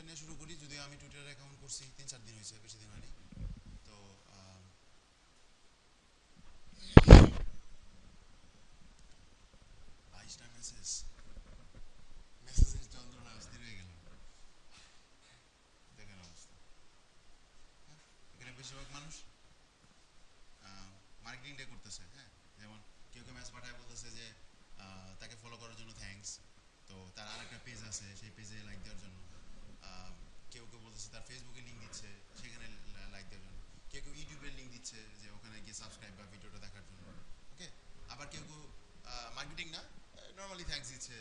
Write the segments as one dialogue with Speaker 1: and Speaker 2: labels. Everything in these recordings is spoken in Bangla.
Speaker 1: টুইটার নিয়ে শুরু করি। যদিও আমি টুইটার অ্যাকাউন্ট করছি 3-4 দিন হয়েছে, বেশি দিন হয়নি। তো 22টা মেসেজ, মেসেজের যন্ত্রণা অস্থির হয়ে গেলাম। দেখেন অবস্থা, হ্যাঁ? এখানে বেশিরভাগ মানুষ মার্কেটিংটা করতেছে, হ্যাঁ। যেমন কেউ কেউ মেসেজ পাঠায় বলতেছে যে তাকে ফলো করার জন্য থ্যাঙ্কস। তো তার আর একটা পেজ আছে, সেই পেজে লাইক দেওয়ার জন্য। আহ, কেউ কেউ বলতেছে তার ফেসবুকে লিঙ্ক দিচ্ছে, সেখানে লাইক দেওয়ার জন্য। কেউ কেউ ইউটিউবের লিঙ্ক দিচ্ছে যে ওখানে গিয়ে সাবস্ক্রাইব বা ভিডিওটা দেখার জন্য। ওকে। আবার কেউ কেউ মার্কেটিং না, নর্মালি থ্যাঙ্কস দিচ্ছে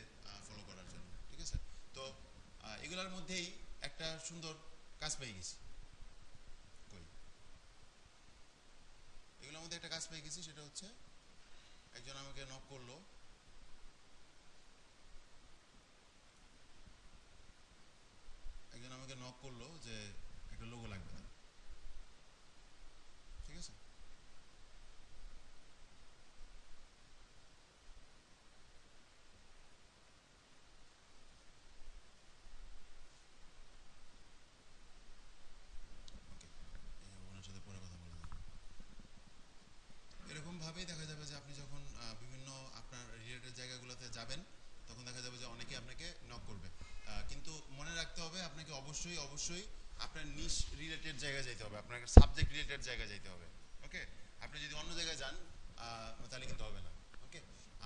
Speaker 1: ফলো করার জন্য, ঠিক আছে। তো এগুলোর মধ্যেই একটা সুন্দর কাজ পেয়ে গেছি। কই, এগুলোর মধ্যে একটা কাজ পেয়ে গেছি, সেটা হচ্ছে একজন আমাকে নক করলো। একজন আমাকে নক করলো যে একটা লোগো লাগবে তার, ঠিক আছে। ওকে, ওনার সাথে পরে কথা বলে দেবো। এরকম ভাবেই দেখা যাবে যে আপনি যখন বিভিন্ন আপনার রিলেটেড জায়গাগুলোতে যাবেন, তখন দেখা যাবে যে অনেকে আপনাকে নক করবে। কিন্তু মনে রাখতে হবে আপনাকে অবশ্যই অবশ্যই আপনার নিশ রিলেটেড জায়গায় যাইতে হবে, আপনাকে সাবজেক্ট রিলেটেড জায়গায় যাইতে হবে। ওকে। আপনি যদি অন্য জায়গায় যান তাহলে কিন্তু হবে না। ওকে।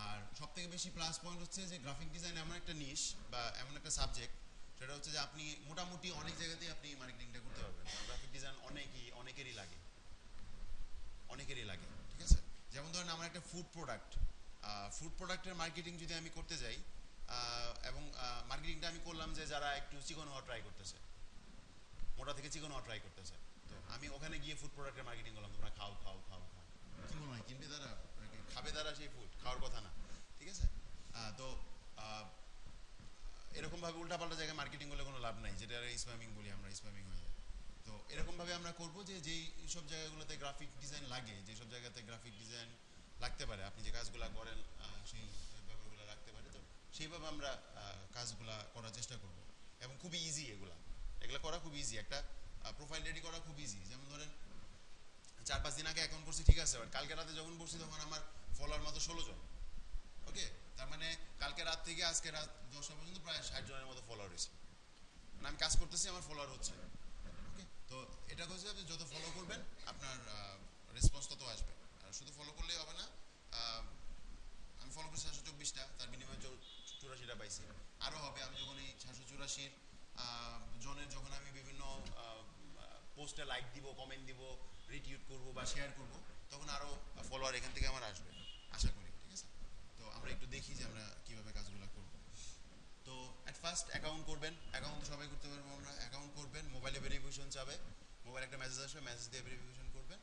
Speaker 1: আর সব থেকে বেশি প্লাস পয়েন্ট হচ্ছে যে গ্রাফিক ডিজাইন এমন একটা নিশ বা এমন একটা সাবজেক্ট, সেটা হচ্ছে যে আপনি মোটামুটি অনেক জায়গাতেই আপনি মার্কেটিংটা করতে পারবেন। গ্রাফিক ডিজাইন অনেকেরই লাগে, অনেকেরই লাগে, ঠিক আছে। যেমন ধরেন আমার একটা ফুড প্রোডাক্টের মার্কেটিং যদি আমি করতে যাই, এবং মার্কেটিংটা আমি করলাম যে যারা একটু চিকন হওয়া ট্রাই করতেছে, মোটা থেকে চিকন হওয়া ট্রাই করতেছে, তো আমি ওখানে গিয়ে ফুড প্রোডাক্টের মার্কেটিং করলাম, তোমরা খাও খাও খাও খাও। কি মনে হয় কিনবে তারা? নাকি খাবে তারা সেই ফুড? খাওয়ার কথা না, ঠিক আছে। তো আহ, এরকমভাবে উল্টাপাল্টা জায়গায় মার্কেটিং করলে কোনো লাভ নাই, যেটা স্প্যামিং বলি আমরা, স্প্যামিং হয়ে যায়। তো এরকমভাবে আমরা করবো যে যেই সব জায়গাগুলোতে গ্রাফিক ডিজাইন লাগে, যেসব জায়গাতে গ্রাফিক ডিজাইন লাগতে পারে, আপনি যে কাজগুলো করেন সেই ব্যাপারগুলো লাগতে পারে, তো সেইভাবে আমরা কাজগুলা করার চেষ্টা করব। এবং খুবই ইজি এগুলা, এগুলা করা খুব ইজি। একটা প্রোফাইল রেডি করা খুব ইজি। যেমন ধরেন 4-5 দিন আগে অ্যাকাউন্ট করছি, ঠিক আছে, বাট কালকে রাতে যখন বসছি তখন আমার ফলোয়ার মাত্র 16 জন। ওকে। তার মানে কালকে রাত থেকে আজকে রাত 10টা পর্যন্ত প্রায় 60 জনের মতো ফলোয়ার হয়েছে। মানে আমি কাজ করতেছি, আমার ফলোয়ার হচ্ছে। ওকে। তো এটা হচ্ছে আপনি যত ফলো করবেন আপনার রেসপন্স তত আসবে। আর শুধু ফলো করলেই হবে না। আহ, আমি ফলো করছি 724টা, তার বিনিময়ে 84টা পাইছি। আরও হবে, আমি যখন এই 784 জনের যখন আমি বিভিন্ন পোস্টে লাইক দিব, কমেন্ট দিব, রিটিউট করব বা শেয়ার করব, তখন আরও ফলোয়ার এখান থেকে আমার আসবে আশা করি, ঠিক আছে। তো আমরা একটু দেখি যে আমরা কীভাবে কাজগুলো করব। তো অ্যাট ফার্স্ট অ্যাকাউন্ট করবেন, অ্যাকাউন্ট তো সবাই করতে পারবো আমরা। অ্যাকাউন্ট করবেন, মোবাইলে ভেরিফিকেশন চাবে, মোবাইলে একটা মেসেজ আসবে, মেসেজ দিয়ে ভেরিফিকেশন করবেন,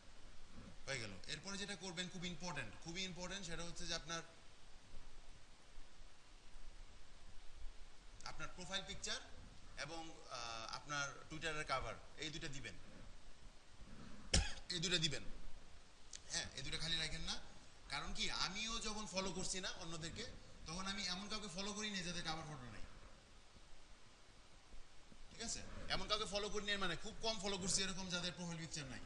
Speaker 1: হয়ে গেল। এরপরে যেটা করবেন খুব ইম্পর্টেন্ট, খুবই ইম্পর্টেন্ট, সেটা হচ্ছে যে আপনার আপনার প্রোফাইল পিকচার এবং আপনার টুইটারের কাভার, এই দুটো দিবেন, এই দুটো দিবেন। হ্যাঁ, এই দুটো খালি রাখেন না। কারণ কি, আমিও যখন ফলো করছি না অন্যদেরকে, তখন আমি এমন কাউকে ফলো করি না যাদের কাভার ফটো নাই, ঠিক আছে। এমন কাউকে ফলো করি না মানে খুব কম ফলো করছি এরকম যাদের প্রোফাইল পিকচার নাই,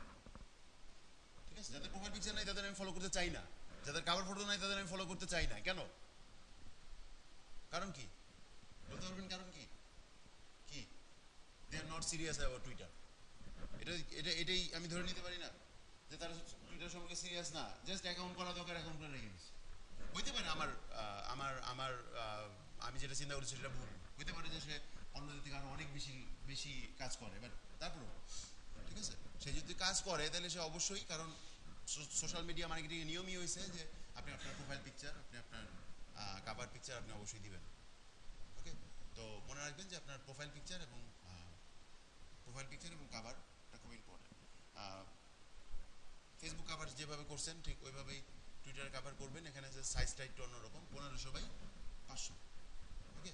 Speaker 1: ঠিক আছে। যাদের প্রোফাইল পিকচার নাই তাদের আমি ফলো করতে চাই না, যাদের কাভার ফটো নাই তাদের আমি ফলো করতে চাই না। কেন? কারণ কি? বলতে পারবেন কারণ কি? কি? They are not serious about Twitter. এটাই আমি ধরে নিতে পারি না যে তারা টুইটার সম্পর্কে সিরিয়াস না, জাস্ট অ্যাকাউন্ট করা দরকার, অ্যাকাউন্ট করে রেখে দিচ্ছে। হইতে পারে আমার আমার আমার আমি যেটা চিন্তা করেছি সেটা ভুল হইতে পারে, যে সে অন্যদের থেকে আরো অনেক বেশি বেশি কাজ করে, বাট তারপরেও ঠিক আছে। সে যদি কাজ করে তাহলে সে অবশ্যই, কারণ সোশ্যাল মিডিয়া মার্কেটিং এর নিয়মই হয়েছে যে আপনি আপনার প্রোফাইল পিকচার, আপনি আপনার কাভার পিকচার আপনি অবশ্যই দিবেন। ওকে। তো মনে রাখবেন যে আপনার প্রোফাইল পিকচার এবং কাভারটা খুব ইম্পর্টেন্ট। ফেসবুক কাভার যেভাবে করছেন ঠিক ওইভাবেই টুইটার কাভার করবেন। এখানে যে সাইজটা একটু অন্যরকম, 1500 বাই 500। ওকে।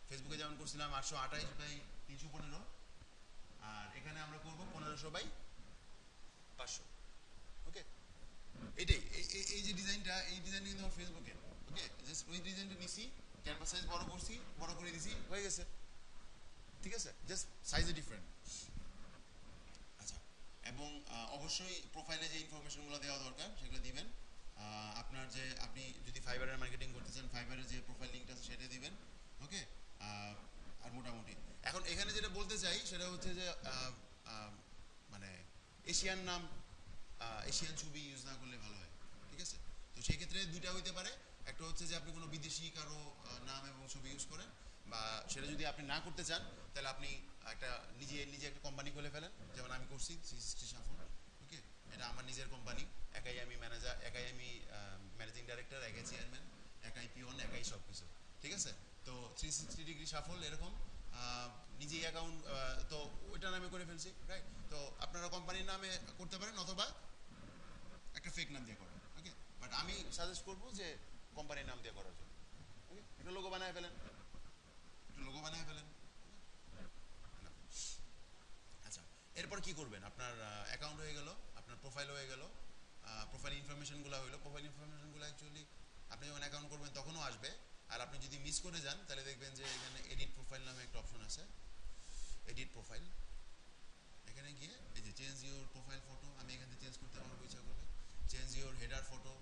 Speaker 1: ফেসবুকে যেমন করছিলাম 828 বাই 315, আর এখানে আমরা করব 1500 বাই 500। ওকে। এটাই এই যে ডিজাইনটা, এই ডিজাইনটা কিন্তু আমার ফেসবুকে। ওকে। জাস্ট ওই ডিজাইনটা নিছি, ক্যানভাস সাইজ বড় করছি, বড় করে দিছি, হয়ে গেছে। ঠিক আছে, জাস্ট সাইজে ডিফারেন্ট। আচ্ছা, এবং অবশ্যই প্রোফাইলে যে ইনফরমেশনগুলো দেওয়া দরকার সেগুলো দিবেন। আপনার যে আপনি যদি ফাইবারের মার্কেটিং করতে চান ফাইবারের যে প্রোফাইল লিঙ্কটা আছে সেটা দিবেন। ওকে, আর মোটামুটি এখন এখানে যেটা বলতে চাই সেটা হচ্ছে যে আহ, মানে এশিয়ান নাম, এশিয়ান ছবি ইউজ না করলে ভালো হয়। ঠিক আছে, তো সেই ক্ষেত্রে দুইটা হইতে পারে, একটা হচ্ছে যে আপনি কোনো বিদেশি কারো নাম এবং ছবি ইউজ করেন, বা সেটা যদি আপনি না করতে চান তাহলে আপনি একটা নিজে নিজে একটা কোম্পানি খুলে ফেলেন, যেমন আমি করছি 360 সাফল। ওকে, এটা আমার নিজের কোম্পানি, একাই আমি ম্যানেজার, একাই আমি ম্যানেজিং ডাইরেক্টর, একাই চেয়ারম্যান, একাই পিওন, একাই সব কিছু। ঠিক আছে, তো 360 ডিগ্রি সাফল এরকম নিজেই অ্যাকাউন্ট, তো ওইটা নামে করে ফেলছি, রাইট। তো আপনারা কোম্পানির নামে করতে পারেন অথবা একটা ফেক নাম দিয়ে করেন। ওকে, বাট আমি সাজেস্ট করবো যে কোম্পানির নাম দিয়ে করার জন্য। ওকে, একটা লোগো বানায় ফেলেন, একটা লোগো বানায় ফেলেন। না। আচ্ছা, এরপর কি করবেন? আপনার অ্যাকাউন্ট হয়ে গেল, আপনার প্রোফাইল হয়ে গেল, প্রোফাইল ইনফরমেশনগুলো হইলো। প্রোফাইল ইনফরমেশনগুলো অ্যাকচুয়ালি আপনি যখন অ্যাকাউন্ট করবেন তখনও আসবে। আর আপনি যদি মিস করে যান তাহলে দেখবেন যে এখানে এডিট প্রোফাইল নামে একটা অপশন আছে, এডিট প্রোফাইল। এখানে গিয়ে এই যে চেঞ্জ ইউর প্রোফাইল ফটো, আমি এখান থেকে চেঞ্জ করতে পারবো ইচ্ছা করলে। চেঞ্জ ইউর হেডার ফটো,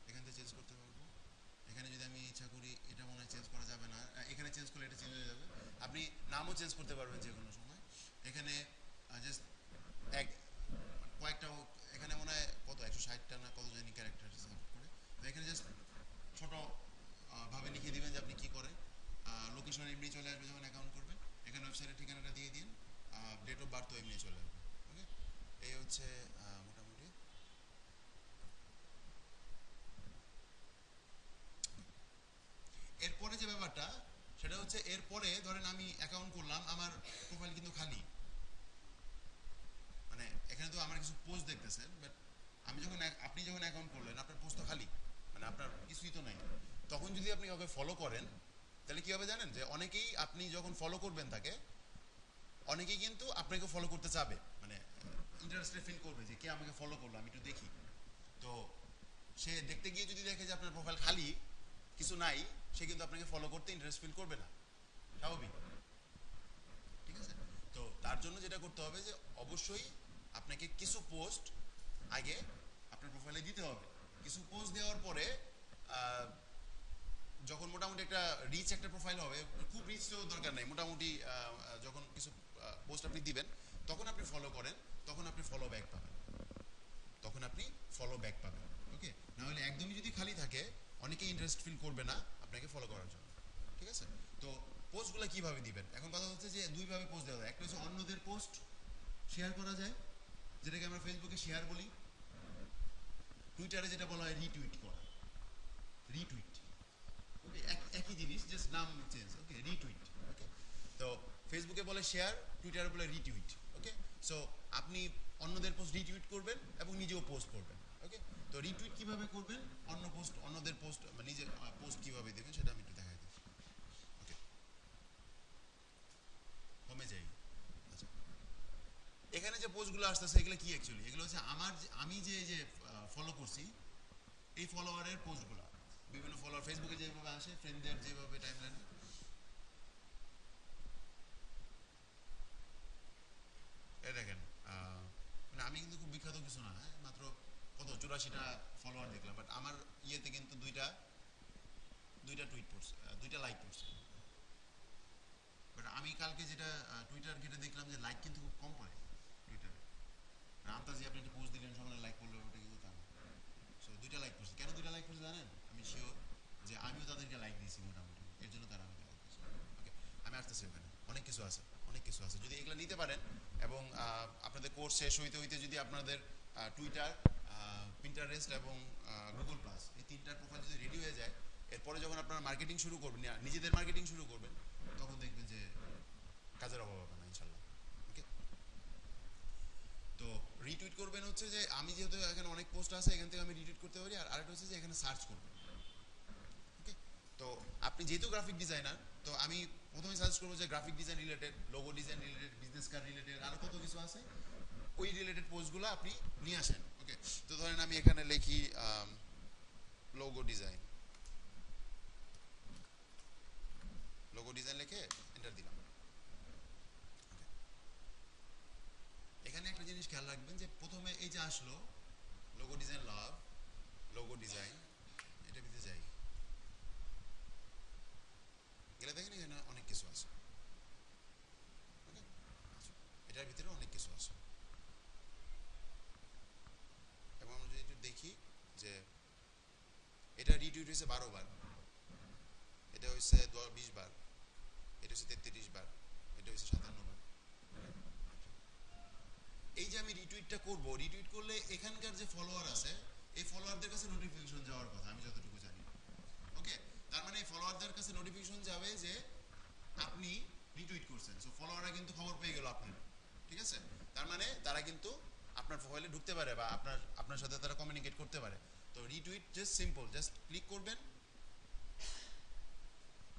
Speaker 1: এখান থেকে চেঞ্জ করতে পারবো। এখানে যদি আমি ইচ্ছা করি, এটা মনে হয় চেঞ্জ করা যাবে না, এখানে চেঞ্জ করলে এটা চেঞ্জ হয়ে যাবে। আপনি নামও চেঞ্জ করতে পারবেন যে কোনো সময়। এখানে জাস্ট এক কয়েকটা, এখানে মনে হয় কত 160টা না কত জানি ক্যারেক্টার সাপোর্ট করে। তো এখানে জাস্ট ছোট ভাবে লিখে দিবেন যে আপনি কি করেন। লোকেশন এমনি চলে আসবে যখন অ্যাকাউন্ট করবেন। এখানে ওয়েবসাইটের ঠিকানাটা দিয়ে দিন, ডেট অফ বার্থ তো এমনি চলে আসবে। ওকে, এই হচ্ছে মোটামুটি। এরপরে যে ব্যাপারটা সেটা হচ্ছে, এরপরে ধরেন আমি অ্যাকাউন্ট করলাম, আমার প্রোফাইল কিন্তু খালি, মানে এখানে তো আমার কিছু পোস্ট দেখতেছেন, বাট আমি যখন আপনি যখন অ্যাকাউন্ট করলেন আপনার পোস্ট তো খালি, মানে আপনার কিছুই তো নাই। তখন যদি আপনি কাউকে ফলো করেন তাহলে কি হবে জানেন? যে অনেকেই আপনি যখন ফলো করবেন তাকে, অনেকেই কিন্তু আপনাকে ফলো করতে চাবে, মানে ইন্টারেস্টেড ফিল করবে যে কে আমাকে ফলো করলো, আমি একটু দেখি। তো সে দেখতে গিয়ে যদি দেখে যে আপনার প্রোফাইল খালি, কিছু নাই, সে কিন্তু আপনাকে ফলো করতে ইন্টারেস্ট ফিল করবে না, স্বাভাবিক। ঠিক আছে, তো তার জন্য যেটা করতে হবে যে অবশ্যই আপনাকে কিছু পোস্ট আগে আপনার প্রোফাইলে দিতে হবে। কিছু পোস্ট দেওয়ার পরে যখন মোটামুটি একটা রিচ একটা প্রোফাইল হবে, খুব রিচ তো দরকার নেই, মোটামুটি যখন কিছু পোস্ট আপনি দিবেন তখন আপনি ফলো করেন, তখন আপনি ফলো ব্যাক পাবেন, তখন আপনি ফলো ব্যাক পাবেন। ওকে, না হলে একদমই যদি খালি থাকে অনেকেই ইন্টারেস্ট ফিল করবে না আপনাকে ফলো করার জন্য। ঠিক আছে, তো পোস্টগুলো কিভাবে দিবেন? এখন কথা হচ্ছে যে দুইভাবে পোস্ট দেওয়া যায়। একটা হচ্ছে অন্যদের পোস্ট শেয়ার করা যায়, যেটাকে আমরা ফেসবুকে শেয়ার বলি। টুইটারে যেটা বলা হয় রিটুইট করা, রিটুইট। ওকে, একই জিনিস, জাস্ট নাম চেঞ্জ। ওকে, রিটুইট। ওকে, তো ফেসবুকে বলে শেয়ার, টুইটারে বলে রিটুইট। ওকে, সো আপনি অন্যদের পোস্ট রিটুইট করবেন এবং নিজেও পোস্ট করবেন। ওকে, তো রিটুইট কিভাবে করবেন, অন্যদের পোস্ট নিজের পোস্ট কিভাবে দেবেন সেটা আমি একটু দেখাই দিচ্ছি। ওকে, হোমে যাই। আচ্ছা, এখানে যে পোস্টগুলো আসতেছে এগুলো কি অ্যাকচুয়ালি? এগুলো হচ্ছে আমি যে ফলো করছি এই ফলোয়ারের পোস্টগুলো। বিভিন্ন ফলোয়ার ফেসবুকে যেভাবে আসে, ফ্রেন্ডদের যেভাবে টাইমলাইনে, এই দেখেন, মানে আমি কিন্তু খুব বিখ্যাত কিছু না, হ্যাঁ, মাত্র কত 84টা ফলোয়ার দেখলাম, বাট আমার ইয়েতে কিন্তু দুইটা দুইটা টুইট পড়ছে, দুইটা লাইক পড়ছে। বাট আমি কালকে যেটা টুইটার ঘেটে দেখলাম যে লাইক কিন্তু খুব কম পড়ে টুইটারে। আন্তাজি আপনি একটা পোস্ট দিলেন সকালে লাইক করলো, ওটা কিন্তু তা না। সো দুইটা লাইক করছে, কেন দুইটা লাইক করছে জানেন? আমি শিওর যে আমিও তাদেরকে লাইক দিয়েছি মোটামুটি, এর জন্য তারা আমাকে লাইক দিয়েছে। ওকে, আমি আসতেছি ওখানে, অনেক কিছু আছে, অনেক কিছু আছে। যদি এগুলো নিতে পারেন এবং আপনাদের কোর্স শেষ হইতে হইতে যদি আপনাদের টুইটার, পিন্টারেস্ট এবং গুগল প্লাস এই তিনটার প্রোফাইল যদি রেডি হয়ে যায়, এরপরে যখন আপনারা মার্কেটিং শুরু করবেন, নিজেদের মার্কেটিং শুরু করবেন, তখন দেখবেন যে কাজের অভাব হবে না ইনশাল্লাহ। ওকে, তো রিটুইট করবেন হচ্ছে যে আমি যেহেতু এখানে অনেক পোস্ট আছে এখান থেকে আমি রিটুইট করতে পারি, আর আরেকটা হচ্ছে যে এখানে সার্চ করবেন। ওকে, তো আপনি যেহেতু গ্রাফিক ডিজাইনার, তো আমি প্রথমে সার্চ করবো যে graphic design related, logo design related, business card related, আরও কত কিছু আছে, ওই রিলেটেড পোস্টগুলো আপনি নিয়ে আসেন। ওকে, তো ধরেন আমি এখানে লিখি লোগো ডিজাইন, লোগো ডিজাইন লিখে এন্টার দিলাম। রাখবেন যে প্রথমে এই যে আসলো লোগো ডিজাইন লাভ, লোগো ডিজাইন, এটা ভিতরে যাই গেলে দেখেন এখানে অনেক কিছু আছে। ওকে, এটার ভিতরে অনেক কিছু আছে এবং আমরা যদি একটু দেখি যে এটা রিটুইট হয়েছে 12 বার, এটা হয়েছে 20 বার, এটা হচ্ছে 33 বার, এটা হচ্ছে 57 বার। এই যে আমি রিটুইটটা করব, রিটুইট করলে এখানকার যে ফলোয়ার আছে এই ফলোয়ারদের কাছে নোটিফিকেশন যাওয়ার কথা আমি যতটুকু জানি। ওকে, তার মানে এই ফলোয়ারদের কাছে নোটিফিকেশন যাবে যে আপনি রিটুইট করছেন, সো ফলোয়াররা কিন্তু খবর পেয়ে গেল আপনার। ঠিক আছে, তার মানে তারা কিন্তু আপনার প্রোফাইলে ঢুকতে পারে বা আপনার সাথে তারা কমিউনিকেট করতে পারে। তো retweet just simple, just click করবেন,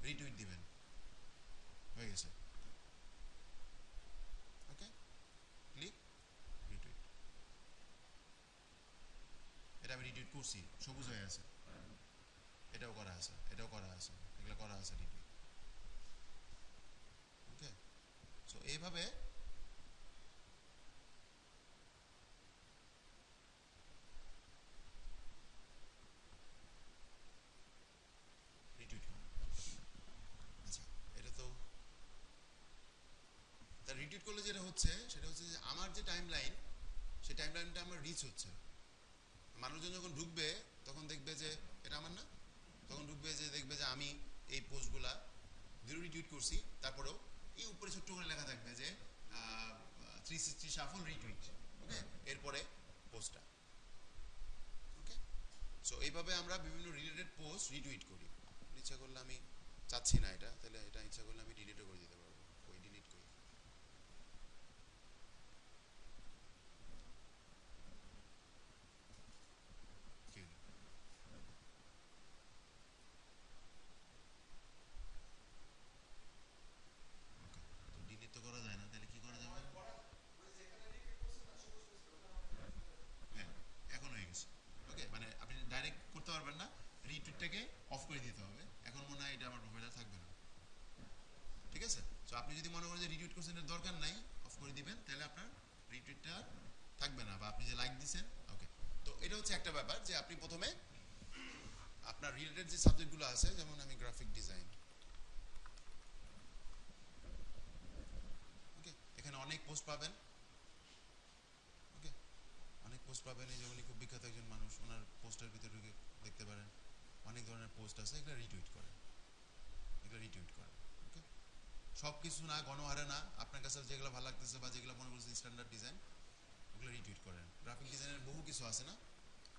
Speaker 1: রিটুইট দিবেন, হয়ে গেছে। ওকে, ক্লিক রিটুইট, এটা আমি রিটুইট করছি, সবুজ হয়ে আছে, এটাও করা আছে, এটাও করা আছে, এগুলো করা আছে রিটুইট। ওকে, সো এইভাবে রিটুইট করা। আচ্ছা, এটা তো তার রিটুইট করলে যেটা হচ্ছে সেটা হচ্ছে যে আমার যে টাইম লাইন, সেই টাইম লাইনটা আমার রিচ হচ্ছে। মানুষজন যখন ঢুকবে তখন দেখবে যে এটা আমার না, তখন ঢুকবে যে দেখবে যে আমি এই পোস্টগুলা জিরো রিটুইট করছি, তারপরেও এই উপরে ছোট্ট করে লেখা থাকবে যে 360 সাফল রিটুইট। ওকে, এরপরে পোস্টটা। ওকে, সো এইভাবে আমরা বিভিন্ন রিলেটেড পোস্ট রিটুইট করি। ইচ্ছা করলে আমি চাচ্ছি না এটা, তাহলে এটা ইচ্ছা করলে আমি ডিলিটও করে দিতে পারবো। ওই ডিলিট করি, কি হলো? ওকে, তো ডিলিট তো করা যায় না, তাহলে কি করা যাবে? হ্যাঁ, এখন হয়ে গেছে। ওকে, মানে আপনি ডাইরেক্ট করতে পারবেন না, রিটুইটটাকে অফ করে দিতে হবে। এখন মনে হয় এটা আমার প্রোফাইলে থাকবে না। ঠিক আছে, সো আপনি যদি মনে করেন যে রিটুইট করছেন এর দরকার নাই, অফ করে দিবেন, তাহলে আপনার রিটুইটটা থাকবে না, বা আপনি যে লাইক দিছেন। ওকে, তো এটা হচ্ছে একটা ব্যাপার যে আপনি প্রথমে আপনার রিলেটেড যে সাবজেক্টগুলো আছে, যেমন আমি গ্রাফিক ডিজাইন, ওকে, এখানে অনেক পোস্ট পাবেন। ওকে, অনেক পোস্ট পাবেন, এই যেমন খুব বিখ্যাত একজন মানুষ, ওনার পোস্টের ভিতরে ঢুকে দেখতে পারেন অনেক ধরনের পোস্ট আছে, এগুলো রিটুইট করেন, এগুলো রিটুইট করেন। ওকে, সব কিছু না, গণহারে না, আপনার কাছে যেগুলো ভালো লাগতেছে বা যেগুলো মনে করছেন স্ট্যান্ডার্ড ডিজাইন, ওগুলো রিটুইট করেন। গ্রাফিক ডিজাইনের বহু কিছু আছে না,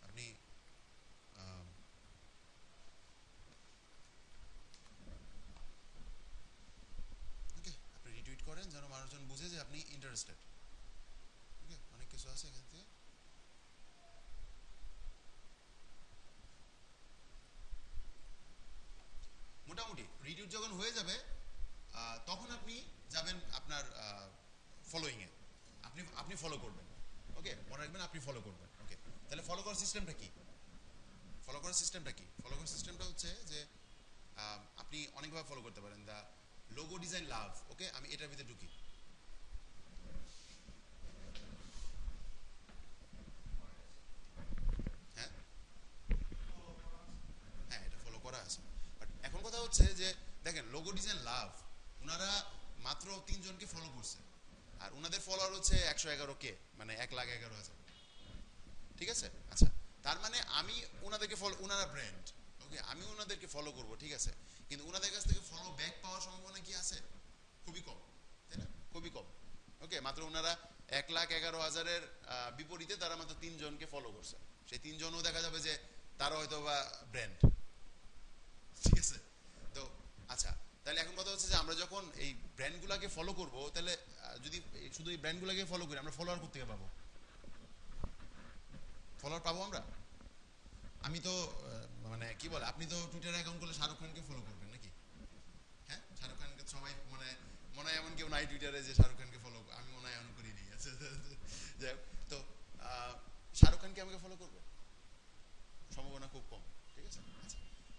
Speaker 1: আপনি ওকে আপনি রিটুইট করেন যেন মানুষজন বুঝে যে আপনি ইন্টারেস্টেড। ওকে, অনেক কিছু আছে এখান থেকে। মোটামুটি রিটুইট যখন হয়ে যাবে তখন আপনি যাবেন আপনার ফলোয়িংয়ে, আপনি আপনি ফলো করবেন। ওকে, মনে রাখবেন আপনি ফলো করবেন। ওকে, তাহলে ফলো করার সিস্টেমটা কি? ফলো করার সিস্টেমটা কি? ফলো করার সিস্টেমটা হচ্ছে যে আপনি অনেকভাবে ফলো করতে পারেন। দা লোগো ডিজাইন লাভ, ওকে, আমি এটার ভিতরে ঢুকি। হ্যাঁ, হ্যাঁ, এটা ফলো করা আছে। বাট এখন কথা হচ্ছে যে দেখেন লোগো ডিজাইন লাভ, ওনারা মাত্র 3 জনকে ফলো করছে, আর ওনাদের ফলোয়ার হচ্ছে 111K, মানে 1,11,000। ঠিক আছে, আচ্ছা, তার মানে আমি ওনাদেরকে ফলো, ওনারা ব্র্যান্ড, ওকে, আমি ওনাদেরকে ফলো করব, ঠিক আছে, কিন্তু ওনাদের কাছ থেকে ফলো ব্যাক পাওয়ার সম্ভাবনা কি আছে? খুবই কম, তাই না? খুবই কম। ওকে, মাত্র ওনারা 1,11,000-এর বিপরীতে তারা মাত্র 3 জনকে ফলো করছে। সেই 3জনও দেখা যাবে যে তারা হয়তো বা ব্র্যান্ড। ঠিক আছে, তো আচ্ছা, তাহলে এখন কথা হচ্ছে যে আমরা যখন এই ব্র্যান্ডগুলোকে ফলো করব, তাহলে যদি শুধু এই ব্র্যান্ডগুলোকে ফলো করি, আমরা ফলোয়ার কোথা থেকে পাবো? ফলোয়ার পাবো আমরা, আমি তো মানে কি বলে, আপনি তো টুইটার অ্যাকাউন্ট করলে শাহরুখ খানকে ফলো করবেন নাকি? হ্যাঁ, শাহরুখ খানকে সবাই মানে মনে হয় এমন কেউ নাই টুইটারে যে শাহরুখ খানকে ফলো, আমি মনে হয় এমন করিনি। আচ্ছা, যাই হোক, তো শাহরুখ খানকে আমাকে ফলো করবে সম্ভাবনা খুব কম। ঠিক আছে, আচ্ছা,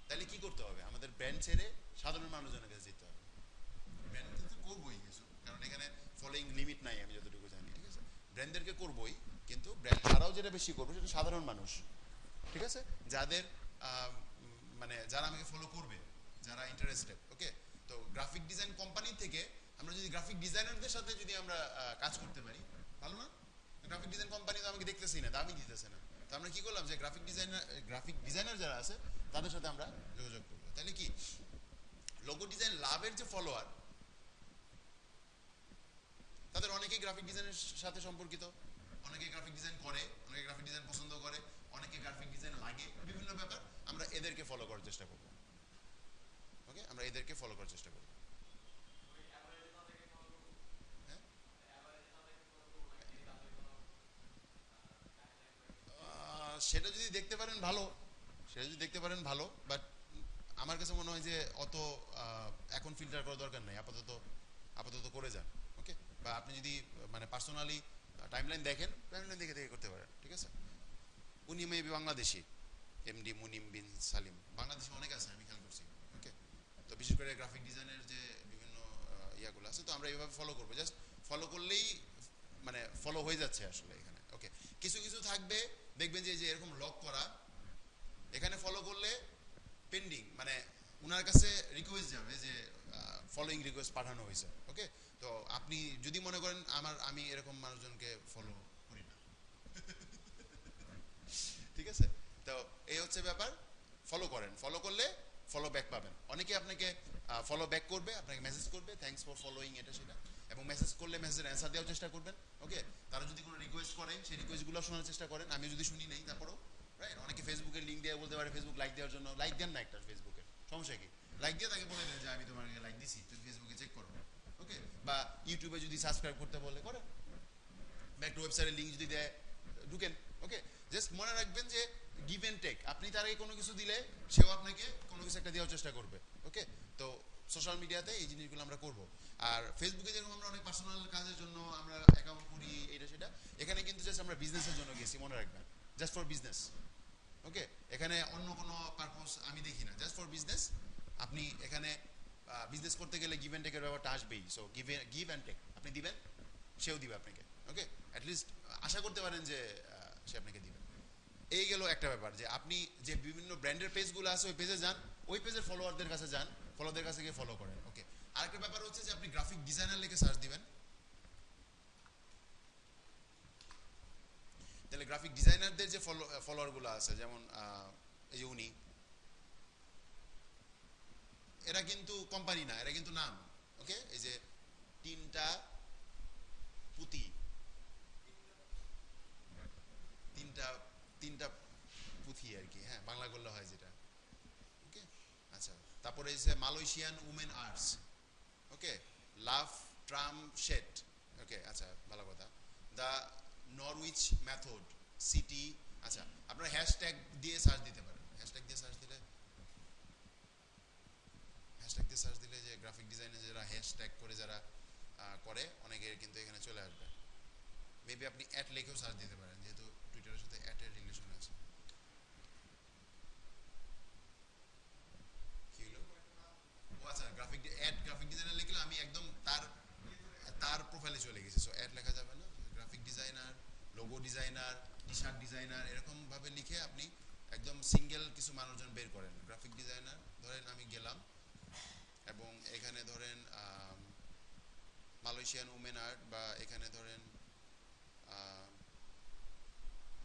Speaker 1: তাহলে কি করতে হবে? আমাদের ব্র্যান্ড ছেড়ে সাধারণ মানুষজনের কাছে যেতে হবে। ব্র্যান্ড তো করবোই কিছু, কারণ এখানে ফলোইং লিমিট নাই আমি যতটুকু জানি। ঠিক আছে, ব্র্যান্ডদেরকে করবোই, কিন্তু ব্র্যান্ড ছাড়াও যেটা বেশি করবো সেটা সাধারণ মানুষ, ঠিক আছে, যাদের মানে যারা আমাকে ফলো করবে, যারা ইন্টারেস্টেড। ওকে, তো গ্রাফিক ডিজাইন কোম্পানি থেকে আমরা যদি গ্রাফিক ডিজাইনারদের সাথে যদি আমরা কাজ করতে পারি, ভালো না? গ্রাফিক ডিজাইন কোম্পানি তো আমাকে দেখতেছি না, দামই দিতেছে না, তো আমরা কি করলাম যে গ্রাফিক ডিজাইনার যারা আছে তাদের সাথে আমরা যোগাযোগ করবো। তাহলে কি লোগো ডিজাইন লাভের যে ফলোয়ার, তাদের অনেকেই গ্রাফিক ডিজাইনের সাথে সম্পর্কিত, অনেকে গ্রাফিক ডিজাইন করে, অনেকে গ্রাফিক ডিজাইন পছন্দ করে, অনেকে গ্রাফিক ডিজাইন লাগে, বিভিন্ন ব্যাপার, আমরা এদেরকে ফলো করার চেষ্টা করব। ওকে, আমরা এদেরকে ফলো করার চেষ্টা করব। হ্যাঁ, সেটা যদি দেখতে পারেন ভালো, সেটা যদি দেখতে পারেন ভালো, বাট আমার কাছে মনে হয় যে অত এখন ফিল্টার করার দরকার নেই, আপাতত আপাতত করে যান। ওকে, বা আপনি যদি মানে পার্সোনালি টাইমলাইন দেখেন, টাইমলাইন দেখে দেখে করতে পারেন, ঠিক আছে। উনি মেবি বাংলাদেশি, এমডি মুনিম বিন সালিম, বাংলাদেশে অনেক আছে আমি খেয়াল করছি। ওকে, তো বিশেষ করে গ্রাফিক ডিজাইনের যে বিভিন্ন ইয়াগুলো আছে, তো আমরা এইভাবে ফলো করবো, জাস্ট ফলো করলেই মানে ফলো হয়ে যাচ্ছে আসলে এখানে। ওকে, কিছু কিছু থাকবে দেখবেন যে এরকম লক করা, এখানে ফলো করলে পেন্ডিং, মানে ওনার কাছে রিকোয়েস্ট যাবে যে ফলোইং রিকোয়েস্ট পাঠানো হয়েছে। ওকে, তো আপনি যদি মনে করেন আমি এরকম মানুষজনকে ফলো করি না, ঠিক আছে, তো এই হচ্ছে ব্যাপার। ফলো করেন, ফলো করলে ফলো ব্যাক পাবেন। অনেকে আপনাকে ফলো ব্যাক করবে, আপনাকে মেসেজ করবে থ্যাঙ্কস ফর ফলোইং, এটা সেটা, এবং মেসেজ করলে মেসেজের অ্যান্সার দেওয়ার চেষ্টা করবেন। ওকে, তারা যদি কোনো রিকোয়েস্ট করে সেই রিকোয়েস্টগুলো শোনার চেষ্টা করেন, আমি যদি শুনি নেই তারপরও, রাইট। অনেকে ফেসবুকের লিঙ্ক দিয়ে বলতে পারে ফেসবুক লাইক দেওয়ার জন্য, লাইক দেন না একটা ফেসবুকে, সমস্যা কি? লাইক দিয়ে তাকে বলে দেন যে আমি তোমাকে লাইক দিছি, তুমি ফেসবুকে চেক করো। ওকে, বা ইউটিউবে যদি সাবস্ক্রাইব করতে বলে করেন, বা একটা ওয়েবসাইটের লিঙ্ক যদি দেয় ঢুকেন। ওকে, জাস্ট মনে রাখবেন যে গিভ এন্ড টেক, আপনি তাকে কোনো কিছু দিলে সেও আপনাকে কোনো কিছু একটা দেওয়ার চেষ্টা করবে। ওকে, তো সোশ্যাল মিডিয়াতে এই জিনিসগুলো আমরা করব। আর ফেসবুকে যেরকম আমরা অনেক পার্সোনাল কাজের জন্য আমরা অ্যাকাউন্ট করি, এটা সেটা, এখানে কিন্তু জাস্ট আমরা বিজনেসের জন্য গেছি, মনে রাখবেন, জাস্ট ফর বিজনেস। ওকে, এখানে অন্য কোনো পারপোজ আমি দেখি না, জাস্ট ফর বিজনেস। আপনি এখানে বিজনেস করতে গেলে গিভ অ্যান্ড টেকের ব্যাপারটা আসবেই, সো গিভ অ্যান্ড টেক, আপনি দিবেন, সেও দিবে আপনাকে। ওকে, অ্যাটলিস্ট আশা করতে পারেন যে সে আপনাকে দিবে। এই গেল একটা ব্যাপার, যে আপনি যে বিভিন্ন ব্র্যান্ডের পেজগুলো আছে ওই পেজে যান, ওই পেজের ফলোয়ারদের কাছে যান, ফলোয়ারদের কাছে গিয়ে ফলো করেন। ওকে, আরেকটা ব্যাপার হচ্ছে যে আপনি গ্রাফিক ডিজাইনার লিখে সার্চ দিবেন, তাহলে গ্রাফিক ডিজাইনারদের যে ফলোয়ারগুলো আছে, যেমন এই যে উনি, এরা কিন্তু কোম্পানি না, এরা কিন্তু নাম। ওকে, এই যে তিনটা পুঁতি, তিনটা তিনটা পুঁথি আর কি, হ্যাঁ, বাংলা করলে হয় যেটা। ওকে, আচ্ছা, তারপরে এই যে মালয়েশিয়ান উমেন আর্টস, ওকে, লাভ ট্রাম শেট, ওকে, আচ্ছা, ভালো কথা, দ্য নরউইচ মেথড সিটি। আচ্ছা, আপনারা হ্যাশট্যাগ দিয়ে সার্চ দিতে পারেন, হ্যাশট্যাগ দিয়ে সার্চ দিলে, হ্যাশট্যাগ দিয়ে সার্চ দিলে যে গ্রাফিক ডিজাইনে যারা হ্যাশট্যাগ করে যারা করে, অনেকের কিন্তু এখানে চলে আসবে। মেবি আপনি অ্যাট লিখেও সার্চ দিতে পারেন, যেহেতু টুইটারের সাথে অ্যাটের রিলেশন আছে। কি হলো? ও আচ্ছা, গ্রাফিক ডিজাইনার লিখলে আমি একদম তার তার প্রোফাইলে চলে গেছি, সো অ্যাড লেখা যাবে না। Graphic designer, logo designer, T shirt designer, এরকম ভাবে লিখে আপনি একদম সিঙ্গেল কিছু মানুষজন বের করেন। গ্রাফিক ডিজাইনার ধরেন আমি গেলাম, এবং এখানে ধরেন মালয়েশিয়ান উমেন আর্ট, বা এখানে ধরেন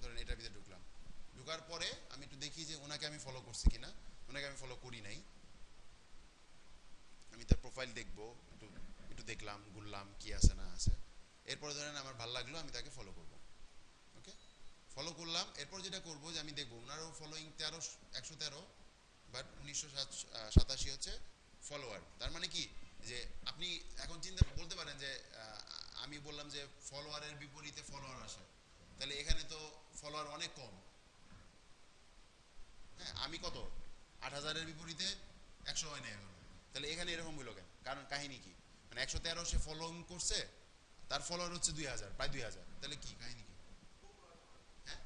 Speaker 1: ধরেন এটার ভিতরে ঢুকলাম, ঢুকার পরে আমি একটু দেখি যে ওনাকে আমি ফলো করছি কিনা। ওনাকে আমি ফলো করি নাই, আমি তার প্রোফাইল দেখবো, একটু একটু দেখলাম, ঘুরলাম কি আছে না আছে, এরপরে ধরেন আমার ভালো লাগলো আমি তাকে ফলো করব। ওকে, ফলো করলাম, এরপর যেটা করবো যে আমি দেখবো ওনারও ফলোয়িং 113, বাট 1987 হচ্ছে ফলোয়ার। তার মানে কি, যে আপনি এখন চিন্তা বলতে পারেন যে আমি বললাম যে ফলোয়ারের বিপরীতে ফলোয়ার আসে, তাহলে এখানে তো ফলোয়ার অনেক কম। হ্যাঁ, আমি কত 8000-এর বিপরীতে 100 হয় না এখন, তাহলে এখানে এরকম হইলো কেন? কারণ কাহিনী কি, মানে 113 সে ফলোইং করছে, তার ফলোয়ার হচ্ছে 2000, প্রায় 2000, তাহলে কি কাহিনী কি? হ্যাঁ,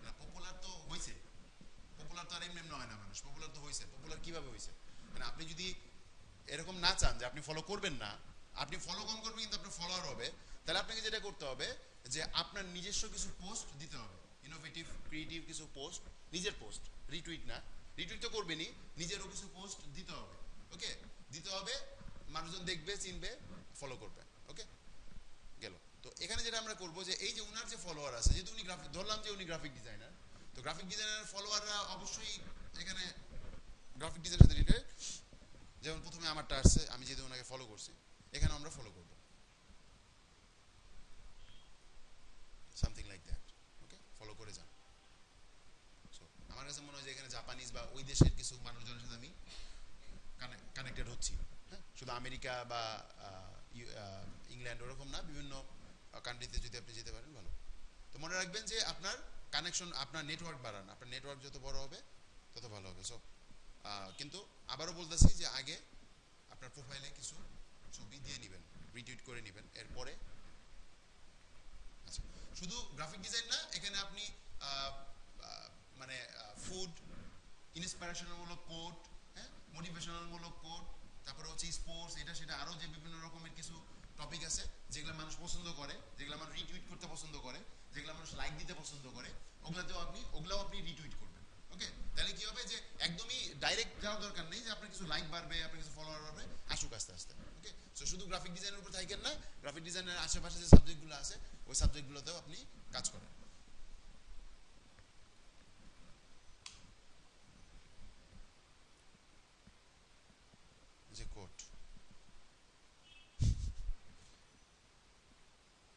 Speaker 1: না পপুলার তো হয়েছে, পপুলার তো আর এমনি এমনি হয় না মানুষ, পপুলার তো হয়েছে। পপুলার কিভাবে হয়েছে, মানে আপনি যদি এরকম না চান যে আপনি ফলো করবেন না, আপনি ফলো কম করবেন কিন্তু আপনার ফলোয়ার হবে, তাহলে আপনাকে যেটা করতে হবে যে আপনার নিজস্ব কিছু পোস্ট দিতে হবে, ইনোভেটিভ ক্রিয়েটিভ কিছু পোস্ট, নিজের পোস্ট, রিটুইট না, রিটুইট তো করবেনই, নিজেরও কিছু পোস্ট দিতে হবে। ওকে, দিতে হবে, মানুষজন দেখবে, চিনবে, ফলো করবে। ওকে, গেল। তো এখানে যেটা আমরা করবো যে এই যে উনার যে ফলোয়ার আছে, যেহেতু উনি গ্রাফিক, ধরলাম যে উনি গ্রাফিক ডিজাইনার, তো গ্রাফিক ডিজাইনার ফলোয়াররা অবশ্যই এখানে গ্রাফিক ডিজাইনের সাথে রিলেটেড। যেমন প্রথমে আমারটা আসছে, আমি যেহেতু ওনাকে ফলো করছি, এখানে আমরা ফলো করব, something like that. Okay, follow করে যান। সো আমার কাছে মনে হয় যে এখানে জাপানিজ বা ওই দেশের কিছু মানুষজনের সাথে আমি কানেক্টেড হচ্ছি। হ্যাঁ, শুধু আমেরিকা বা ইংল্যান্ড ওরকম না, বিভিন্ন কান্ট্রিতে যদি আপনি যেতে পারেন ভালো। তো মনে রাখবেন যে আপনার কানেকশন, আপনার নেটওয়ার্ক বাড়ান, আপনার নেটওয়ার্ক যত বড় হবে তত ভালো হবে। সো কিন্তু আবারও বলতেছি যে আগে আপনার প্রোফাইলে কিছু ছবি দিয়ে নেবেন, রিটুইট করে নেবেন, এরপরে আচ্ছা। শুধু গ্রাফিক ডিজাইন না, এখানে আপনি মানে ফুড, ইন্সপিরেশনাল মূলক কোট, হ্যাঁ, মোটিভেশনাল মূলক কোট, তারপরে হচ্ছে স্পোর্টস, এটা সেটা আরও যে বিভিন্ন রকমের কিছু টপিক আছে যেগুলো মানুষ পছন্দ করে, যেগুলো মানুষ রিটুইট করতে পছন্দ করে, যেগুলো মানুষ লাইক দিতে পছন্দ করে, ওগুলাও আপনি রিটুইট করবেন। ওকে, তাহলে কি হবে যে একদমই ডাইরেক্ট যাওয়ার দরকার নেই যে আপনার কিছু লাইক বাড়বে, আপনার কিছু ফলোয়ার বাড়বে, আসুক আস্তে আস্তে। ওকে, সো শুধু গ্রাফিক ডিজাইনের উপর থাকেন না, গ্রাফিক ডিজাইনের আশেপাশে যে সাবজেক্টগুলো আছে ওই সাবজেক্টগুলোতেও আপনি কাজ করেন। যে কোট,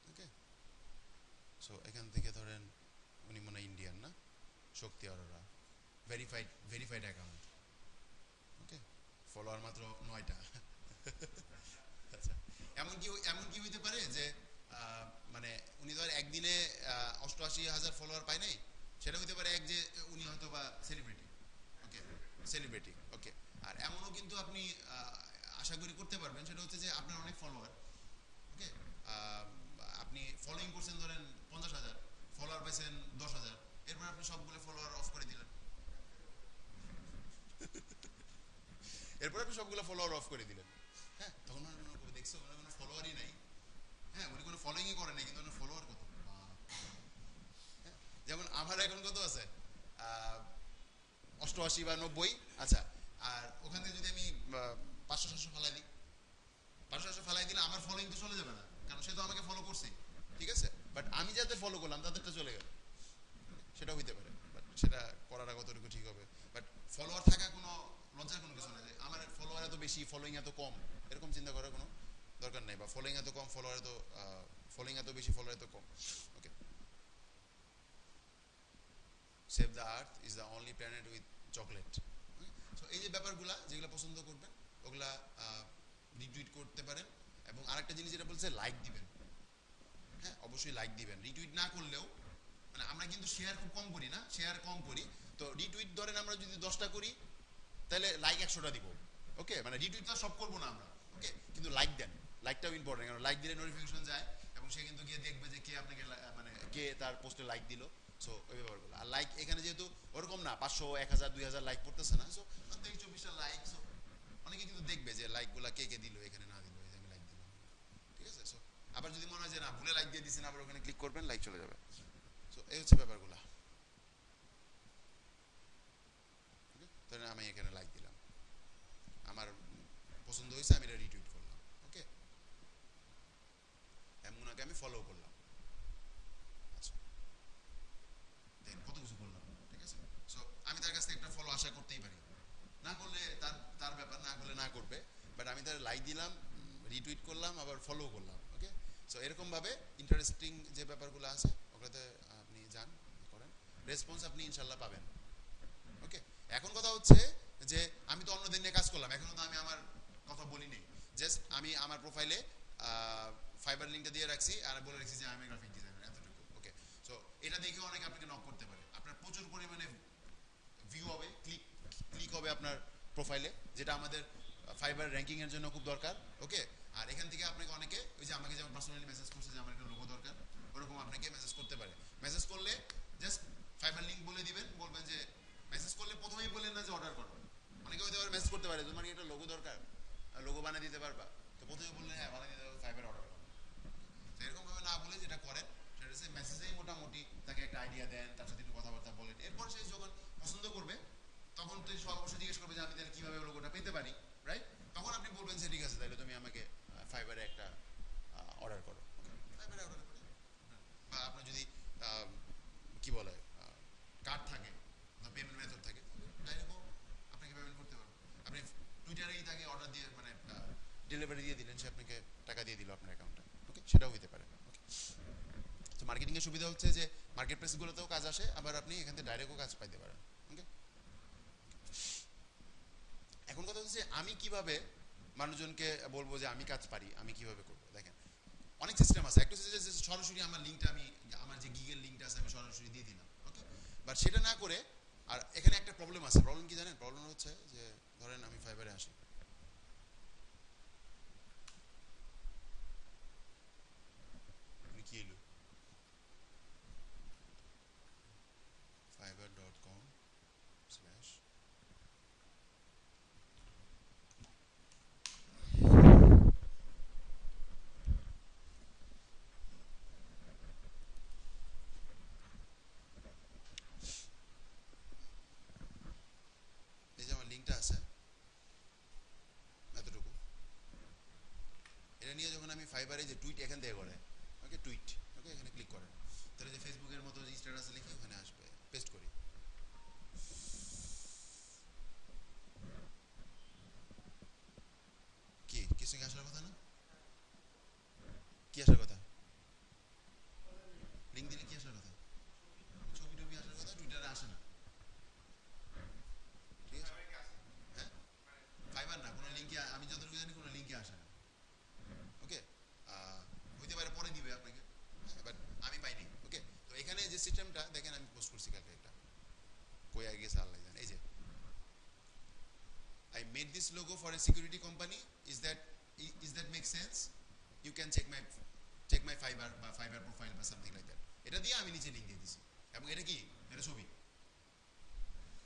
Speaker 1: ওকে, সো এখান থেকে ধরেন উনি মনে হয় ইন্ডিয়ান না, শক্তি অরোরা, ভেরিফাইড অ্যাকাউন্ট। ওকে, ফলোয়ার মাত্র 9টা। আচ্ছা, এমন কি হইতে পারে যে মানে উনি ধর একদিনে 88,000 ফলোয়ার পায় নাই, সেটা হইতে পারে এক যে উনি হয়তো বা সেলিব্রিটি। ওকে, সেলিব্রিটি। ওকে, আর এমনও কিন্তু আপনি আশা করি করতে পারবেন, সেটা হচ্ছে যে আপনার অনেক ফলোয়ার। ওকে, আপনি ফলোইং করছেন ধরেন 50,000, ফলোয়ার পাইছেন 10,000, এরপর আপনি সবগুলো ফলোয়ার অফ করে দিলেন, এরপর আপনি সবগুলো ফলোয়ার অফ করে দিলেন। হ্যাঁ, তখন মনে করবে দেখছো ওনার কোনো ফলোয়ারই নাই। হ্যাঁ, উনি কোনো ফলোইংই করে নাই, কিন্তু ওনার ফলোয়ার কত। হ্যাঁ, যেমন আমার এখন কত আছে, 88 বা 90। আচ্ছা, আর ওখান থেকে যদি আমি 500-700 ফেলাই দিই, 500-700 ফেলাই দিলে আমার ফলোইং তো চলে যাবে না, কারণ সে তো আমাকে ফলো করছে। ঠিক আছে, বাট আমি যাদের ফলো করলাম তাদেরটা চলে গেল, সেটা হইতে পারে, বাট সেটা করাটা কতটুকু ঠিক হবে। বাট ফলোয়ার থাকা কোনো লজ্জার কোনো কিছু না, যে আমার ফলোয়ার এত বেশি, ফলোইং এত কম, এরকম চিন্তা করার কোনো দরকার নেই, বা ফলোইং এত কম, ফলোইং এত বেশি, ফলোয়ার এত কম। Okay, save the earth is the only planet with chocolate. So এই যে ব্যাপারগুলা যেগুলো পছন্দ করবেন ওগুলা রিটুইট করতে পারেন। এবং আরেকটা জিনিস যেটা বলছে, লাইক দিবেন। হ্যাঁ, অবশ্যই লাইক দিবেন। রিটুইট না করলেও, মানে আমরা কিন্তু শেয়ার খুব কম করি না, শেয়ার কম করি, তো রিটুইট ধরেন আমরা যদি 10টা করি তাহলে লাইক 100টা দিব। ওকে, মানে রিটুইট তো সব করবো না আমরা। ওকে, কিন্তু লাইক দেন, লাইকটাও ইম্পর্টেন্ট, কারণ লাইক দিলে নোটিফিকেশন যায় এবং সে কিন্তু গিয়ে দেখবে যে কে আপনাকে মানে কে তার পোস্টে লাইক দিল। সো ওই ব্যাপারগুলো। আর লাইক এখানে যেহেতু ওরকম না 500, 1000, 2000 লাইক পড়তেছে না, সো 23-24টা লাইক, সো অনেকে কিন্তু দেখবে যে লাইকগুলা কে কে দিল, এখানে না দিল, এই যে আমি লাইক দিলাম। ঠিক আছে, সো আবার যদি মনে হয় যে না ভুলে লাইক দিয়ে দিচ্ছেন, আবার ওখানে ক্লিক করবেন, লাইক চলে যাবে। সো এই হচ্ছে ব্যাপারগুলা। ধরেন আমি এখানে লাইক দিলাম, আমার পছন্দ হয়েছে, আমি এটা রিটুইট করলাম। ওকে, এমনকে আমি ফলো করলাম। আচ্ছা, দেন কত কিছু করলাম। ঠিক আছে, সো আমি তার কাছ থেকে একটা ফলো আশা করতেই পারি, না করলে তার তার ব্যাপার, না করলে না করবে, বাট আমি তার লাইক দিলাম, রিটুইট করলাম, আবার ফলো করলাম। ওকে, সো এরকমভাবে ইন্টারেস্টিং যে ব্যাপারগুলো আছে ওগুলোতে আপনি যান, করেন, রেসপন্স আপনি ইনশাল্লাহ পাবেন। ওকে, এখন কথা হচ্ছে যে আমি তো অন্যদের নিয়ে কাজ করলাম, এখনো তো আমি আমার কথা বলিনি। জাস্ট আমি আমার প্রোফাইলে ফাইবার লিঙ্কটা দিয়ে রাখছি আর বলে রাখছি যে আমি গ্রাফিক ডিজাইনার, এতটুকু। ওকে, সো এটা দেখেও অনেকে আপনাকে নক করতে পারে, আপনার প্রচুর পরিমাণে ভিউ হবে, ক্লিক হবে আপনার প্রোফাইলে, যেটা আমাদের ফাইবার র্যাঙ্কিং এর জন্য খুব দরকার। ওকে, আর এখান থেকে আপনাকে অনেকে, ওই যে আমাকে যেমন পার্সোনালি মেসেজ করছে যে আমার একটা লোগো দরকার, ওরকম আপনাকে মেসেজ করতে পারে। মেসেজ করলে জাস্ট ফাইবার লিঙ্ক বলে দিবেন, বলবেন যে, মেসেজ করলে প্রথমেই বললেন না যে অর্ডার করবেন। অনেকে হয়তো আবার মেসেজ করতে পারে তোমার কি একটা লোগো দরকার, লোগো বানিয়ে দিতে পারবা, তো প্রথমে বললে হ্যাঁ বানিয়ে দিতে পারবো, ফাইবার অর্ডার করবো। তো এরকম ভাবে না বলে যেটা করেন সেটা আছে, মেসেজেই মোটামুটি তাকে একটা আইডিয়া দেন, তার সাথে একটু কথাবার্তা বলেন, এরপর সে যখন পছন্দ করবে তখন তো সে অবশ্যই জিজ্ঞেস করবে যে আমি তাহলে কীভাবে লোগোটা পেতে পারি, রাইট? তখন আপনি বলবেন যে ঠিক আছে তাহলে তুমি আমাকে ফাইবারে একটা অর্ডার করো, ফাইবারে অর্ডার করে, বা আপনার যদি কি বলে কার্ড থাকে বা পেমেন্ট মেথড থাকে, ডাইরেক্টও আপনাকে পেমেন্ট করতে পারবে। আপনি টুইটারেই তাকে অর্ডার দিয়ে মানে ডেলিভারি দিয়ে দিলেন, সে আপনাকে টাকা দিয়ে দিল আপনার অ্যাকাউন্টে, ওকে, সেটাও হতে পারে। ওকে, তো মার্কেটিংয়ের সুবিধা হচ্ছে যে মার্কেট প্লেসগুলোতেও কাজ আসে, আবার আপনি এখান থেকে ডাইরেক্টও কাজ পাইতে পারেন। ওকে, এখন কথা হচ্ছে আমি কিভাবে মানুষজনকে বলবো যে আমি কাজ পারি, আমি কিভাবে করবো। দেখেন অনেক সিস্টেম আছে, একটা হচ্ছে যে সরাসরি আমার লিঙ্কটা আমি আমার যে গিগের লিঙ্কটা আছে আমি সরাসরি দিয়ে দিলাম, ওকে, বাট সেটা না করে আর এখানে একটা প্রবলেম আছে। প্রবলেম কি জানেন? প্রবলেম হচ্ছে যে ধরেন আমি ফাইবারে আসি, কি এলো fiverr.com/, এই যে আমার লিঙ্কটা আছে এতটুকু, এটা নিয়ে যখন আমি ফাইবারে যে টুইট এখান থেকে করে, ওকে, টুইট, ওকে, এখানে ক্লিক করেন, তাহলে যে ফেসবুকের মতো যে স্ট্যাটাস লিখে ওখানে আসবে, পেস্ট করি, কি কিছু কি আসার কথা না? কি আসার কথা? লিঙ্ক দিলে কি আসার কথা? ছবি টবি আসার কথা, টুইটারে আসে না, ঠিক আছে? হ্যাঁ, ফাইবার না, কোনো লিঙ্কে, আমি যতটুকু জানি কোনো লিঙ্কে আসে না, ওকে, হইতে পারে পরে দিবে আপনাকে, বাট আমি পাইনি। ওকে, তো এখানে যে সিস্টেমটা দেখেন আমি পোস্ট করছি কালকে একটা, কই আগে গেছে আল্লাহ জানে, এই যে I made this logo for a security company. Is that make sense? You can check my Fiverr বা Fiverr profile বা something like that. এটা দিয়ে আমি নিচে লিংক দিয়ে দিছি, এবং এটা কি, এটা ছবি,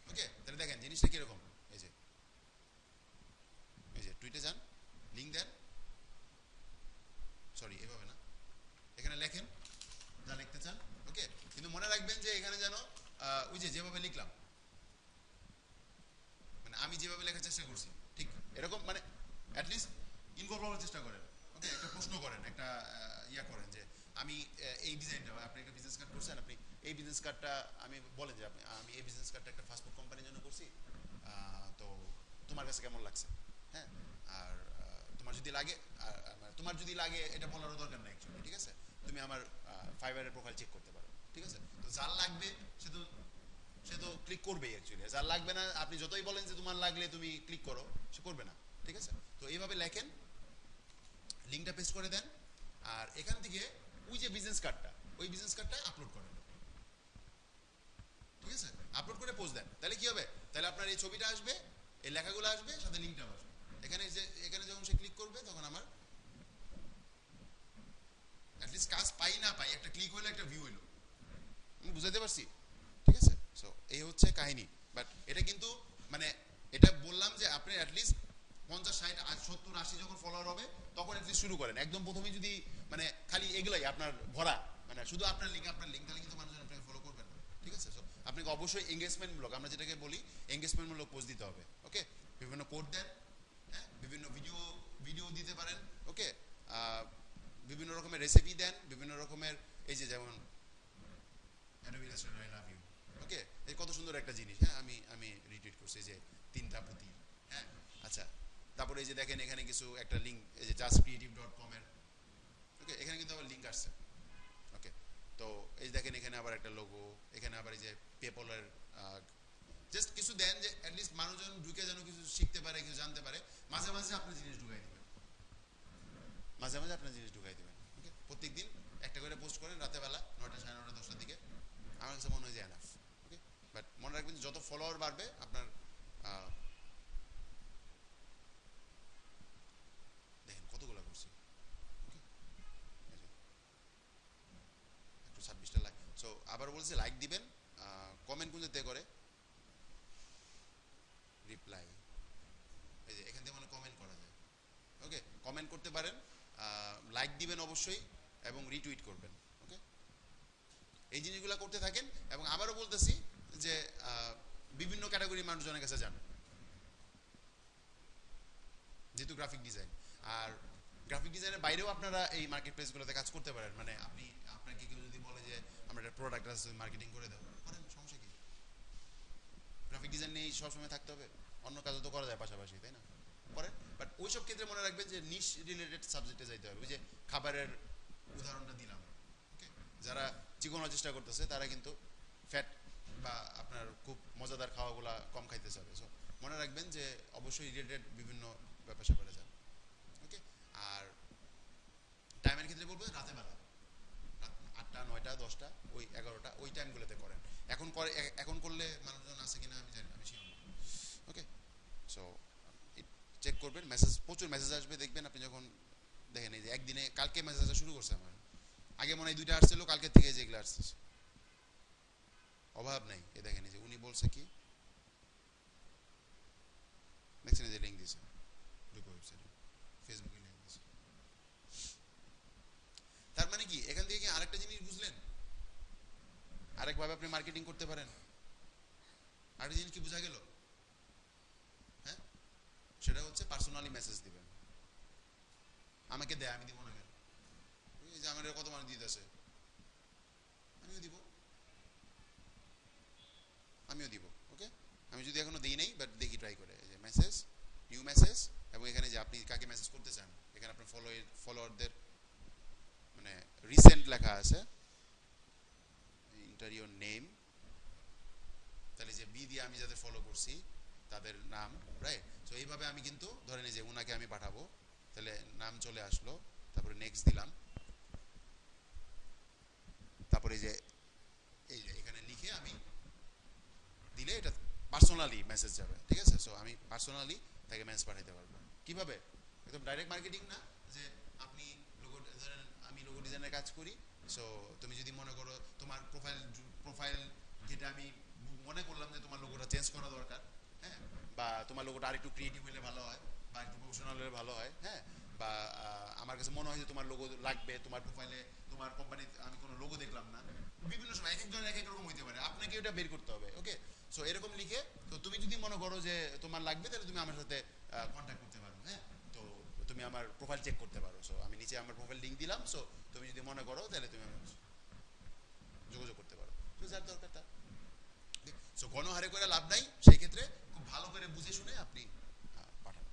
Speaker 1: ওকে, তাহলে দেখেন জিনিসটা কিরকম। এই যে টুইটে যান, লিংক দেন, সরি এভাবে না, এখানে লেখেন যা লিখতে চান, ওকে, কিন্তু মনে রাখবেন যে এখানে যেন ওই যে যেভাবে লিখলাম, মানে আমি যেভাবে লেখার চেষ্টা করছি ঠিক এরকম, মানে অ্যাটলিস্ট ইনভলভ হওয়ার চেষ্টা করেন, ওকে, একটা প্রশ্ন করেন, একটা ইয়া করেন যে আমি এই ডিজাইনটা, আপনি একটা বিজনেস কার্ড করছেন, আপনি এই বিজনেস কার্ডটা আমি বলেন যে আমি এই বিজনেস কার্ডটা একটা ফাস্টফুড কোম্পানির জন্য করছি, তো তোমার কাছে কেমন লাগছে, হ্যাঁ, আর তোমার যদি লাগে এটা বলারও দরকার নাই অ্যাকচুয়ালি, ঠিক আছে, তুমি আমার ফাইবারের প্রোফাইল চেক করতে পারো, ঠিক আছে, তো যার লাগবে সে তো ক্লিক করবেই অ্যাকচুয়ালি, যার লাগবে না আপনি যতই বলেন যে তোমার লাগলে তুমি ক্লিক করো, সে করবে না, ঠিক আছে। তো এইভাবে লেখেন, লিঙ্কটা পেস্ট করে দেন, আর এখান থেকে ওই যে বিজনেস কার্ডটা, ওই বিজনেস কার্ডটা আপলোড করেন, ঠিক আছে, আপলোড করে পোস্ট দেন, তাহলে কি হবে, তাহলে আপনার এই ছবিটা আসবে, এই লেখাগুলো আসবে, সাথে লিঙ্কটা আসবে, এখানে যখন সে ক্লিক করবে তখন আমার অ্যাটলিস্ট কাজ পাই না পাই একটা ক্লিক হইলো, একটা ভিউ হইলো, আমি বুঝাতে পারছি, ঠিক আছে। সো এই হচ্ছে কাহিনী, বাট এটা কিন্তু মানে এটা বললাম যে আপনি অ্যাটলিস্ট 50, 60, 70, 80 যখন ফলোয়ার হবে তখন অ্যাটলিস্ট শুরু করেন, একদম প্রথমেই যদি মানে খালি এগুলাই আপনার ভরা, মানে শুধু আপনার লিঙ্ক তাহলে কিন্তু মানুষজন আপনাকে ফলো করবেন না, ঠিক আছে। সো আপনাকে অবশ্যই এঙ্গেজমেন্টমূলক, আমরা যেটাকে বলি এঙ্গেজমেন্টমূলক পোস্ট দিতে হবে, ওকে, বিভিন্ন কোড দেন, হ্যাঁ, বিভিন্ন ভিডিও দিতে পারেন, ওকে, বিভিন্ন রকমের রেসিপি দেন, বিভিন্ন রকমের এই যে যেমন Adobe Illustrator I love you, ওকে, এই কত সুন্দর একটা জিনিস, হ্যাঁ, আমি রিটুইট করছি যে 3টা পুঁতি, হ্যাঁ, আচ্ছা, তারপরে এই যে দেখেন এখানে কিছু একটা লিঙ্ক, এই যে justcreative.com এর, ওকে, এখানে কিন্তু আবার লিঙ্ক আসছে, ওকে, তো এই দেখেন এখানে আবার একটা লোগো, এখানে আবার এই যে পেপলের জাস্ট কিছু দেন যে অ্যাটলিস্ট মানুষজন ঢুকে যেন কিছু শিখতে পারে, কিছু জানতে পারে, মাঝে মাঝে আপনার জিনিস ঢুকাই দিবেন, ওকে, প্রত্যেকদিন একটা করে পোস্ট করেন, রাতে বেলা 9টা, 9:30, 10টার দিকে, আমার কাছে মনে হয় যে এনাফ, ওকে, বাট মনে রাখবেন যত ফলোয়ার বাড়বে আপনার দেখেন কতগুলো করছি, ওকে, একটু 26টা লাইক, সো আবার বলছে লাইক দিবেন, কমেন্ট কোনতে করে, রিপ্লাই, এই যে এখান থেকে মানে কমেন্ট করা যায়, ওকে, কমেন্ট করতে পারেন, লাইক দিবেন অবশ্যই এবং রিটুইট করবেন, ওকে, এই জিনিসগুলো করতে থাকেন। এবং আবারও বলতেছি যে বিভিন্ন ক্যাটাগরি মানুষজনের কাছে যান, যেহেতু গ্রাফিক ডিজাইন। আর গ্রাফিক ডিজাইনের বাইরেও আপনারা এই মার্কেট প্লেসগুলোতে কাজ করতে পারেন। মানে আপনি আপনাকে কেউ যদি বলে যে আমরা একটা প্রোডাক্ট আছে মার্কেটিং করে দেবো, করেন, সমস্যা কি? গ্রাফিক ডিজাইন নিয়ে সবসময় থাকতে হবে, অন্য কাজও তো করা যায় পাশাপাশি, তাই না? করেন, বাট ওইসব ক্ষেত্রে মনে রাখবেন যে নিশ রিলেটেড সাবজেক্টে যাইতে হবে। ওই যে খাবারের উদাহরণটা দিলাম, ওকে, যারা চিকনের চেষ্টা করতেছে তারা কিন্তু ফ্যাট বা আপনার খুব মজাদার খাওয়াগুলা কম খাইতে চাবে। সো মনে রাখবেন যে অবশ্যই রিলেটেড বিভিন্ন ব্যাপার স্যাপারে যান, ওকে। আর টাইমের ক্ষেত্রে বলবো রাতে বেলা, রাত 8টা 9টা 10টা ওই 11টা ওই টাইমগুলোতে করেন। এখন করলে মানুষজন আছে কিনা আমি জানি না, আমি শিওর না, ওকে। সো চেক করবেন, প্রচুর মেসেজ আসবে, দেখবেন আপনি যখন দেখেন এই যে একদিনে কালকে মেসেজ আসা শুরু করছে আমার, আগে মনে হয় 2টা আসছিল, কালকে থেকে যেগুলো আসছে অভাব নাই। এ দেখেন এই যে উনি বলছে কি দেখছেন, এই যে লিঙ্ক দিছে ঢুকো ওয়েবসাইটে, ফেসবুকে লিঙ্ক দিছে। তার মানে কি এখান থেকে কি আরেকটা জিনিস বুঝলেন, আরেকভাবে আপনি মার্কেটিং করতে পারেন। আরেকটা জিনিস কি বোঝা গেল? হ্যাঁ, সেটা হচ্ছে পার্সোনালি মেসেজ দিবেন। আমাকে দেয়, আমি দিব না কেন? এই যে আমার কত মানুষ দিতেছে, আমিও দিব, আমিও দিব, ওকে। আমি যদি এখনো দিই নাই, বাট দেখি ট্রাই করে, এই যে মেসেজ, নিউ মেসেজ, এবং এখানে যে আপনি কাকে মেসেজ করতে চান, এখানে আপনার ফলোয়ারদের মানে রিসেন্ট লেখা আছে, ইন্টার ইওর নেম, তাহলে যে বি দিয়ে আমি যাদের ফলো করছি তাদের নাম, রাইট? সো এইভাবে আমি কিন্তু ধরেন এই যে উনাকে আমি পাঠাবো, তাহলে নাম চলে আসলো, তারপরে নেক্সট দিলাম, তারপরে এই যে এখানে লিখে আমি দিলে এটা পার্সোনালি মেসেজ যাবে, ঠিক আছে? সো আমি পার্সোনালি তাকে মেসেজ পাঠাতে পারবো। কিভাবে? একদম ডাইরেক্ট মার্কেটিং না, যে আপনি লোগো, ধরেন আমি লোগো ডিজাইনের কাজ করি, সো তুমি যদি মনে করো তোমার প্রোফাইল যেটা আমি মনে করলাম যে তোমার লোগোটা চেঞ্জ করা দরকার, হ্যাঁ, বা তোমার লোগোটা আরেকটু ক্রিয়েটিভ হলে ভালো হয়, বা একটু প্রফেশনাল হলে ভালো হয়, হ্যাঁ, বা আমার কাছে মনে হয় যে তোমার লোগো লাগবে, তোমার প্রোফাইলে তোমার কোম্পানি আমি কোনো লোগো দেখলাম না, বিভিন্ন সময় এক একজনের এক এক রকম হইতে পারে, আপনাকে ওটা বের করতে হবে, ওকে। সো এরকম লিখে, তো তুমি যদি মনে করো যে তোমার লাগবে, তাহলে তুমি আমার সাথে কন্ট্যাক্ট করতে পারো, হ্যাঁ। তো তুমি আমার প্রোফাইল চেক করতে পারো। সো আমি নিচে আমার প্রোফাইল লিঙ্ক দিলাম, সো তুমি যদি মনে করো তাহলে তুমি আমার যোগাযোগ করতে পারো, তো যার দরকার তার। সো গণহারে করে লাভ নাই, সেই ক্ষেত্রে খুব ভালো করে বুঝে শুনে আপনি পাঠান,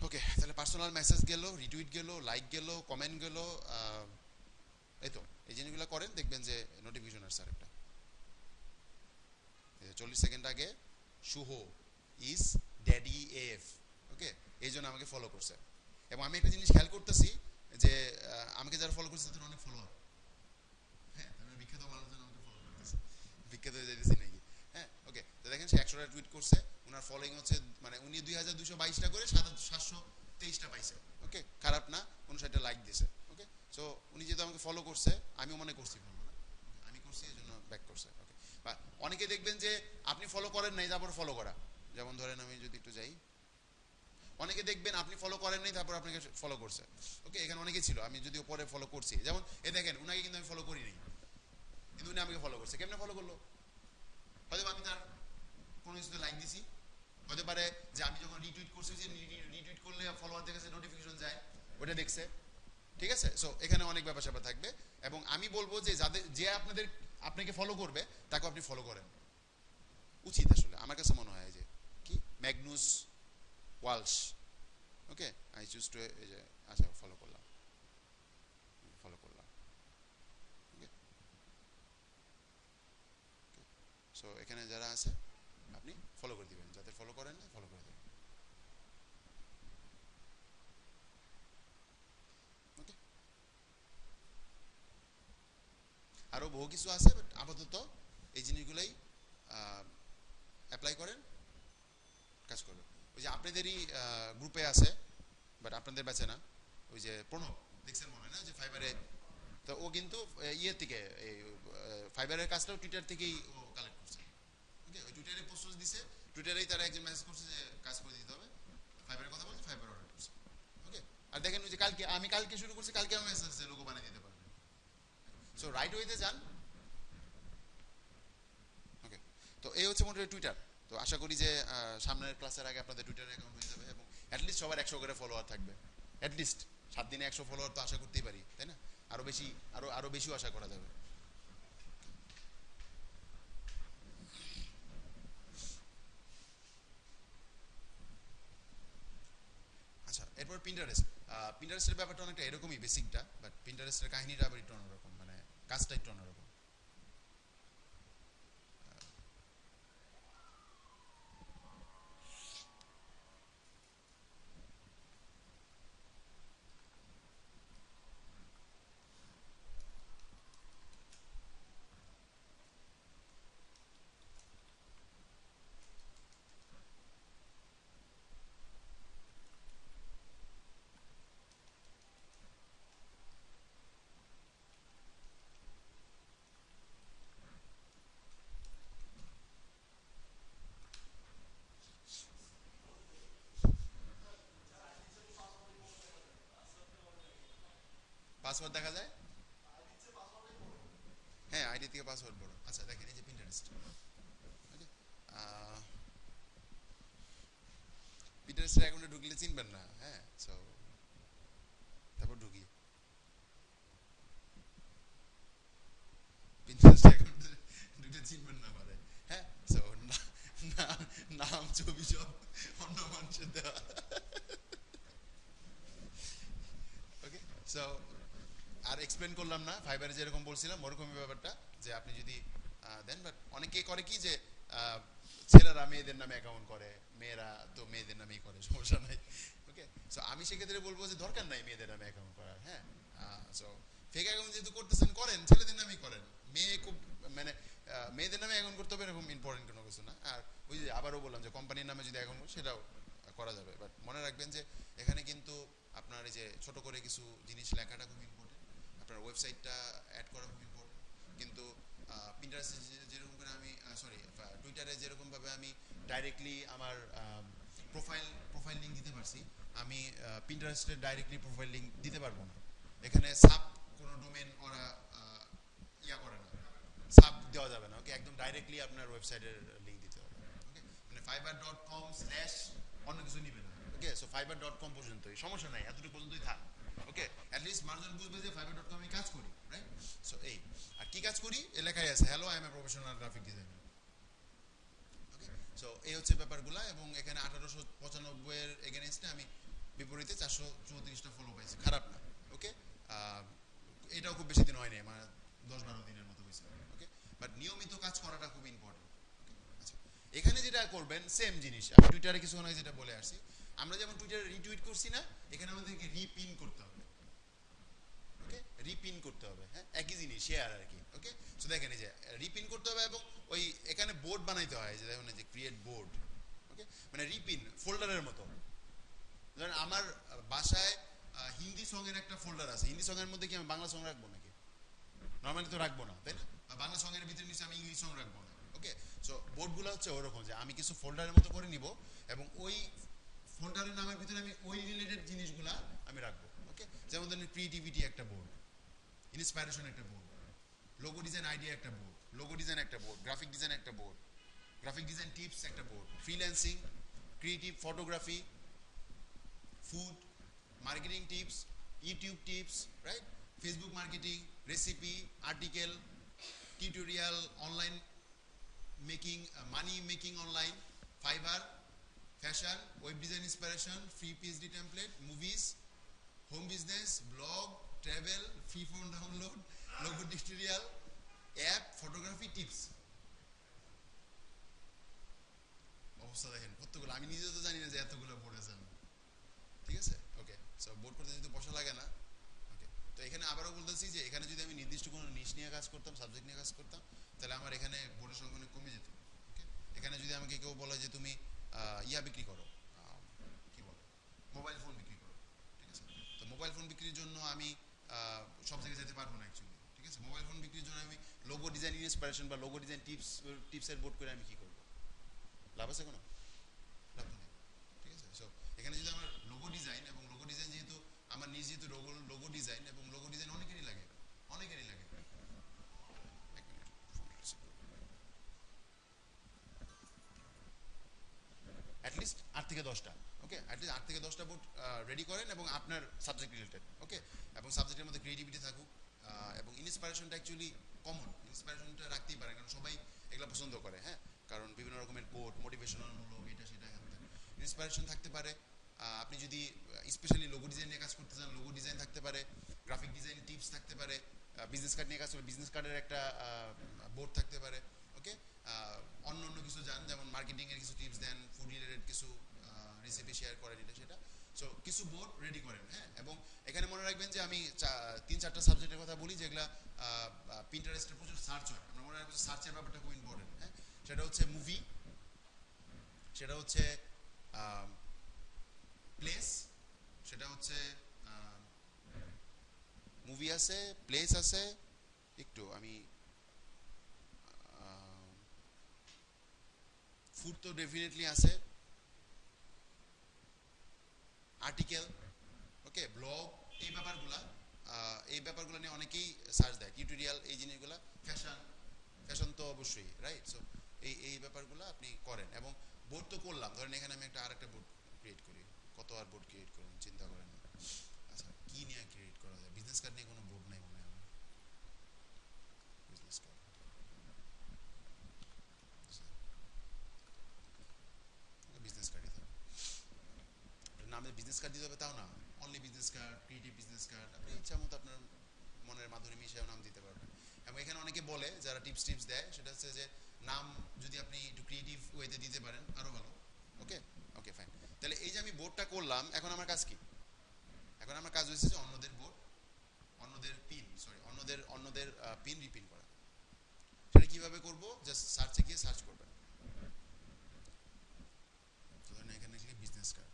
Speaker 1: ওকে। তাহলে পার্সোনাল মেসেজ গেল, রিটুইট গেল, লাইক গেল, কমেন্ট গেল, এই তো এই জিনিসগুলো করেন, দেখবেন যে নোটিফিকেশন আসছে আরেকটা 40 সেকেন্ড আগে, শুভ ইজ ড্যাডি এফ, ওকে, এই জন্য আমাকে ফলো করছে। এবং আমি একটা জিনিস খেয়াল করতেছি যে আমাকে যারা ফলো করছে তাদের অনেক ফলোয়ার, হ্যাঁ, তারা বিখ্যাত মানুষজন আমাকে ফলো করতেছে, বিখ্যাত হয়ে যাইতেছি নাকি, হ্যাঁ, ওকে। তো দেখেন সে 100টা টুইট করছে, ওনার ফলোইং হচ্ছে, মানে উনি 2222টা করে 723টা পাইছে, ওকে, খারাপ না, 59টা লাইক দিছে, ওকে। সো উনি যেহেতু আমাকে ফলো করছে, আমিও মনে করছি ফলো না, আমি করছি এই জন্য ব্যাক করছে, ওকে। বা অনেকে দেখবেন যে আপনি ফলো করেন নাই, তারপর ফলো করা, যেমন ধরেন আমি যদি একটু যাই, অনেকে দেখবেন আপনি ফলো করেন নাই, তারপর আপনাকে ফলো করছে, ওকে। এখানে অনেকে ছিল, আমি যদিও পরে ফলো করছি, যেমন এ দেখেন উনাকে কিন্তু আমি ফলো করি নাই, কিন্তু উনি আমাকে ফলো করছে। কেমনে ফলো করলো? হয়তো আমি তার কোনো কিছুতে লাইক দিছি, হতে পারে যে আমি যখন রিটুইট করছি, যে রিটুইট করলে ফলোয়ারদের কাছে নোটিফিকেশন যায়, ওটা দেখছে, ঠিক আছে। সো এখানে অনেক ব্যাপার স্যাপার থাকবে, এবং আমি বলবো যে যে আপনাকে ফলো করবে তাকে আপনি ফলো করেন, উচিত আসলে আমার কাছে মনে হয়। যে কি Magnus Walsh, okay, I choose to, এই যে আচ্ছা ফলো করলাম, ফলো করলাম, ওকে। সো এখানে যারা আছে আপনি ফলো করে দিবেন, যাদের ফলো করেন না ফলো করে দেবেন, ওকে। আরও বহু কিছু আছে, বাট আপাতত এই জিনিসগুলোই অ্যাপ্লাই করেন, কাজ করবে। ওই যে আপনাদেরই গ্রুপে আছে, বাট আপনাদের ব্যাচে না, ওই যে প্রণব, দেখছেন মনে হয় না, যে ফাইবারে, তো ও কিন্তু ইয়ের থেকে এই ফাইবারের কাজটাও টুইটার থেকেই ও কালেক্ট করছে, ওকে। ওই টুইটারে পোস্ট দিছে, টুইটারেই তারা একজন মেসেজ করছে যে কাজ করে দিতে হবে, ফাইবারের কথা বলছে, ফাইবার অর্ডার করছে, ওকে। আর দেখেন ওই যে কালকে শুরু করছি, কালকে আমার মেসেজ লোগো বানিয়ে দিতে পারবে। সো সো রাইট ওয়েতে যান। ওকে, তো এই হচ্ছে মোটামুটি টুইটার। তো আশা করি যে সামনের ক্লাসের আগে আপনাদের টুইটার অ্যাকাউন্ট হয়ে যাবে এবং অ্যাটলিস্ট সবার 100 করে ফলোয়ার থাকবে। অ্যাটলিস্ট 7 দিনে 100 ফলোয়ার তো আশা করতেই পারি, তাই না? আরো বেশি, আরো বেশিও আশা করা যাবে। আচ্ছা, এরপর পিন্টারেস্ট। পিন্টারেস্টের ব্যাপারটা অনেকটা এরকমই বেসিকটা, বাট পিন্টারেস্টের কাহিনীটা আবার একটু অন্যরকম, মানে কাজটা একটু অন্যরকম। 5 দেখা যায়। হ্যাঁ, আইডি থেকে পাসওয়ার্ড বড়। আচ্ছা দেখেন, এই যে পিন্টারেস্ট, ওকে, পিন্টারেস্টের অ্যাকাউন্টে ঢুকলে চিনবেন না, হ্যাঁ। সো তারপর ঢুকি পিন্টারেস্ট অ্যাকাউন্টে ঢুকলে চিনবেন না পারে, হ্যাঁ। সো নাম ছবি সব অন্য মানুষের দেওয়া। ওকে, সো আর এক্সপ্লেন করলাম না, ফাইবারে যেরকম বলছিলাম ওরকমই ব্যাপারটা, যে আপনি যদি দেন। বাট অনেকে করে কি যে ছেলেরা মেয়েদের নামে অ্যাকাউন্ট করে, মেয়েরা তো মেয়েদের নামেই করে, সমস্যা নাই। ওকে, সো আমি সেক্ষেত্রে বলবো যে দরকার নাই মেয়েদের নামে অ্যাকাউন্ট করার, হ্যাঁ। সো ফেক অ্যাকাউন্ট যেহেতু করতেছেন করেন, ছেলেদের নামেই করেন। মেয়ে খুব মানে মেয়েদের নামে অ্যাকাউন্ট করতে হবে এরকম ইম্পর্টেন্ট কোনো কিছু না। আর ওই যে আবারও বললাম যে কোম্পানির নামে যদি অ্যাকাউন্ট সেটাও করা যাবে, বাট মনে রাখবেন যে এখানে কিন্তু আপনার এই যে ছোট করে কিছু জিনিস লেখাটা খুব ইম্পর্টেন্ট, আপনার ওয়েবসাইটটা অ্যাড করা খুব ইম্পর্টেন্ট। কিন্তু পিন্টারেস্টে যেরকম করে আমি সরি টুইটারে যেরকমভাবে আমি ডাইরেক্টলি আমার প্রোফাইল লিঙ্ক দিতে পারছি, আমি পিন্টারেস্টে ডাইরেক্টলি প্রোফাইল লিঙ্ক দিতে পারবো না। এখানে সাব কোনো ডোমেন ওরা ইয়া করে না, সাব দেওয়া যাবে না। ওকে, একদম ডাইরেক্টলি আপনার ওয়েবসাইটের লিঙ্ক দিতে হবে। ওকে, মানে fiverr.com/ অন্য কিছু নিবে না। ওকে, সো fiverr.com পর্যন্তই, সমস্যা নাই, এতটুকু পর্যন্তই থাক। ওকে, অ্যাটলিস্ট মানুষজন বুঝবে যে fiverr.com আমি কাজ করি, রাইট? সো এই আর কি কাজ করি এ লেখাই আছে, hello I M a professional graphic designer. Okay, so এই হচ্ছে ব্যাপারগুলো। এবং এখানে 1895 এর এগেনস্টে আমি বিপরীতে 434টা ফলো পাইছি, খারাপ না। ওকে, এটাও খুব বেশি দিন হয়নি, মানে 10-12 দিনের মতো হয়েছে। ওকে, বাট নিয়মিত কাজ করাটা খুব ইম্পর্টেন্ট। আচ্ছা, এখানে যেটা করবেন সেম জিনিস আমি টুইটারে কিছুক্ষণ আগে যেটা বলে আসছি, আমরা যেমন টুইটারে রিটুইট করছি না, এখানে আমাদেরকে রিপিন করতে হবে। ওকে, রিপিন করতে হবে, হ্যাঁ, একই জিনিস, শেয়ার আর কি। ওকে, সো দেখেন এই যে রিপিন করতে হবে এবং ওই এখানে বোর্ড বানাইতে হয়, যে দেখুন এই যে ক্রিয়েট বোর্ড। ওকে, মানে রিপিন ফোল্ডারের মতো। ধরেন আমার বাসায় হিন্দি সং এর একটা ফোল্ডার আছে, হিন্দি সং এর মধ্যে কি আমি বাংলা সং রাখবো নাকি? নর্মালি তো রাখবো না, তাই না? বা বাংলা সং এর ভিতরে নিচে আমি ইংলিশ সং রাখবো না। ওকে, সো বোর্ডগুলো হচ্ছে ওরকম, যে আমি কিছু ফোল্ডারের মতো করে নিব এবং ওই ফোল্ডারের নামের ভিতরে আমি ওই রিলেটেড জিনিসগুলা আমি রাখবো। ওকে, যেমন ধরেন ক্রিয়েটিভিটি একটা বোর্ড, ইন্সপাইরেশন একটা বোর্ড, লোগো ডিজাইন আইডিয়া একটা বোর্ড, লোগো ডিজাইন একটা বোর্ড, গ্রাফিক ডিজাইন একটা বোর্ড, গ্রাফিক ডিজাইন টিপস একটা board, freelancing, creative photography, food, marketing tips, YouTube tips, right? Facebook marketing, recipe, article, tutorial, online making, মানি making online, fibre, fashion, web design inspiration, free PhD template, movies, home business, blog, travel, free phone download, logo tutorial, app, photography tips. অবস্থা দেখেন কতগুলো, আমি নিজে তো জানি না যে এতগুলো পড়েছেন। ঠিক আছে, ওকে, সো বোর্ড করতে যদি বসা লাগে না। ওকে, তো এখানে আবারও বলতেছি যে এখানে যদি আমি নির্দিষ্ট কোনো নিশ নিয়ে কাজ করতাম, সাবজেক্ট নিয়ে কাজ করতাম, তাহলে আমার এখানে বোর্ডের সংখ্যা অনেক কমে যেত। ওকে, এখানে যদি আমাকে কেউ বলে যে তুমি ইয়া বিক্রি করো, কি বলে, মোবাইল ফোন বিক্রি করো, ঠিক আছে, তো মোবাইল ফোন বিক্রির জন্য আমি সব জায়গায় যেতে পারবো না অ্যাকচুয়ালি। ঠিক আছে, মোবাইল ফোন বিক্রির জন্য আমি লোগো ডিজাইন ইন্সপিরেশন বা লোগো ডিজাইন টিপসের বোর্ড করে আমি কি করবো? লাভ আছে কোনো? লাভ তো নেই। ঠিক আছে, সো এখানে যদি আমার লোগো ডিজাইন, এবং লোগো ডিজাইন যেহেতু আমার নিজ যেহেতু লোগো ডিজাইন, এবং লোগো ডিজাইন অনেকেরই লাগে, অনেকেরই লাগে। থেকে 10টা, ওকে, অ্যাটলিস্ট 8 থেকে 10টা বোর্ড রেডি করেন এবং আপনার সাবজেক্ট রিলেটেড, ওকে, এবং সাবজেক্টের মধ্যে ক্রিয়েটিভিটি থাকুক, এবং ইন্সপিরেশনটা অ্যাকচুয়ালি কমন, ইন্সপিরেশনটা রাখতেই পারেন কারণ সবাই এগুলো পছন্দ করে, হ্যাঁ, কারণ বিভিন্ন রকমের কোড মোটিভেশনাল মূলক এটা সেটা ইন্সপিরেশন থাকতে পারে। আপনি যদি স্পেশালি লোগো ডিজাইন নিয়ে কাজ করতে চান, লোগো ডিজাইন থাকতে পারে, গ্রাফিক ডিজাইন টিপস থাকতে পারে, বিজনেস কার্ড নিয়ে কাজ করলে বিজনেস কার্ডের একটা বোর্ড থাকতে পারে, ওকে, অন্য অন্য কিছু জান যেমন মার্কেটিংয়ের কিছু টিপস দেন, ফুড রিলেটেড কিছু রেসিপি শেয়ার করেন এটা সেটা, সো কিছু বোর্ড রেডি করেন, হ্যাঁ, এবং এখানে মনে রাখবেন যে আমি 3-4টা সাবজেক্টের কথা বলি যেগুলা পিন্টারেস্টে প্রচুর সার্চ হয়, আমরা মনে রাখবো সার্চের ব্যাপারটা খুব ইম্পর্টেন্ট, হ্যাঁ, সেটা হচ্ছে মুভি, সেটা হচ্ছে প্লেস, সেটা হচ্ছে মুভি আছে, প্লেস আছে, একটু আমি ফুড তো ডেফিনেটলি আছে, আর্টিকেল, ওকে, ব্লগ, এই ব্যাপারগুলা এই ব্যাপারগুলো নিয়ে অনেকেই সার্চ দেয়, টিউটোরিয়াল এই জিনিসগুলা, ফ্যাশন, ফ্যাশন তো অবশ্যই, রাইট, সো এই ব্যাপারগুলো আপনি করেন এবং বোর্ড তো করলাম, ধরেন এখানে আমি আরেকটা বোর্ড ক্রিয়েট করি, কত আর বোর্ড ক্রিয়েট করেন চিন্তা করেন, আচ্ছা কি নিয়ে ক্রিয়েট করা যায়, বিজনেস কার্ড নিয়ে কোনো বোর্ড নাই মনে হয় আমার, বিজনেস কার্ড, বিজনেস কার্ডই থাকবে, নামে বিজনেস কার্ড দিতে হবে তাও না, only business card, creative business card, আপনি ইচ্ছা মতো আপনার মনের মাধুরী মিশিয়েও নাম দিতে পারবেন। এবং এখানে অনেকে বলে যারা টিপস দেয় সেটা হচ্ছে যে নাম যদি আপনি একটু ক্রিয়েটিভ ওয়েতে দিতে পারেন আরো ভালো, ওকে, ওকে ফাইন। তাহলে এই যে আমি বোর্ডটা করলাম, এখন আমার কাজ কি? এখন আমার কাজ হয়েছে যে অন্যদের বোর্ড, অন্যদের পিন রিপিন করা। সেটা কিভাবে করব? জাস্ট সার্চে গিয়ে সার্চ করবেন, ধরেন এখানে লিখে বিজনেস কার্ড,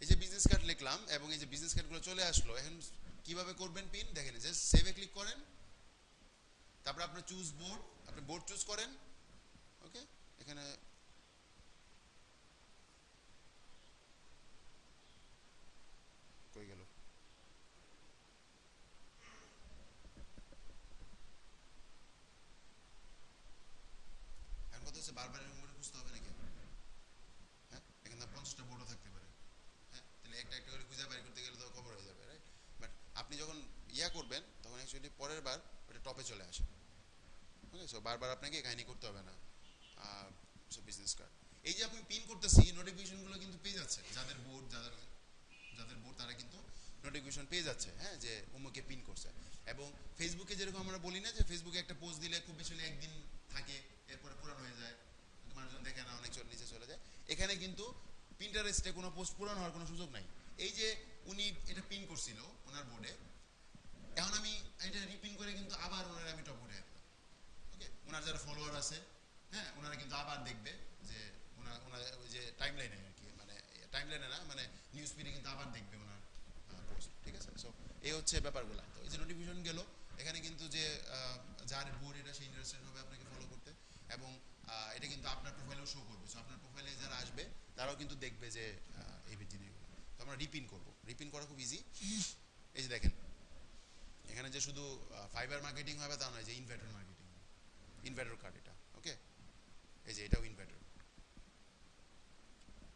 Speaker 1: এই যে বিজনেস কার্ড লিখলাম এবং এই যে বিজনেস কার্ডগুলো চলে আসলো, এখন কিভাবে করবেন পিন দেখেন, জাস্ট সেভে ক্লিক করেন, তারপর আপনি চুজ বোর্ড, আপনি বোর্ড চুজ করেন, ওকে, এখানে কই গেল, এখন কথা হচ্ছে বারবার এরকম করে খুঁজতে হবে নাকি? হ্যাঁ, এখানে 50টা বোর্ডও থাকতে পারে, হ্যাঁ, তাহলে একটা একটা করে খুঁজে বের করতে গেলে তো খবর হয়ে যাবে, রাইট, বাট আপনি যখন করবেন তখন অ্যাকচুয়ালি পরের বার ওটা টপে চলে আসে, ওকে, সো বারবার আপনাকে এই কাহিনী করতে হবে না। সো বিজনেস কার্ড, এই যে আপনি পিন করতেছি, নোটিফিকেশনগুলো কিন্তু পেয়ে যাচ্ছে, যাদের বোর্ড তারা কিন্তু নোটিফিকেশন পেয়ে যাচ্ছে, হ্যাঁ, যে অমুকে পিন করছে। এবং ফেসবুকে যেরকম আমরা বলি না যে ফেসবুকে একটা পোস্ট দিলে খুব বেশি হলে একদিন থাকে, এরপরে পুরানো হয়ে যায়, মানুষজন দেখে না, অনেক নিচে চলে যায়, এখানে কিন্তু পিন্টারেস্টে কোনো পোস্ট পুরানো হওয়ার কোনো সুযোগ নাই। এই যে উনি এটা পিন করছিল ওনার বোর্ডে, এখন আমি এটা রিপিন করে কিন্তু আবার ওনার আমি টপ উঠে দিলাম, ওকে, ওনার যারা ফলোয়ার আছে, হ্যাঁ, ওনারা কিন্তু আবার দেখবে যে ওনার ওই যে টাইম লাইনে আর কি, মানে টাইম লাইনে না, মানে নিউজ ফিডে কিন্তু আবার দেখবে ওনার পোস্ট, ঠিক আছে, সো এই হচ্ছে ব্যাপারগুলো। তো এই যে নোটিফিকেশন গেল, এখানে কিন্তু যে যার বোর্ড এটা সে ইন্টারেস্টেড হবে আপনাকে ফলো করতে, এবং এটা কিন্তু আপনার প্রোফাইলেও শো করবে, সো আপনার প্রোফাইলে যারা আসবে তারাও কিন্তু দেখবে যে এই জিনিসগুলো। তো আমরা রিপিন করবো, রিপিন করা খুব ইজি, এই যে দেখেন এখানে যে শুধু ফাইবার মার্কেটিং হবে তা নয়, যে ইনভার্টার মার্কেটিং, ইনভার্টার কার্ড এটা, ওকে, এই যে এটাও ইনভার্টার,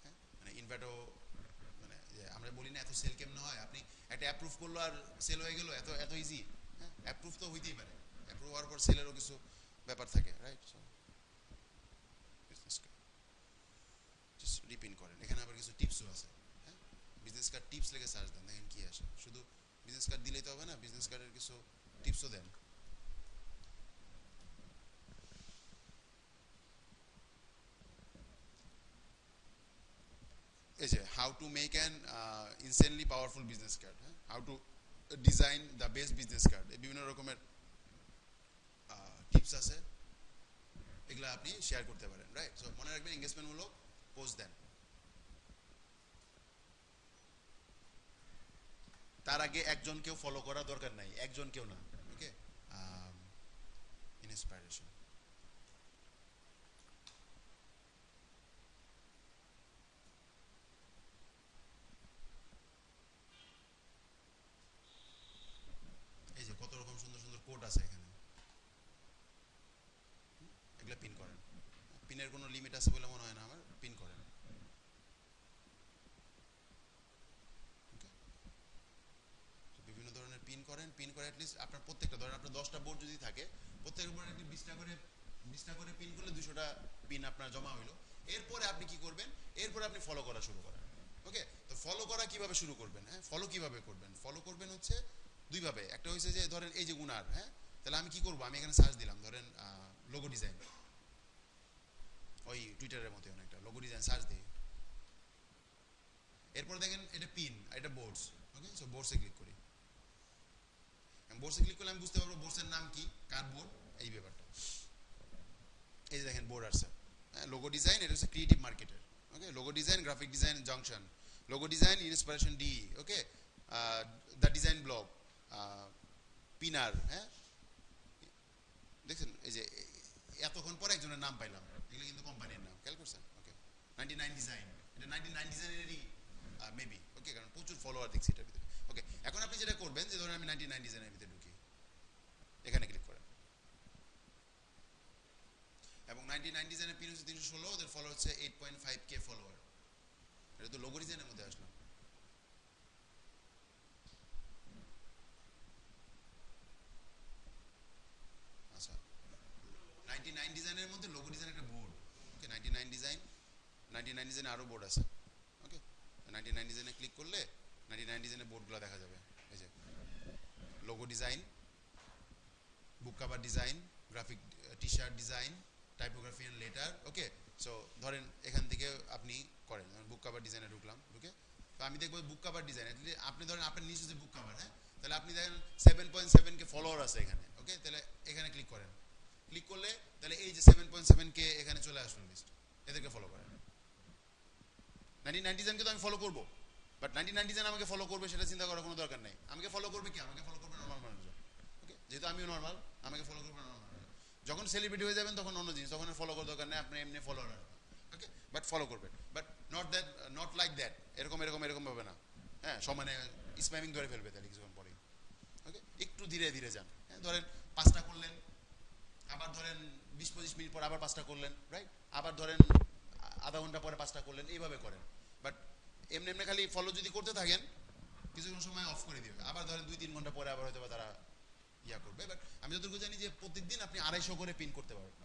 Speaker 1: হ্যাঁ, মানে ইনভার্টার, মানে যে আমরা বলি না এত সেল কেমন হয়, আপনি একটা অ্যাপ্রুভ করলো আর সেল হয়ে গেল, এত এত ইজি, হ্যাঁ, অ্যাপ্রুভ তো হইতেই পারে, অ্যাপ্রুভ হওয়ার পর সেলেরও কিছু ব্যাপার থাকে, right, so business card just repin করেন, এখানে আবার কিছু টিপসও আছে, হ্যাঁ, বিজনেস কার্ড টিপস লেগে সার্চ দেন, দেখেন কি আসে, শুধু বিজনেস কার্ড দিলেই তো হবে না, বিজনেস কার্ডের কিছু টিপসও দেন। এই যে how to make an insanely powerful business card, হ্যাঁ, how to design the best business card, এই বিভিন্ন রকমের টিপস আছে, এগুলো আপনি শেয়ার করতে পারেন, রাইট, সো মনে রাখবেন এঙ্গেজমেন্টমূলক পোস্ট দেন, তার আগে একজনকেও ফলো করা দরকার নাই, একজনকেও না, ওকে, ইন্সপাইরেশন, এই যে কত রকম সুন্দর সুন্দর কোড আছে এখানে, এগুলো পিন করেন। পিনের কোনো লিমিট আছে বলে মনে হয় না আমার, পিন করেন। বিভিন্ন ধরনের পিন করেন, পিন করে অ্যাটলিস্ট আপনার প্রত্যেকটা, ধরেন আপনার 10টা বোর্ড যদি থাকে, প্রত্যেকের বোর্ডে একটি 20টা করে পিন করলে 200টা পিন আপনার জমা হইলো। এরপরে আপনি কি করবেন, এরপরে আপনি ফলো করা শুরু করেন। ওকে, তো ফলো করা কিভাবে শুরু করবেন? হ্যাঁ, ফলো কিভাবে করবেন? ফলো করবেন হচ্ছে দুইভাবে। একটা হচ্ছে যে ধরেন এই যে গুনার, হ্যাঁ, তাহলে আমি কি করব, আমি এখানে সার্চ দিলাম ধরেন লোগো ডিজাইন, ওই টুইটারের মতো অনেকটা লোগো ডিজাইন সার্চ দিই। এরপর দেখেন এটা পিন, এটা বোর্ডস। ওকে, সো বোর্ডসে ক্লিক করি। বোর্ডসে ক্লিক করলে আমি বুঝতে পারবো বোর্ডসের নাম কি, কার বোর্ড, এই ব্যাপারটা। এই যে দেখেন বোর্ড আসছে, হ্যাঁ, লোগো ডিজাইন, এটা হচ্ছে ক্রিয়েটিভ মার্কেটের। Okay, logo design, graphic design junction, logo design inspiration D, okay, the design blog, pinner, হ্যাঁ, দেখছেন এই যে এতক্ষণ পরে একজনের নাম পাইলাম, এগুলো কিন্তু কোম্পানির নাম, খেয়াল করছেন? ওকে, 99 ডিজাইন, এটা 99 ডিজাইনেরই মেবি। ওকে, কারণ প্রচুর ফলোয়ার দেখছি এটার ভিতরে। ওকে, এখন আপনি যেটা করবেন যে ধরেন আমি 99 ডিজাইনের ভিতরে ঢুকি, এখানে ক্লিক করেন, এবং 99 ডিজাইনের পিন হচ্ছে 316, ওদের ফলোয়ার হচ্ছে 8.5K ফলোয়ার। এটা তো লোগো ডিজাইনের মধ্যে আসলো। আচ্ছা, 99 ডিজাইনের মধ্যে লোগো ডিজাইন একটা বোর্ড। ওকে, 99 ডিজাইনে আরো বোর্ড আছে। ওকে, 99 ডিজাইনে ক্লিক করলে 99 ডিজাইনের বোর্ডগুলো দেখা যাবে। এই যে logo design, book cover design, graphic T shirt design, typography and letter. Okay, so ধরেন এখান থেকে আপনি করেন, বুক কাভার ডিজাইনে ঢুকলাম, ঢুকে তো আমি দেখবো বুক কাভার ডিজাইন, আপনি ধরেন আপনার নিচে যে বুক কাভার, হ্যাঁ, তাহলে আপনি দেখেন 7.7K ফলোয়ার আছে এখানে। ওকে, তাহলে এখানে ক্লিক করেন, ক্লিক করলে তাহলে এই যে 7.7K এখানে চলে আসলো লিস্ট, এদেরকে ফলো করেন। 99 ডিজাইনকে তো আমি ফলো করবো, বাট 99 ডিজাইন আমাকে ফলো করবে সেটা চিন্তা করার কোনো দরকার নেই। আমাকে ফলো করবে কি, আমাকে ফলো করবে নর্মাল মানুষজন। ওকে, যেহেতু আমিও নর্মাল, আমাকে ফলো করবে নর্মাল মানুষজন। যখন সেলিব্রিটি হয়ে যাবেন তখন অন্য জিনিস, তখন ফলো করার দরকার নেই, আপনি এমনি ফলো রাখবেন। ওকে, বাট ফলো করবেন, বাট নট লাইক দ্যাট, এরকম এরকম এরকম ভাবে না। হ্যাঁ, সমানে স্প্যামিং ধরে ফেলবে তাহলে কিছুক্ষণ পরেই। ওকে, একটু ধীরে ধীরে যান। হ্যাঁ, ধরেন 5টা করলেন, আবার ধরেন 20-25 মিনিট পর আবার 5টা করলেন, রাইট, আবার ধরেন আধা ঘন্টা পরে 5টা করলেন, এইভাবে করেন। বাট এমনি এমনি খালি ফলো যদি করতে থাকেন, কিছুক্ষণ সময় অফ করে দিবে, আবার ধরেন 2-3 ঘন্টা পরে আবার হয়তো তারা ইয়া করবে। বাট আমি যতটুকু জানি যে প্রত্যেকদিন আপনি 250 করে পিন করতে পারবেন,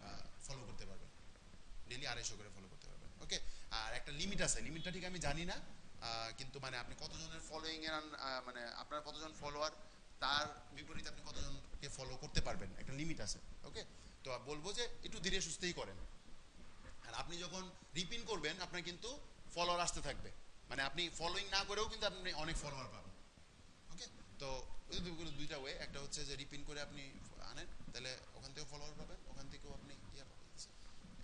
Speaker 1: ফলো করতে পারবেন, ডেলি 250 করে ফলো করতে পারবেন। ওকে, আর একটা লিমিট আছে, লিমিটটা ঠিক আমি জানি না, কিন্তু মানে আপনি কতজনের ফলোয়িং এর মানে আপনার কতজন ফলোয়ার, তার বিপরীতে আপনি কতজনকে ফলো করতে পারবেন, একটা লিমিট আছে। ওকে, তো বলবো যে একটু ধীরে সুস্থেই করেন। আর আপনি যখন রিপিন করবেন আপনার কিন্তু ফলোয়ার আসতে থাকবে, মানে আপনি ফলোইং না করেও কিন্তু আপনি অনেক ফলোয়ার পাবেন। ওকে, তো দুইটা ওয়ে, একটা হচ্ছে যে রিপিন করে আপনি আনেন, তাহলে ওখান থেকেও ফলোয়ার পাবেন, ওখান থেকেও আপনি ইয়া পাবেন,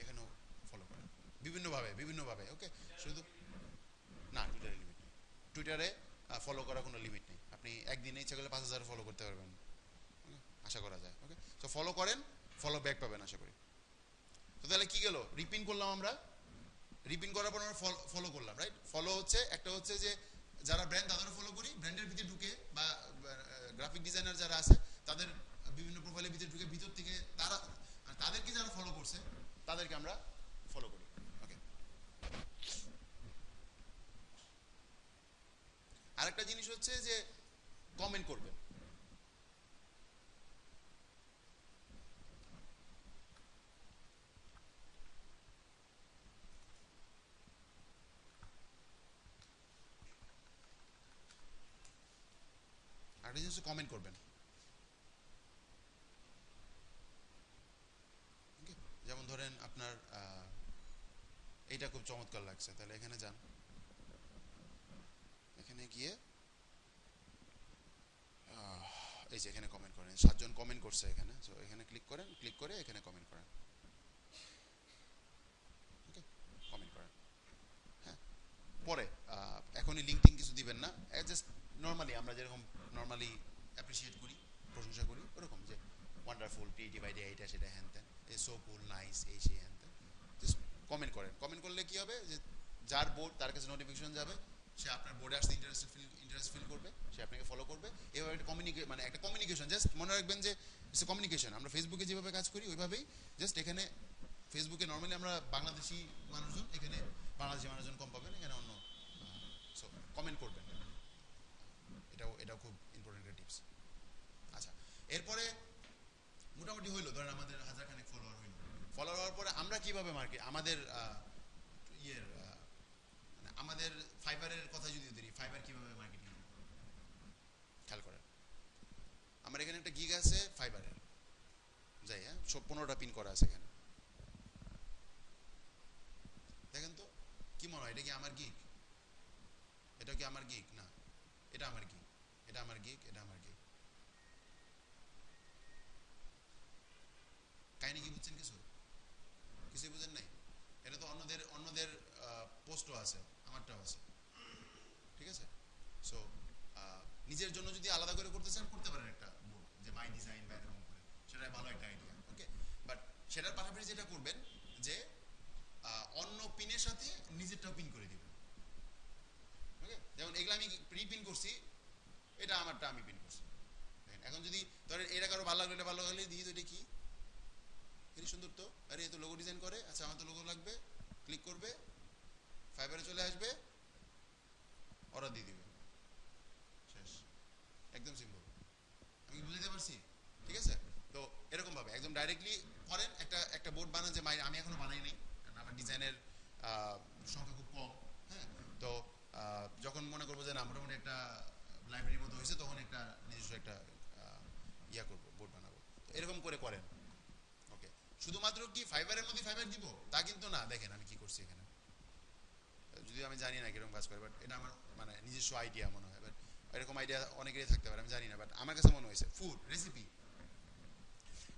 Speaker 1: এখানেও ফলো করেন বিভিন্নভাবে। ওকে, শুধু না, টুইটারে লিমিট নেই, টুইটারে ফলো করার কোনো লিমিট নেই, আপনি একদিনে ইচ্ছা করলে 5000 ফলো করতে পারবেন, আশা করা যায়। ওকে, তো ফলো করেন, ফলো ব্যাক পাবেন আশা করি। তো তাহলে কি গেল, রিপিন করলাম আমরা, রিপিন করার পর আমরা ফলো করলাম, রাইট। ফলো হচ্ছে একটা হচ্ছে যে যারা ব্র্যান্ড তাদেরও ফলো করি, ব্র্যান্ডের ভিতরে ঢুকে, বা গ্রাফিক ডিজাইনার যারা আছে তাদের বিভিন্ন প্রোফাইলের ভিতরে ঢুকে ভিতর থেকে তারা তাদেরকে যারা ফলো করছে তাদেরকে আমরা ফলো করি। ওকে, আরেকটা জিনিস হচ্ছে যে কমেন্ট করবেন। আরেকটা জিনিস হচ্ছে কমেন্ট করবেন। ওকে, যেমন ধরেন আপনার এইটা খুব চমৎকার লাগছে, তাহলে এখানে যান, এখানে গিয়ে এই যে এখানে কমেন্ট করেন, 7 জন কমেন্ট করছে এখানে, সো এখানে ক্লিক করেন, ক্লিক করে এখানে কমেন্ট করেন। ওকে, কমেন্ট করেন। হ্যাঁ, পরে এখনই লিঙ্ক টিঙ্ক কিছু দিবেন না, জাস্ট নর্মালি আমরা যেরকম নর্মালি অ্যাপ্রিসিয়েট করি, প্রশংসা করি, ওরকম যে ওয়ান্ডারফুল, ক্রিয়েটিভ আইডিয়া, এটা সেটা হ্যান ত্যান, এ সো কুল, নাইস, এই সেই হ্যান ত্যান, জাস্ট কমেন্ট করেন। কমেন্ট করলে কি হবে যে যার বোর্ড তার কাছে নোটিফিকেশন যাবে, সে আপনার বোর্ডে আসতে ইন্টারেস্ট ফিল করবে, সে আপনাকে ফলো করবে। এভাবে একটা মানে একটা কমিউনিকেশন, জাস্ট মনে রাখবেন যে ইটস কমিউনিকেশন। আমরা ফেসবুকে যেভাবে কাজ করি ওইভাবেই জাস্ট এখানে ফেসবুকে নর্মালি আমরা বাংলাদেশি মানুষজন, এখানে বাংলাদেশি মানুষজন কম পাবেন, এখানে অন্য সো কমেন্ট করবেন, এটাও খুব ইম্পর্টেন্ট একটা টিপস। আচ্ছা, এরপরে মোটামুটি হইলো, ধরেন আমাদের 1000 খানেক ফলোয়ার হইলো। ফলোয়ার হওয়ার পরে আমরা কিভাবে মার্কেট, আমাদের ইয়ের মানে আমাদের ফাইবারের কথা যদি ধরি, ফাইবার কিভাবে মার্কেটিং খেয়াল করেন। আমার এখানে একটা গিগ আছে ফাইবারের, যাই হ্যাঁ, সব 15টা পিন করা আছে এখানে। দেখেন তো কি মনে হয়, এটা কি আমার গিগ? এটা কি আমার গিগ? না, এটা আমার গিগ, এটা আমার গিগ, এটা আমার গিগ। কাহিনী কি বুঝছেন? কিছুই বুঝেন নাই? এটা তো অন্যদের পোস্টও আছে, আমারটাও আছে, ঠিক আছে? সো নিজের জন্য যদি আলাদা করে করতে চান করতে পারেন একটা বোর্ড, যে মাই ডিজাইন বা এরকম করে, সেটা ভালো একটা আইডিয়া। ওকে, বাট সেটার পাশাপাশি যেটা করবেন যে অন্য পিনের সাথে নিজেরটাও পিন করে দিবেন। ওকে, যেমন এগুলো আমি প্রি-পিন করছি, এটা আমারটা আমি পিন করছি। এখন যদি ধরেন এটা কারো ভালো লাগলে, এটা ভালো লাগলে দিয়ে, তো এটা কি খুবই সুন্দর তো, আরে এ তো লোগো ডিজাইন করে, আচ্ছা আমার তো লোগো লাগবে, ক্লিক করবে, ফাইবারে চলে আসবে, অর্ডার দিয়ে দিবে, শেষ, একদম সিম্পল। আমি বুঝতে পারছি? ঠিক আছে, তো এরকম ভাবে একদম ডাইরেক্টলি করেন, একটা বোর্ড বানান, যে আমি এখনো বানাই নাই, কারণ আমার ডিজাইনের সংখ্যা খুব কম। হ্যাঁ, তো যখন মনে করবো যে না মোটামুটি একটা লাইব্রেরির মতো হয়েছে, তখন একটা নিজস্ব একটা ইয়া করবো, বোর্ড বানাবো। তো এরকম করে করেন। ওকে, শুধুমাত্র কি ফাইবারের মধ্যে ফাইবার দিব তা কিন্তু না। দেখেন আমি কি করছি এখানে, যদি আমি জানি না কিরকম কাজ করে, বাট এটা আমার মানে নিজস্ব আইডিয়া মনে হয়, বাট এরকম আইডিয়া অনেকেরই থাকতে পারে, আমি জানি না, বাট আমার কাছে মনে হয়েছে ফুড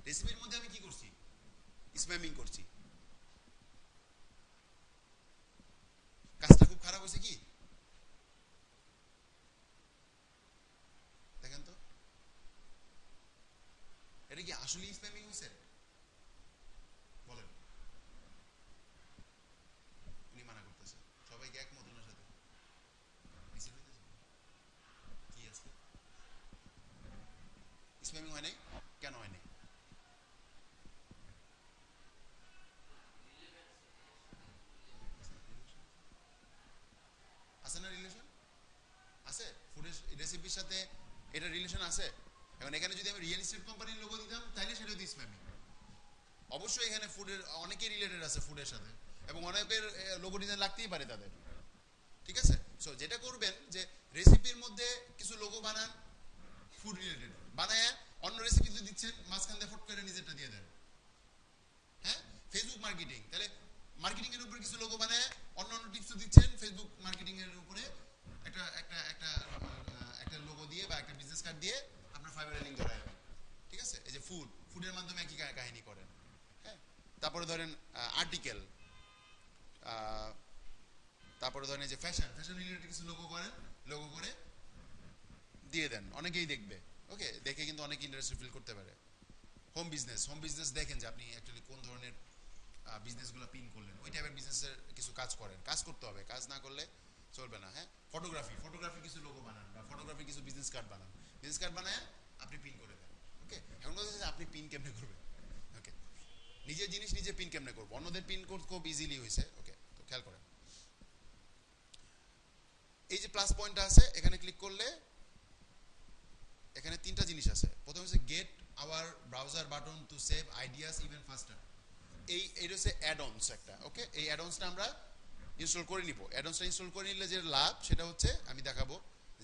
Speaker 1: রেসিপির মধ্যে আমি কি করছি, স্প্যামিং করছি। কাজটা খুব খারাপ হয়েছে কি দেখেন তো, এটা কি আসলেই স্প্যামিং হয়েছে? বলেন, উনি মানা করতেছে, সবাইকে একমত ওনার সাথে কি আছে, স্প্যামিং হয় নাই, কেন হয় নাই? আছে না রিলেশন? আছে ফুডের রেসিপির সাথে এটা রিলেশন আছে। এখন এখানে যদি আমি রিয়েল এস্টেট কোম্পানির লোগো দিতাম, তাহলে সেটা হতো স্প্যামিং। অবশ্যই এখানে ফুডের অনেকেই রিলেটেড আছে ফুডের সাথে, এবং অনেকের লোগো ডিজাইন লাগতেই পারে তাদের, ঠিক আছে? সো যেটা করবেন যে রেসিপির মধ্যে কিছু লোগো বানান ফুড রিলেটেড, বানায় অন্য রেসিপি যদি দিচ্ছেন মাঝখান দিয়ে ফট করে নিজেরটা দিয়ে দেন। হ্যাঁ, ফেসবুক মার্কেটিং, তাহলে মার্কেটিং এর উপরে কিছু লোগো বানায় অন্য অন্য টিপস দিচ্ছেন ফেসবুক মার্কেটিং এর উপরে, একটা একটা একটা একটা লোগো দিয়ে বা একটা বিজনেস কার্ড দিয়ে আপনার ফাইবারে লিংক ধরায়, ঠিক আছে? এই যে ফুডের মাধ্যমে একই কাহিনী করেন। হ্যাঁ, তারপরে ধরেন আর্টিকেল, তারপরে ধরেন এই যে ফ্যাশন রিলেটেড কিছু লোগো করে দিয়ে দেন, অনেকেই দেখবে। ওকে, দেখে কিন্তু অনেক ইন্টারেস্ট ফিল করতে পারে। হোম বিজনেস দেখেন যে আপনি অ্যাকচুয়ালি কোন ধরনের বিজনেসগুলো পিন করলেন, ওই টাইপের বিজনেসের কিছু কাজ করেন, কাজ করতে হবে, কাজ না করলে চলবে না। হ্যাঁ, ফটোগ্রাফি কিছু লোগো বানান, বা ফটোগ্রাফি কিছু বিজনেস কার্ড বানায় আপনি পিন করে দেন। ওকে, এখন কথা হচ্ছে আপনি পিন কেমনে করবেন। ওকে, নিজের জিনিস নিজে পিন কেমনে করবো, অন্যদের পিন করতে খুব ইজিলি হয়েছে। ওকে, তো খেয়াল করেন, এই যে প্লাস পয়েন্টটা আছে এখানে ক্লিক করলে এখানে তিনটা জিনিস আছে। প্রথম হচ্ছে gate hour browser button to save ideas even ফাস্টার। এইটা হচ্ছে অ্যাডঅনস একটা। ওকে, এই অ্যাডঅনসটা আমরা ইনস্টল করে নিব। অ্যাডঅনসটা ইনস্টল করে নিলে যে লাভ সেটা হচ্ছে আমি দেখাবো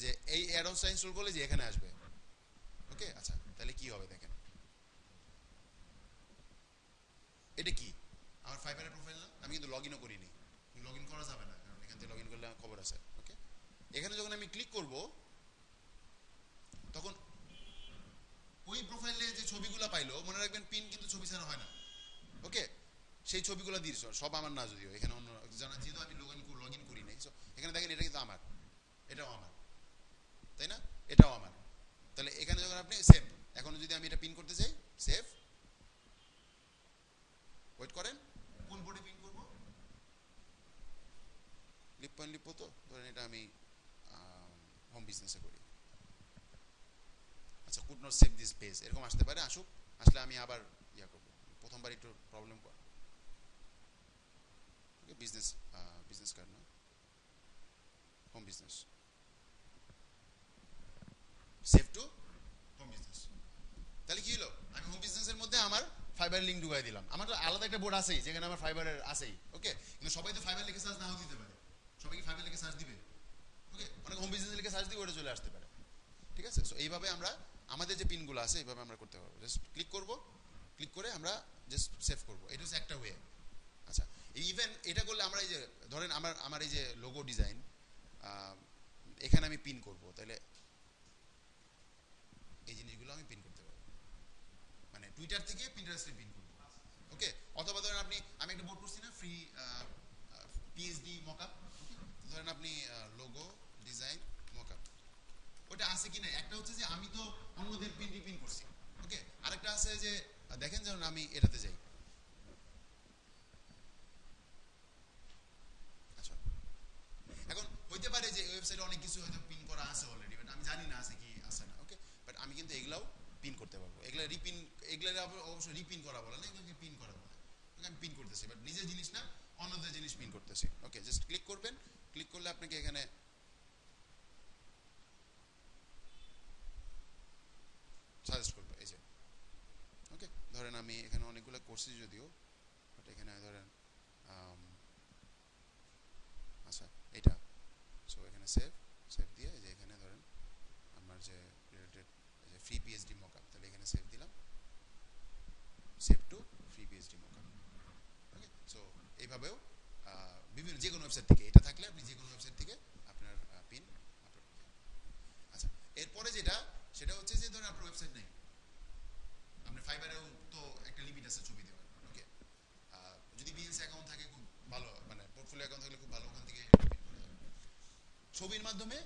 Speaker 1: যে এই অ্যাডঅনসটা ইনস্টল করলে যে এখানে আসবে। ওকে, আচ্ছা তাহলে কি হবে দেখেন, এটা কি আমার ফাইবারের প্রোফাইল না, আমি কিন্তু লগ ইনও করিনি, লগ ইন করা যাবে না, কারণ এখান থেকে লগ ইন করলে খবর আছে। ওকে, এখানে যখন আমি ক্লিক করব তখন ওই প্রোফাইলে যে ছবিগুলো পাইলো, মনে রাখবেন পিন কিন্তু ছবি ছাড়া হয় না। ওকে, সেই ছবিগুলো দিয়েছ সব আমার না, যদিও এখানে অন্য যেহেতু আমি লগ ইন করি নাই, এখানে দেখেন এটা কিন্তু আমার, এটাও আমার, তাই না? এটাও আমার। তাহলে এখানে যখন আপনি সেভ, এখন যদি আমি এটা পিন করতে চাই, সেভ, ওয়েট করেন, কোন বোর্ডে পিন করব, লিপো তো ধরেন এটা আমি হোম বিজনেসে করি। আচ্ছা, could not save this page, এরকম আসতে পারে, আসুক, আসলে আমি আবার ইয়া করবো, প্রথমবার একটু প্রবলেম কর। বিজনেস, বিজনেস কার্ড না, home business, save two home business. তাহলে কি হলো, আমি হোম বিজনেসের মধ্যে আমার ফাইবার লিঙ্ক ঢুকাই দিলাম। আমার তো আলাদা একটা বোর্ড আছেই যেখানে আমার ফাইবারের আছেই, ওকে। কিন্তু সবাই তো ফাইবার লিখে সার্চ নাও দিতে পারে, সবাই কি ফাইবার লিখে সার্চ দিবে? ওকে, অনেক হোম বিজনেস লিখে সার্চ দিবে, ওটা চলে আসতে পারে। ঠিক আছে, সো এইভাবে আমরা আমাদের যে পিনগুলো আছে এইভাবে আমরা করতে পারবো। জাস্ট ক্লিক করব, ক্লিক করে আমরা জাস্ট সেভ করব, এটা হচ্ছে একটা ওয়ে। আচ্ছা, ইভেন এটা করলে আমরা এই যে ধরেন আমার আমার এই যে লোগো ডিজাইন এখানে আমি পিন করব, তাহলে এই জিনিসগুলো আমি পিন করতে পারবো, মানে টুইটার থেকে পিন্টারেস্টে পিন করব, ওকে। অথবা ধরেন আপনি, আমি একটা বোর্ড করছি না ফ্রি পিএইচডি মকআপ, ধরেন আপনি লোগো ডিজাইন মকআপ, ওটা আছে কি না। একটা হচ্ছে যে আমি তো অন্যদের পিন রিপিন করছি, ওকে। আরেকটা আছে যে দেখেন যেমন আমি এটাতে যাই, আচ্ছা এখন হইতে পারে যে ওয়েবসাইটে অনেক কিছু হয়তো পিন করা আছে অলরেডি, বাট আমি জানি না আছে কি আছে না, ওকে। বাট আমি কিন্তু এগুলাও পিন করতে পারবো, এগুলা রিপিন, এগুলা অবশ্যই রিপিন করা বলে না, এগুলোকে পিন করা বলে। ওকে, আমি পিন করতেছি, বাট নিজের জিনিস না, অন্যদের জিনিস পিন করতেছি, ওকে। জাস্ট ক্লিক করবেন, ক্লিক করলে আপনাকে এখানে সাজেস্ট করবে, এই যে, ওকে। ধরেন আমি এখানে অনেকগুলো করছি যদিও, বাট এখানে ধরেন আচ্ছা এটা, সো এখানে সেভ, সেভ দিয়ে এই যে এখানে ধরেন আমার যে রিলেটেড যে ফ্রি পিএইচডি মকআপ, তাহলে এখানে সেভ দিলাম, save two free PhD mockup, ওকে। সো এইভাবেও বিভিন্ন যে কোনো ওয়েবসাইট থেকে এটা থাকলে আপনি যে কোনো ওয়েবসাইট থেকে আপনার পিন আপলোড করতে পারেন। আচ্ছা, এরপরে যেটা, সেটা হচ্ছে যে ধরেন আপনার ওয়েবসাইট নেই, আপনার ফাইবারেও তো একটা লিমিট আছে ছবি দেওয়ার, ওকে। যদি বিএনসি অ্যাকাউন্ট থাকে খুব ভালো, মানে পোর্টফোলিও অ্যাকাউন্ট থাকলে খুব ভালো, ওখান থেকে ছবির মাধ্যমে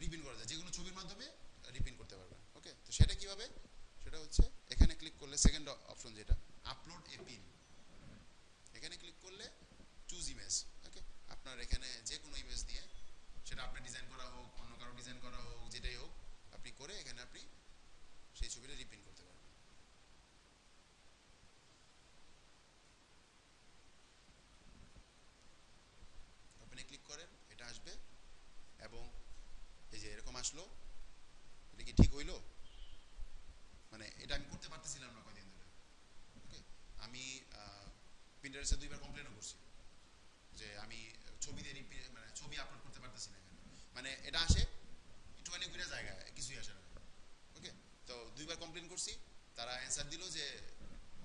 Speaker 1: রিপিন করা যায়, যে কোনো ছবির মাধ্যমে রিপিন করতে পারবেন, ওকে। তো সেটা কিভাবে, সেটা হচ্ছে এখানে ক্লিক করলে সেকেন্ড অপশন যেটা আপলোড এ পিন, এখানে ক্লিক করলে চুজ ইমেজ, ওকে। আপনার এখানে যে কোনো ইমেজ দিয়ে, সেটা আপনার ডিজাইন করা হোক, অন্য কারো ডিজাইন করা হোক, যেটাই হোক, আপনি করে এখানে আপনি সেই ছবিটা রিপিন করতে পারবেন। ওপেনে ক্লিক করেন, এটা আসবে, এবং এই যে এরকম আসলো। এটা কি ঠিক হইলো? মানে এটা আমি করতে পারতেছিলাম না কয়দিন ধরে, ওকে। আমি পিন্টারেস্টে 2বার কমপ্লেনও করছি যে আমি ছবি দিয়ে মানে ছবি আপলোড করতে পারতেছি না এখানে, মানে এটা আসে একটুখানি ঘুরে জায়গায়, কিছুই আসে না, ওকে। তো 2বার কমপ্লেন করছি, তারা অ্যান্সার দিল যে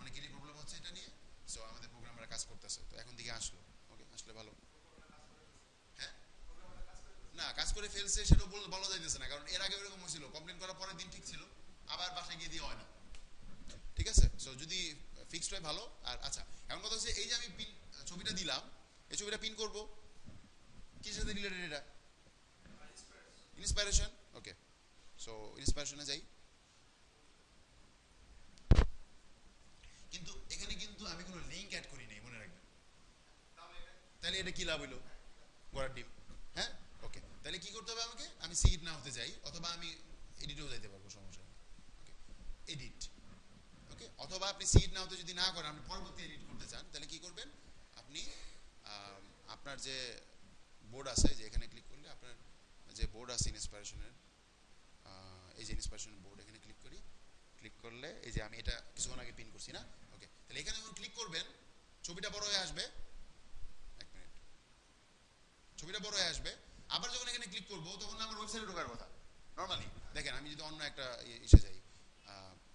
Speaker 1: অনেকেরই প্রবলেম হচ্ছে এটা নিয়ে, সো আমাদের প্রোগ্রামাররা কাজ করতেছে। তো এখন দিকে আসলো, ওকে, আসলে ভালো। হ্যাঁ, না কাজ করে ফেলছে সেটা বলা যাইতেছে না, কারণ এর আগে এরকম হয়েছিল, কমপ্লেন করার পরের দিন ঠিক ছিল, আবার বাসায় গিয়ে দিয়ে হয় না, ঠিক আছে। সো যদি ফিক্সড হয় ভালো। আর আচ্ছা, এখন কথা হচ্ছে এই যে আমি পিন ছবিটা দিলাম, এই ছবিটা পিন করব কি সাথে রিলেটেড, এটা ইন্সপাইরেশন, ওকে। সো ইন্সপাইরেশনে যাই, কিন্তু এখানে কিন্তু আমি কোনো লিঙ্ক অ্যাড করি নাই, মনে রাখবেন। তাহলে এটা কি লাভ হইলো, গোড়ার ডিম, হ্যাঁ, ওকে। তাহলে কি করতে হবে আমাকে, আমি সিট না হতে যাই, অথবা আমি এডিটেও যাইতে পারবো, সমস্যা নেই, ওকে। এডিট, ওকে। অথবা আপনি সিট না হতে যদি না করেন, আপনি পরবর্তী এডিট করতে চান, তাহলে কি করবেন, আপনি আপনার যে বোর্ড আছে, যে এখানে ক্লিক করলে আপনার যে বোর্ড আছে ইন্সপাইরেশনের, এই যে ইন্সপাইরেশনের বোর্ড, এখানে ক্লিক করি, ক্লিক করলে এই যে আমি এটা কিছুক্ষণ আগে পিন করছি না, ওকে। তাহলে এখানে যখন ক্লিক করবেন ছবিটা বড় হয়ে আসবে, এক মিনিট, ছবিটা বড় হয়ে আসবে। আবার যখন এখানে ক্লিক করবো তখন আমার ওয়েবসাইটে ঢোকার কথা নর্মালি। দেখেন আমি যদি অন্য একটা ইসে যাই,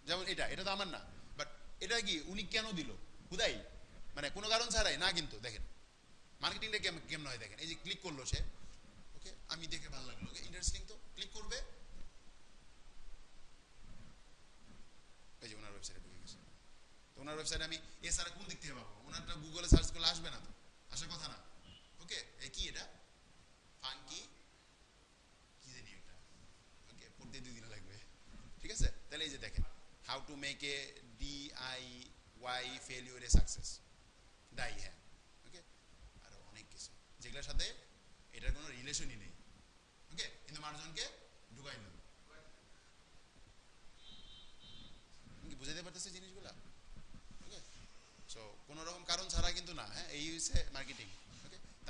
Speaker 1: যেমন এটা, এটা তো আমার না, বাট এটা কি উনি কেন দিল হুদাই, মানে কোনো কারণ ছাড়াই না, কিন্তু দেখেন মার্কেটিংটা কেমন হয়, দেখেন এই যে ক্লিক করলো সে, ওকে, আমি দেখে ভালো লাগলো, ওকে, ইন্টারেস্টিং, তো ক্লিক করবে, এই যে ওনার ওয়েবসাইটে ঢুকে গেছে। তো ওনার ওয়েবসাইটে আমি এছাড়া কোন দিক থেকে পাবো, ওনারটা গুগলে সার্চ করলে আসবে না, তো আসার কথা না, ওকে। এই কি এটা ফাঙ্কি কি জানি এটা, ওকে, পড়তে 2 দিন লাগবে, ঠিক আছে। তাহলে এই যে দেখেন, how to make a DIY failure a success, die, হ্যাঁ, ওকে। আরো অনেক কিছু যেগুলোর সাথে এটার কোনো রিলেশনই নেই, ওকে, কিন্তু মানুষজনকে ঢুকাইল। কি বুঝাইতে পারতেছে জিনিসগুলা, ওকে। সো কোনো রকম কারণ ছাড়া কিন্তু না, হ্যাঁ, এই হচ্ছে মার্কেটিং,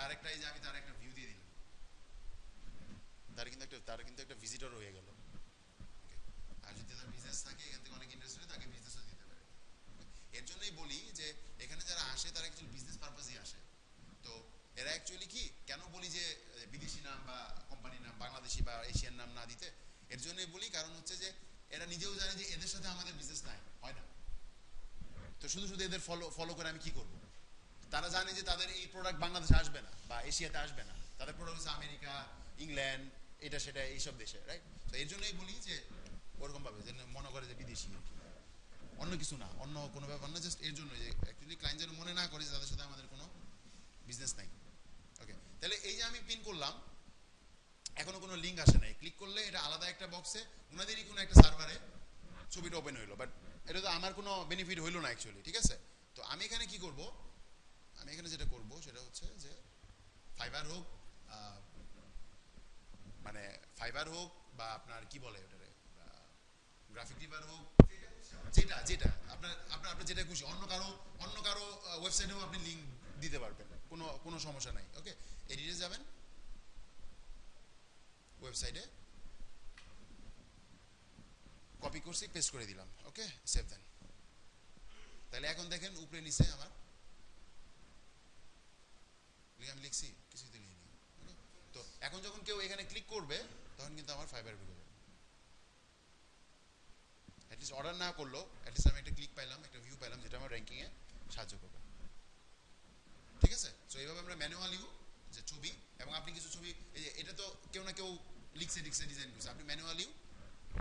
Speaker 1: তার একটা, এই যে আমি তার একটা ভিউ দিয়ে দিলাম, তার কিন্তু একটা ভিজিটর হয়ে গেল। আর যদি তার বিজনেস থাকে, এখান থেকে অনেক ইন্টারেস্ট হলে তাকে বিজনেসও দিতে পারে। এর জন্যই বলি যে এখানে যারা আসে তারা অ্যাকচুয়ালি বিজনেস পারপাসেই আসে। তো এরা অ্যাকচুয়ালি কি, কেন বলি যে বিদেশি নাম বা কোম্পানির নাম বাংলাদেশি বা এশিয়ান নাম না দিতে, এর জন্যই বলি কারণ হচ্ছে যে এরা নিজেও জানে যে এদের সাথে আমাদের বিজনেস নাই, হয় না। তো শুধু শুধু এদের ফলো ফলো করে আমি কি করব। তারা জানে যে তাদের এই প্রোডাক্ট বাংলাদেশে আসবে না বা এশিয়াতে আসবে না, তাদের প্রোডাক্ট হচ্ছে আমেরিকা, ইংল্যান্ড, এটা সেটা এইসব দেশে, রাইট। তো এর জন্যই বলি যে ওরকম ভাবে যেন মনে করে যে বিদেশি, অন্য কিছু না, অন্য কোনো ব্যাপার না, জাস্ট এর জন্য যে অ্যাকচুয়ালি ক্লায়েন্ট যেন মনে না করে যে তাদের সাথে আমাদের কোনো বিজনেস নাই। ওকে, তাহলে এই যে আমি পিন করলাম, এখনো কোনো লিঙ্ক আসে নাই, ক্লিক করলে এটা আলাদা একটা বক্সে ওনাদেরই কোনো একটা সার্ভারে ছবিটা ওপেন হইলো, বাট এটা তো আমার কোনো বেনিফিট হইলো না অ্যাকচুয়ালি, ঠিক আছে। তো আমি এখানে কি করব, আমি এখানে যেটা করব সেটা হচ্ছে যে ফাইবার হোক, মানে ফাইবার হোক বা আপনার কি বলে ওটারে, গ্রাফিক রিভার হোক, যেটা যেটা আপনার আপনার আপনার যেটা খুশি, অন্য কারো ওয়েবসাইটেও আপনি লিঙ্ক দিতে পারবেন, কোনো কোনো সমস্যা নাই। ওকে, এডিটে যাবেন, ওয়েবসাইটে কপি করছি, পেস্ট করে দিলাম, ওকে, সেভ দেন। তাহলে এখন দেখেন উপরে নিচে আমার আমি লিখছি, কিছুই তো লিখিনি। ওকে, তো এখন যখন কেউ এখানে ক্লিক করবে তখন কিন্তু আমার ফাইবার ঢুকে যাবে। অ্যাটলিস্ট অর্ডার না করলো, অ্যাটলিস্ট আমি একটা ক্লিক পাইলাম, একটা ভিউ পাইলাম, যেটা আমার র্যাঙ্কিংয়ে সাহায্য করবে, ঠিক আছে। তো এইভাবে আমরা ম্যানুয়ালিও যে ছবি, এবং আপনি কিছু ছবি, এই যে এটা তো কেউ না কেউ লিখছে ডিজাইন করছে, আপনি ম্যানুয়ালিও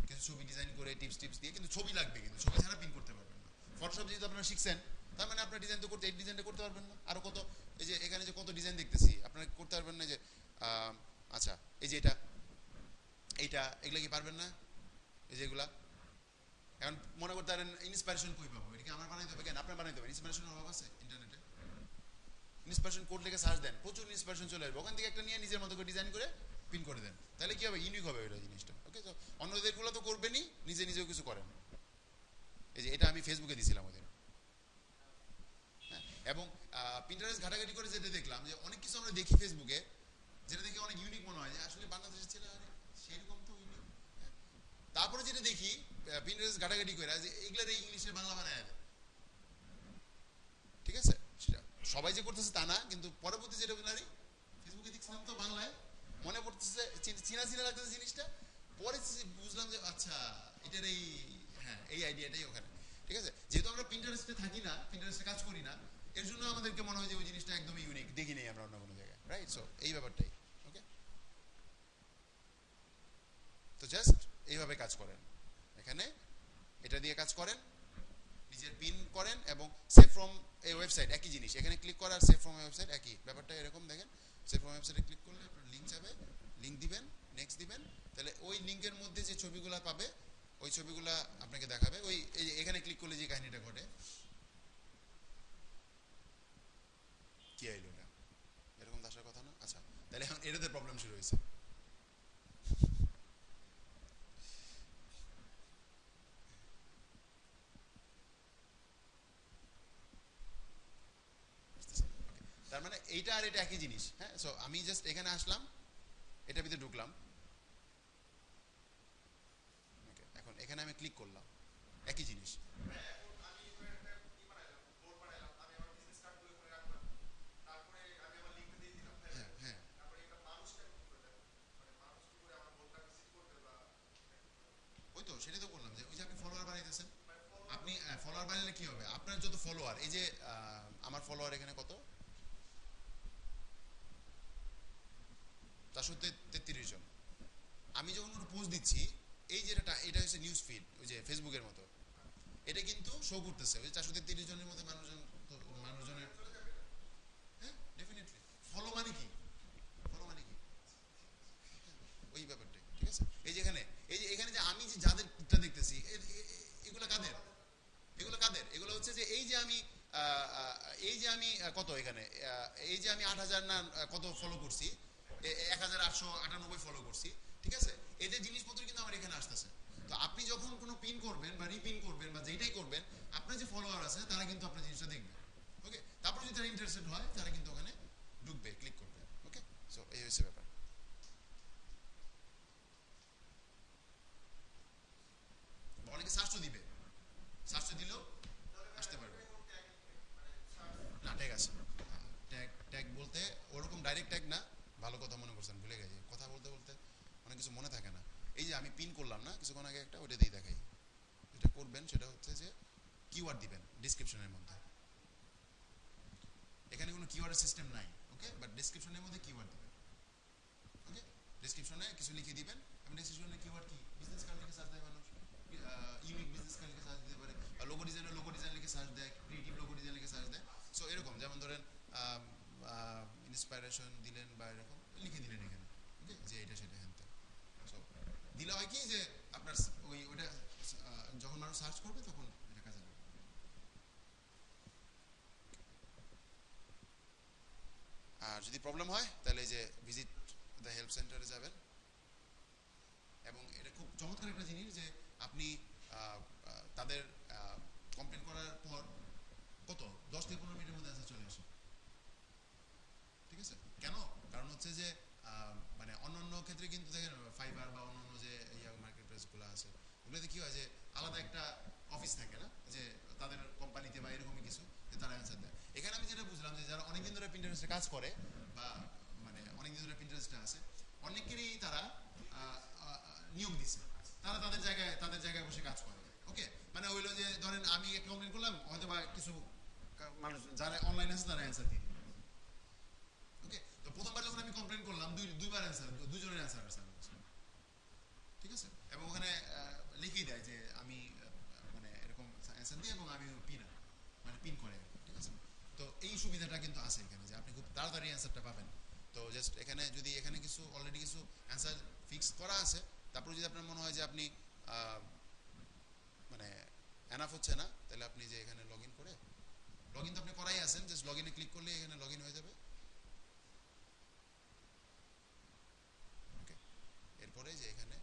Speaker 1: কিছু ছবি ডিজাইন করে টিপস দিয়ে, কিন্তু ছবি লাগবে, কিন্তু ছবি ছাড়া পিন করতে পারবেন না। ফটোশপ যেহেতু আপনারা শিখছেন, তার মানে আপনার ডিজাইন তো করতে, এই ডিজাইনটা করতে পারবেন না, আরো কত, এই যে এখানে যে কত ডিজাইন দেখতেছি আপনারা করতে পারবেন না, যে আচ্ছা এই যে এইটা এগুলা কি পারবেন না, এই যে এগুলা। এখন মনে করতে পারেন ইন্সপিরেশন কই পাবো, এটা কি আমার বানাইতে হবে, কেন আপনার বানাইতে হবে, ইন্সপিরেশনের অভাব আছে ইন্টারনেটে। ইন্সপিরেশন কোড লিখে সার্চ দেন, প্রচুর ইন্সপিরেশন চলে আসবে, ওখান থেকে একটা নিয়ে নিজের মতো করে ডিজাইন করে পিন করে দেন, তাহলে কি হবে, ইউনিক হবে ওই জিনিসটা। ওকে, তো অন্যদের গুলো তো করবেনই, নিজেও কিছু করেন। এই যে এটা আমি ফেসবুকে দিছিলাম ওদের, হ্যাঁ। এবং পিন্টারেস্ট ঘাটাঘাটি করে যেটা দেখলাম যে অনেক কিছু আমরা দেখি ফেসবুকে, যেটা দেখে অনেক ইউনিক মনে হয় যে আসলে বাংলাদেশের ছেলে সেরকম তো ইউনিক। তারপরে যেটা দেখি পিন্টারেস্ট ঘাটাঘাটি করে যে এগুলার ইংলিশে বাংলা বানায় দেয়, ঠিক আছে। সেটা সবাই যে করতেছে তা না, কিন্তু পরবর্তী যেটা বললাম ফেসবুকে দেখছিলাম তো বাংলায়, মনে পড়তেছে, চিনা চিনা লাগতেছে জিনিসটা, পরে বুঝলাম যে আচ্ছা এটার এই, হ্যাঁ এই আইডিয়াটাই ওখানে, ঠিক আছে। যেহেতু আমরা পিন্টারেস্টে থাকি না, পিন্টারেস্টে কাজ করি না, এর জন্য আমাদেরকে মনে হয় যে ওই জিনিসটা একদমই ইউনিক, দেখি নেই আমরা অন্য কোনো জায়গায়, রাইট। সো এই ব্যাপারটাই, ওকে। তো জাস্ট এইভাবে কাজ করেন, এখানে এটা দিয়ে কাজ করেন, নিজের পিন করেন এবং সেভ ফ্রম এই ওয়েবসাইট, একই জিনিস, এখানে ক্লিক করা আর সেভ ফ্রম ওয়েবসাইট একই ব্যাপারটা, এরকম দেখেন। সেভ ফ্রম ওয়েবসাইটে ক্লিক করলে আপনার লিঙ্ক যাবে, লিঙ্ক দিবেন, নেক্সট দিবেন, তাহলে ওই লিঙ্কের মধ্যে যে ছবিগুলো পাবে ওই ছবিগুলো আপনাকে দেখাবে। ওই এখানে ক্লিক করলে যে কাহিনীটা ঘটে, কি আইলো এটা, এরকম তো আসার কথা না। আচ্ছা, তাহলে এখন এটাতে প্রবলেম শুরু হয়েছে। তার মানে এইটা আর এটা একই জিনিস, হ্যাঁ। সো আমি জাস্ট এখানে আসলাম, এটার ভিতরে ঢুকলাম, ওকে, এখন এখানে আমি ক্লিক করলাম, একই জিনিস। হ্যাঁ হ্যাঁ, ওই তো সেটাই তো বললাম যে ওই যে আপনি ফলোয়ার বানাইতেছেন, আপনি ফলোয়ার বানালে কি হবে, আপনার যত ফলোয়ার, এই যে আমার ফলোয়ার এখানে কত, 433 জন। আমি যখন কোনো পোস্ট দিচ্ছি, এই যে এটা হচ্ছে নিউজ ফিড, ওই যে ফেসবুকের মতো, এটা কিন্তু শো করতেছে ওই 433 জনের মধ্যে মানুষজন, মানুষজনের, হ্যাঁ ডেফিনেটলি। ফলো মানে কি, ফলো মানে কি, ওই ব্যাপারটাই, ঠিক আছে। এই যে এখানে, এই যে এখানে যে আমি যে যাদেরটা দেখতেছি, এগুলো কাদের, এগুলো হচ্ছে যে এই যে আমি কত এখানে, এই যে আমি 8,000 না কত ফলো করছি, 1,898 ফলো করছি, ঠিক আছে। এদের জিনিসপত্র কিন্তু আমার এখানে আসতেছে। তো আপনি যখন কোনো পিন করবেন বা রিপিন করবেন বা যেটাই করবেন, আপনার যে ফলোয়ার আছে তারা কিন্তু আপনার জিনিসটা দেখবে, ওকে। তারপর যদি তারা ইন্টারেস্টেড হয় তারা কিন্তু ওখানে ঢুকবে, ক্লিক করবে। ওকে, সো এই হচ্ছে ব্যাপার। অনেকে সার্চও দিবে, সার্চও দিলেও আসতে পারবে। না ট্যাগ আছে, ট্যাগ ট্যাগ বলতে ওরকম ডাইরেক্ট ট্যাগ না। ভালো কথা মনে করছেন, ভুলে গেছি কথা বলতে বলতে অনেক কিছু মনে থাকে না। এই যে আমি পিন করলাম না কিছুক্ষণ আগে একটা, ওইটা দিয়ে দেখাই। যেটা করবেন সেটা হচ্ছে যে কিওয়ার্ড দিবেন ডিসক্রিপশনের মধ্যে। এখানে কোনো কিওয়ার্ডের সিস্টেম নাই, ওকে, বাট ডিসক্রিপশনের মধ্যে কিওয়ার্ড দিবেন। ওকে, ডিসক্রিপশনে কিছু লিখে দিবেন। এবং ডিসক্রিপশনে কিওয়ার্ড কি, বিজনেস কার্ড লিখে সার্চ দেয় মানুষ, ইউনিক বিজনেস কার্ড লিখে সার্চ দিতে পারে, লোগো ডিজাইনের লোগো ডিজাইন লিখে সার্চ দেয়, ক্রিয়েটিভ লোগো ডিজাইন লিখে সার্চ দেয়। সো এরকম যেমন ধরেন ইন্সপাইরেশন দিলেন বা এরকম লিখে দিলেন এখানে, ওকে, যে এটা সেটা হ্যান। সো দিলে হয় কি যে আপনার ওইটা যখন মানুষ সার্চ করবে তখন এটা কাজে লাগবে। আর যদি প্রবলেম হয় তাহলে এই যে ভিজিট দ্য হেল্প সেন্টারে যাবেন। এবং এটা খুব চমৎকার একটা জিনিস যে আপনি তাদের কমপ্লেন করার পর কত 10 থেকে 15 মিনিটের মধ্যে অ্যান্সার চলে আসে। ঠিক আছে, কেন? কারণ হচ্ছে যে মানে অন্যান্য ক্ষেত্রে কিন্তু দেখেন ফাইবার বা অন্যান্য যে মার্কেট প্লেসগুলো আছে ওগুলোতে কি হয় যে আলাদা একটা অফিস থাকে না, যে তাদের কোম্পানিতে বা এরকমই কিছু, যে তারা অ্যান্সার দেয়। এখানে আমি যেটা বুঝলাম যে যারা অনেকদিন ধরে পিন্টারেস্টে কাজ করে বা মানে অনেকদিন ধরে পিন্টারেস্টে আছে, অনেকেরই তারা নিয়োগ দিচ্ছে, তারা তাদের জায়গায় বসে কাজ করে। ওকে, মানে হইলো যে ধরেন আমি একটা কমপ্লেন করলাম, হয়তো বা কিছু মানুষ যারা অনলাইন আছে তারা অ্যান্সার দিয়ে। ওকে, তো প্রথমবার যখন আমি কমপ্লেন করলাম দুইবার অ্যান্সার, দুজনের অ্যান্সার আছে আমার কাছে। ঠিক আছে, এবং ওখানে লিখেই দেয় যে আমি মানে এরকম অ্যান্সার দিই এবং আমি পিন, মানে পিন করে। ঠিক আছে, তো এই সুবিধাটা কিন্তু আছে এখানে যে আপনি খুব তাড়াতাড়ি অ্যান্সারটা পাবেন। তো জাস্ট এখানে যদি এখানে কিছু অলরেডি কিছু অ্যান্সার ফিক্স করা আছে, তারপর যদি আপনার মনে হয় যে আপনি মানে এনাফ হচ্ছে না, তাহলে আপনি যে এখানে লগ ইন করে, লগ ইন তো আপনি করাই আছেন, জাস্ট লগ ইনে ক্লিক করলে এখানে লগ ইন হয়ে যাবে। ওকে, এরপরে যে এখানে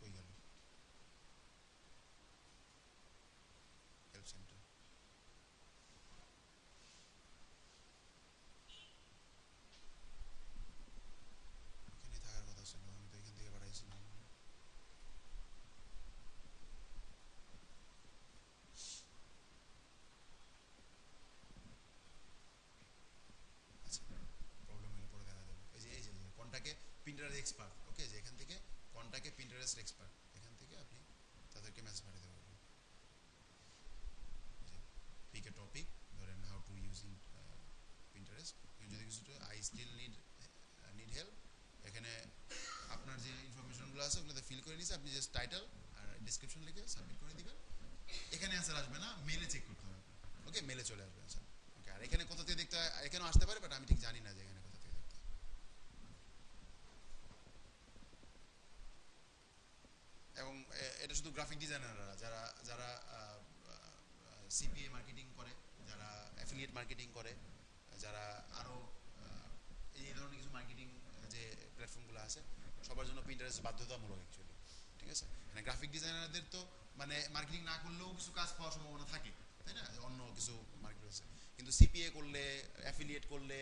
Speaker 1: কই গেল হেল্প সেন্টার, এখানেই থাকার কথা ছিল, আমি তো এখান থেকে পাঠাইছিলাম। আচ্ছা, প্রবলেম হলে পরে দেখা যাবে। এই যে কন্টাকে পিন্টারেস্ট এক্সপার্ট, ওকে, যে এখান থেকে কন্টাকে পিন্টারেস্ট এক্সপার্ট, এখান থেকে আপনি তাদেরকে মেসেজ পাঠাতে পারবেন। যে পিক এ টপিক, ধরেন হাউ টু ইউজিং পিন্টারেস্ট, যদি কিছু আই স্টিল নিড হেল্প, এখানে আপনার যে ইনফরমেশনগুলো আছে ওগুলোতে ফিল করে নিচ্ছে, আপনি জাস্ট টাইটেল আর ডিসক্রিপশন লিখে সাবমিট করে দিবেন। এখানে অ্যান্সার আসবে না, মেলে চেক করতে হবে। ওকে, মেলে চলে আসবে অ্যান্সার। ওকে, আর এখানে কোথা থেকে দেখতে হয়, এখানেও আসতে পারে, বাট আমি ঠিক জানি না যে এখানে কোথা থেকে দেখতে হয়। এবং এটা শুধু গ্রাফিক ডিজাইনাররা, যারা যারা সিপিএ মার্কেটিং করে, যারা অ্যাফিলিয়েট মার্কেটিং করে, যারা আরও এই ধরনের কিছু মার্কেটিং যে প্ল্যাটফর্মগুলো আছে, সবার জন্য পিন্টারেস্ট বাধ্যতামূলক অ্যাকচুয়ালি। ঠিক আছে, মানে গ্রাফিক ডিজাইনারদের তো মানে মার্কেটিং না করলেও কিছু কাজ পাওয়ার সম্ভাবনা থাকে, তাই না, অন্য কিছু মার্কেট আছে। কিন্তু সিপিএ করলে, অ্যাফিলিয়েট করলে,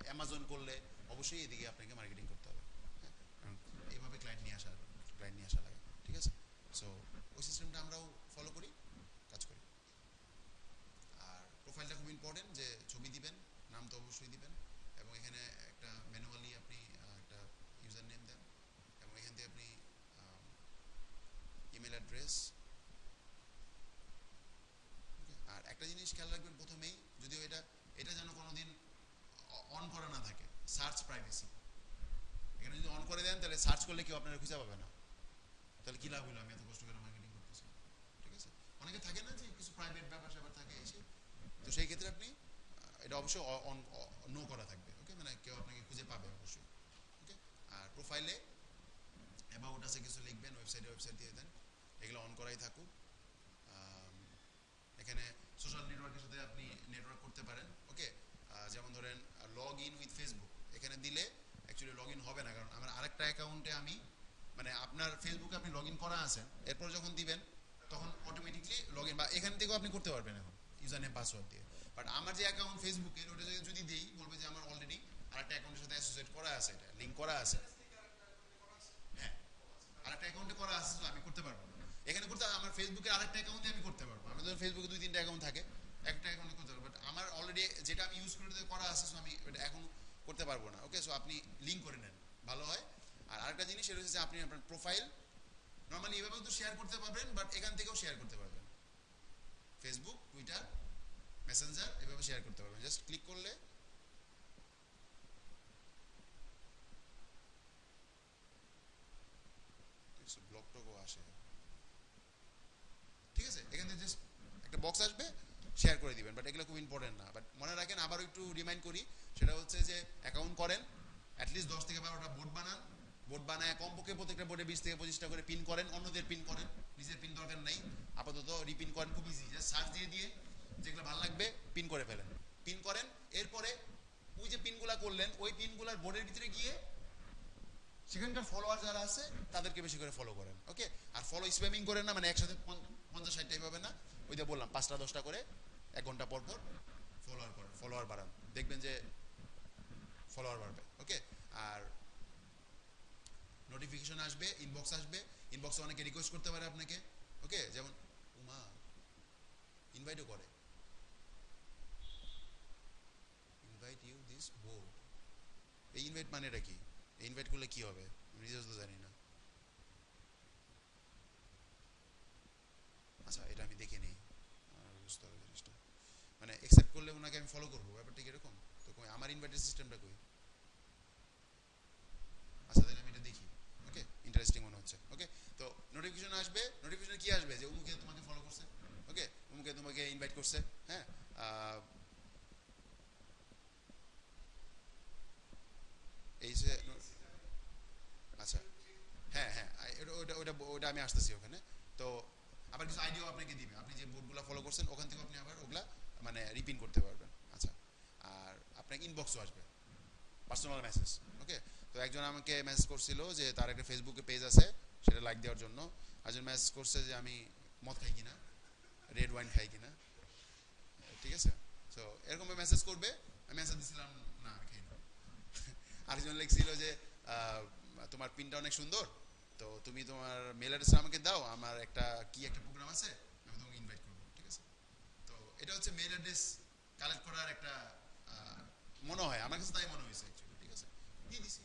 Speaker 1: অ্যামাজন করলে অবশ্যই এদিকে আপনাকে মার্কেটিং করতে হবে। হ্যাঁ, কারণ এইভাবে ক্লায়েন্ট নিয়ে আসা লাগে। ঠিক আছে, সো ওই সিস্টেমটা আমরাও ফলো করি, কাজ করি। আর প্রোফাইলটা খুব ইম্পর্টেন্ট, যে ছবি দিবেন, নাম তো অবশ্যই দিবেন, এবং এখানে একটা ম্যানুয়ালি আপনি একটা ইউজার নেম দেন, এবং এখান থেকে আপনি ইমেল অ্যাড্রেস। আর একটা জিনিস খেয়াল রাখবেন প্রথমেই, যদিও এটা এটা যেন কোনোদিন অন করা না থাকে, সার্চ প্রাইভেসি। এখানে যদি অন করে দেন তাহলে সার্চ করলে কেউ আপনারা খুঁজে পাবে না, তাহলে কী লাভ হলো, আমি এত কষ্ট করে মার্কেটিং করতেছি। ঠিক আছে, অনেকে থাকে না যে কিছু প্রাইভেট ব্যাপার স্যাপার থাকে এসে, তো সেই ক্ষেত্রে আপনি এটা অবশ্যই অন নো করা থাকবে। ওকে, মানে কেউ আপনাকে খুঁজে পাবে অবশ্যই। ওকে, আর প্রোফাইলে অ্যাবাউট আছে কিছু লিখবেন, ওয়েবসাইট দিয়ে দেন, এগুলো অন করাই থাকুক। এখানে সোশ্যাল নেটওয়ার্কের সাথে আপনি নেটওয়ার্ক করতে পারেন। ওকে, যেমন ধরেন লগ ইন উইথ ফেসবুক, এখানে দিলে অ্যাকচুয়ালি লগ ইন হবে না, কারণ আমার আরেকটা অ্যাকাউন্টে আমি মানে আপনার ফেসবুকে আপনি লগ ইন করা আছেন, এরপর যখন দিবেন তখন অটোমেটিকলি লগ ইন, বা এখান থেকেও আপনি করতে পারবেন এখন ইউজার নেম পাসওয়ার্ড দিয়ে। বাট আমার যে অ্যাকাউন্ট ফেসবুকের, ওটা যদি দিই বলবে যে আমার অলরেডি আরেকটা অ্যাকাউন্টের সাথে অ্যাসোসিয়েট করা আছে, এটা লিঙ্ক করা আছে। হ্যাঁ, আরেকটা অ্যাকাউন্টে করা আছে, তো আমি করতে পারবো এখানে করতে। আমার ফেসবুকের আরেকটা অ্যাকাউন্টে আমি করতে পারবো। আমাদের ফেসবুকে 2-3টা অ্যাকাউন্ট থাকে, একটা অ্যাকাউন্টে করতে পারবো, বাট আমার অলরেডি যেটা আমি ইউজ করে করা আছে, সো আমি এটা এখন করতে পারবো না। ওকে, সো আপনি লিঙ্ক করে নেন, ভালো হয়। আর আরেকটা জিনিস সেটা হচ্ছে যে আপনি আপনার প্রোফাইল নর্মালি এভাবেও তো শেয়ার করতে পারবেন, বাট এখান থেকেও শেয়ার করতে পারবেন। ফেসবুক, টুইটার, মেসেঞ্জার এভাবে শেয়ার করতে পারবেন। জাস্ট ক্লিক করলে ব্লক টকও আসে, ঠিক আছে। এখান থেকে জাস্ট একটা বক্স আসবে, শেয়ার করে দিবেন। বাট এগুলো খুব ইম্পর্টেন্ট না। বাট মনে রাখেন, আবারও একটু রিমাইন্ড করি, সেটা হচ্ছে যে অ্যাকাউন্ট করেন, অ্যাটলিস্ট 10 থেকে 12টা বোর্ড বানান। বোর্ড বানায় কমপক্ষে প্রত্যেকটা বোর্ডে 20 থেকে 25টা করে পিন করেন। অন্যদের পিন করেন, নিজের পিন দরকার নেই আপাতত। রিপিন করেন, খুব ইজি, জাস্ট সার্চ দিয়ে যেগুলো ভালো লাগবে পিন করে ফেলেন। পিন করেন, এরপরে ওই যে পিনগুলা করলেন, ওই পিনগুলার বোর্ডের ভিতরে গিয়ে সেখানকার ফলোয়ার যারা আছে তাদেরকে বেশি করে ফলো করেন। ওকে, আর ফলো স্প্যামিং করেন না, মানে একসাথে 50-60টা এইভাবে না। ওই যে বললাম 5টা-10টা করে 1 ঘন্টা পর পর ফলোয়ার করেন, ফলোয়ার বাড়ান, দেখবেন যে ফলোয়ার বাড়বে। ওকে, আর নোটিফিকেশন আসবে, ইনবক্স আসবে। ইনবক্সে অনেকে রিকোয়েস্ট করতে পারে আপনাকে। ওকে, যেমন উমা ইনভাইটও করে, ইনভাইট ইউ দিস বোর্ড। এই ইনভাইট মানেটা কি? এই ইনভাইট করলে কি হবে আমি নিজেও তো জানি না। আচ্ছা, এটা আমি দেখে নিই, বুঝতে হবে জিনিসটা। মানে অ্যাকসেপ্ট করলে ওনাকে আমি ফলো করবো, ব্যাপারটা কিরকম? তো কই আমার ইনভাইটের সিস্টেমটা কই? আচ্ছা, তাহলে আমি এটা দেখি। ওকে, ইন্টারেস্টিং মনে হচ্ছে। ওকে, তো নোটিফিকেশন আসবে। নোটিফিকেশন কি আসবে? যে অমুকে তোমাকে ফলো করছে, ওকে, অমুকে তোমাকে ইনভাইট করছে। হ্যাঁ, এই যে আচ্ছা, হ্যাঁ হ্যাঁ, ওটা ওটা ওটা আমি আসতেছি ওখানে। তো আবার কিছু আইডিয়াও আপনাকে দিবে, আপনি যে বোর্ডগুলো ফলো করছেন ওখান থেকে আপনি আবার ওগুলা মানে রিপিন করতে পারবেন। আচ্ছা, আর আপনাকে ইনবক্সও আসবে, পার্সোনাল মেসেজ। ওকে, তো একজন আমাকে মেসেজ করছিল যে তার একটা ফেসবুকে পেজ আছে, সেটা লাইক দেওয়ার জন্য। একজন মেসেজ করছে যে আমি মদ খাই কিনা, রেড ওয়াইন খাই কিনা, ঠিক আছে। তো এরকম মেসেজ করবে, আমি মেসেজ দিছিলাম না আমি খাই না। আরেকজন লিখছিল যে তোমার পিনটা অনেক সুন্দর, তো তুমি তোমার মেল অ্যাড্রেস আমাকে দাও, আমার একটা কি একটা প্রোগ্রাম আছে, আমি তোমাকে ইনভাইট করবো, ঠিক আছে। তো এটা হচ্ছে মেল অ্যাড্রেস কালেক্ট করার একটা মনে হয়, আমার কাছে তাই মনে হয়েছে অ্যাকচুয়ালি, ঠিক আছে। দিয়ে দিছি,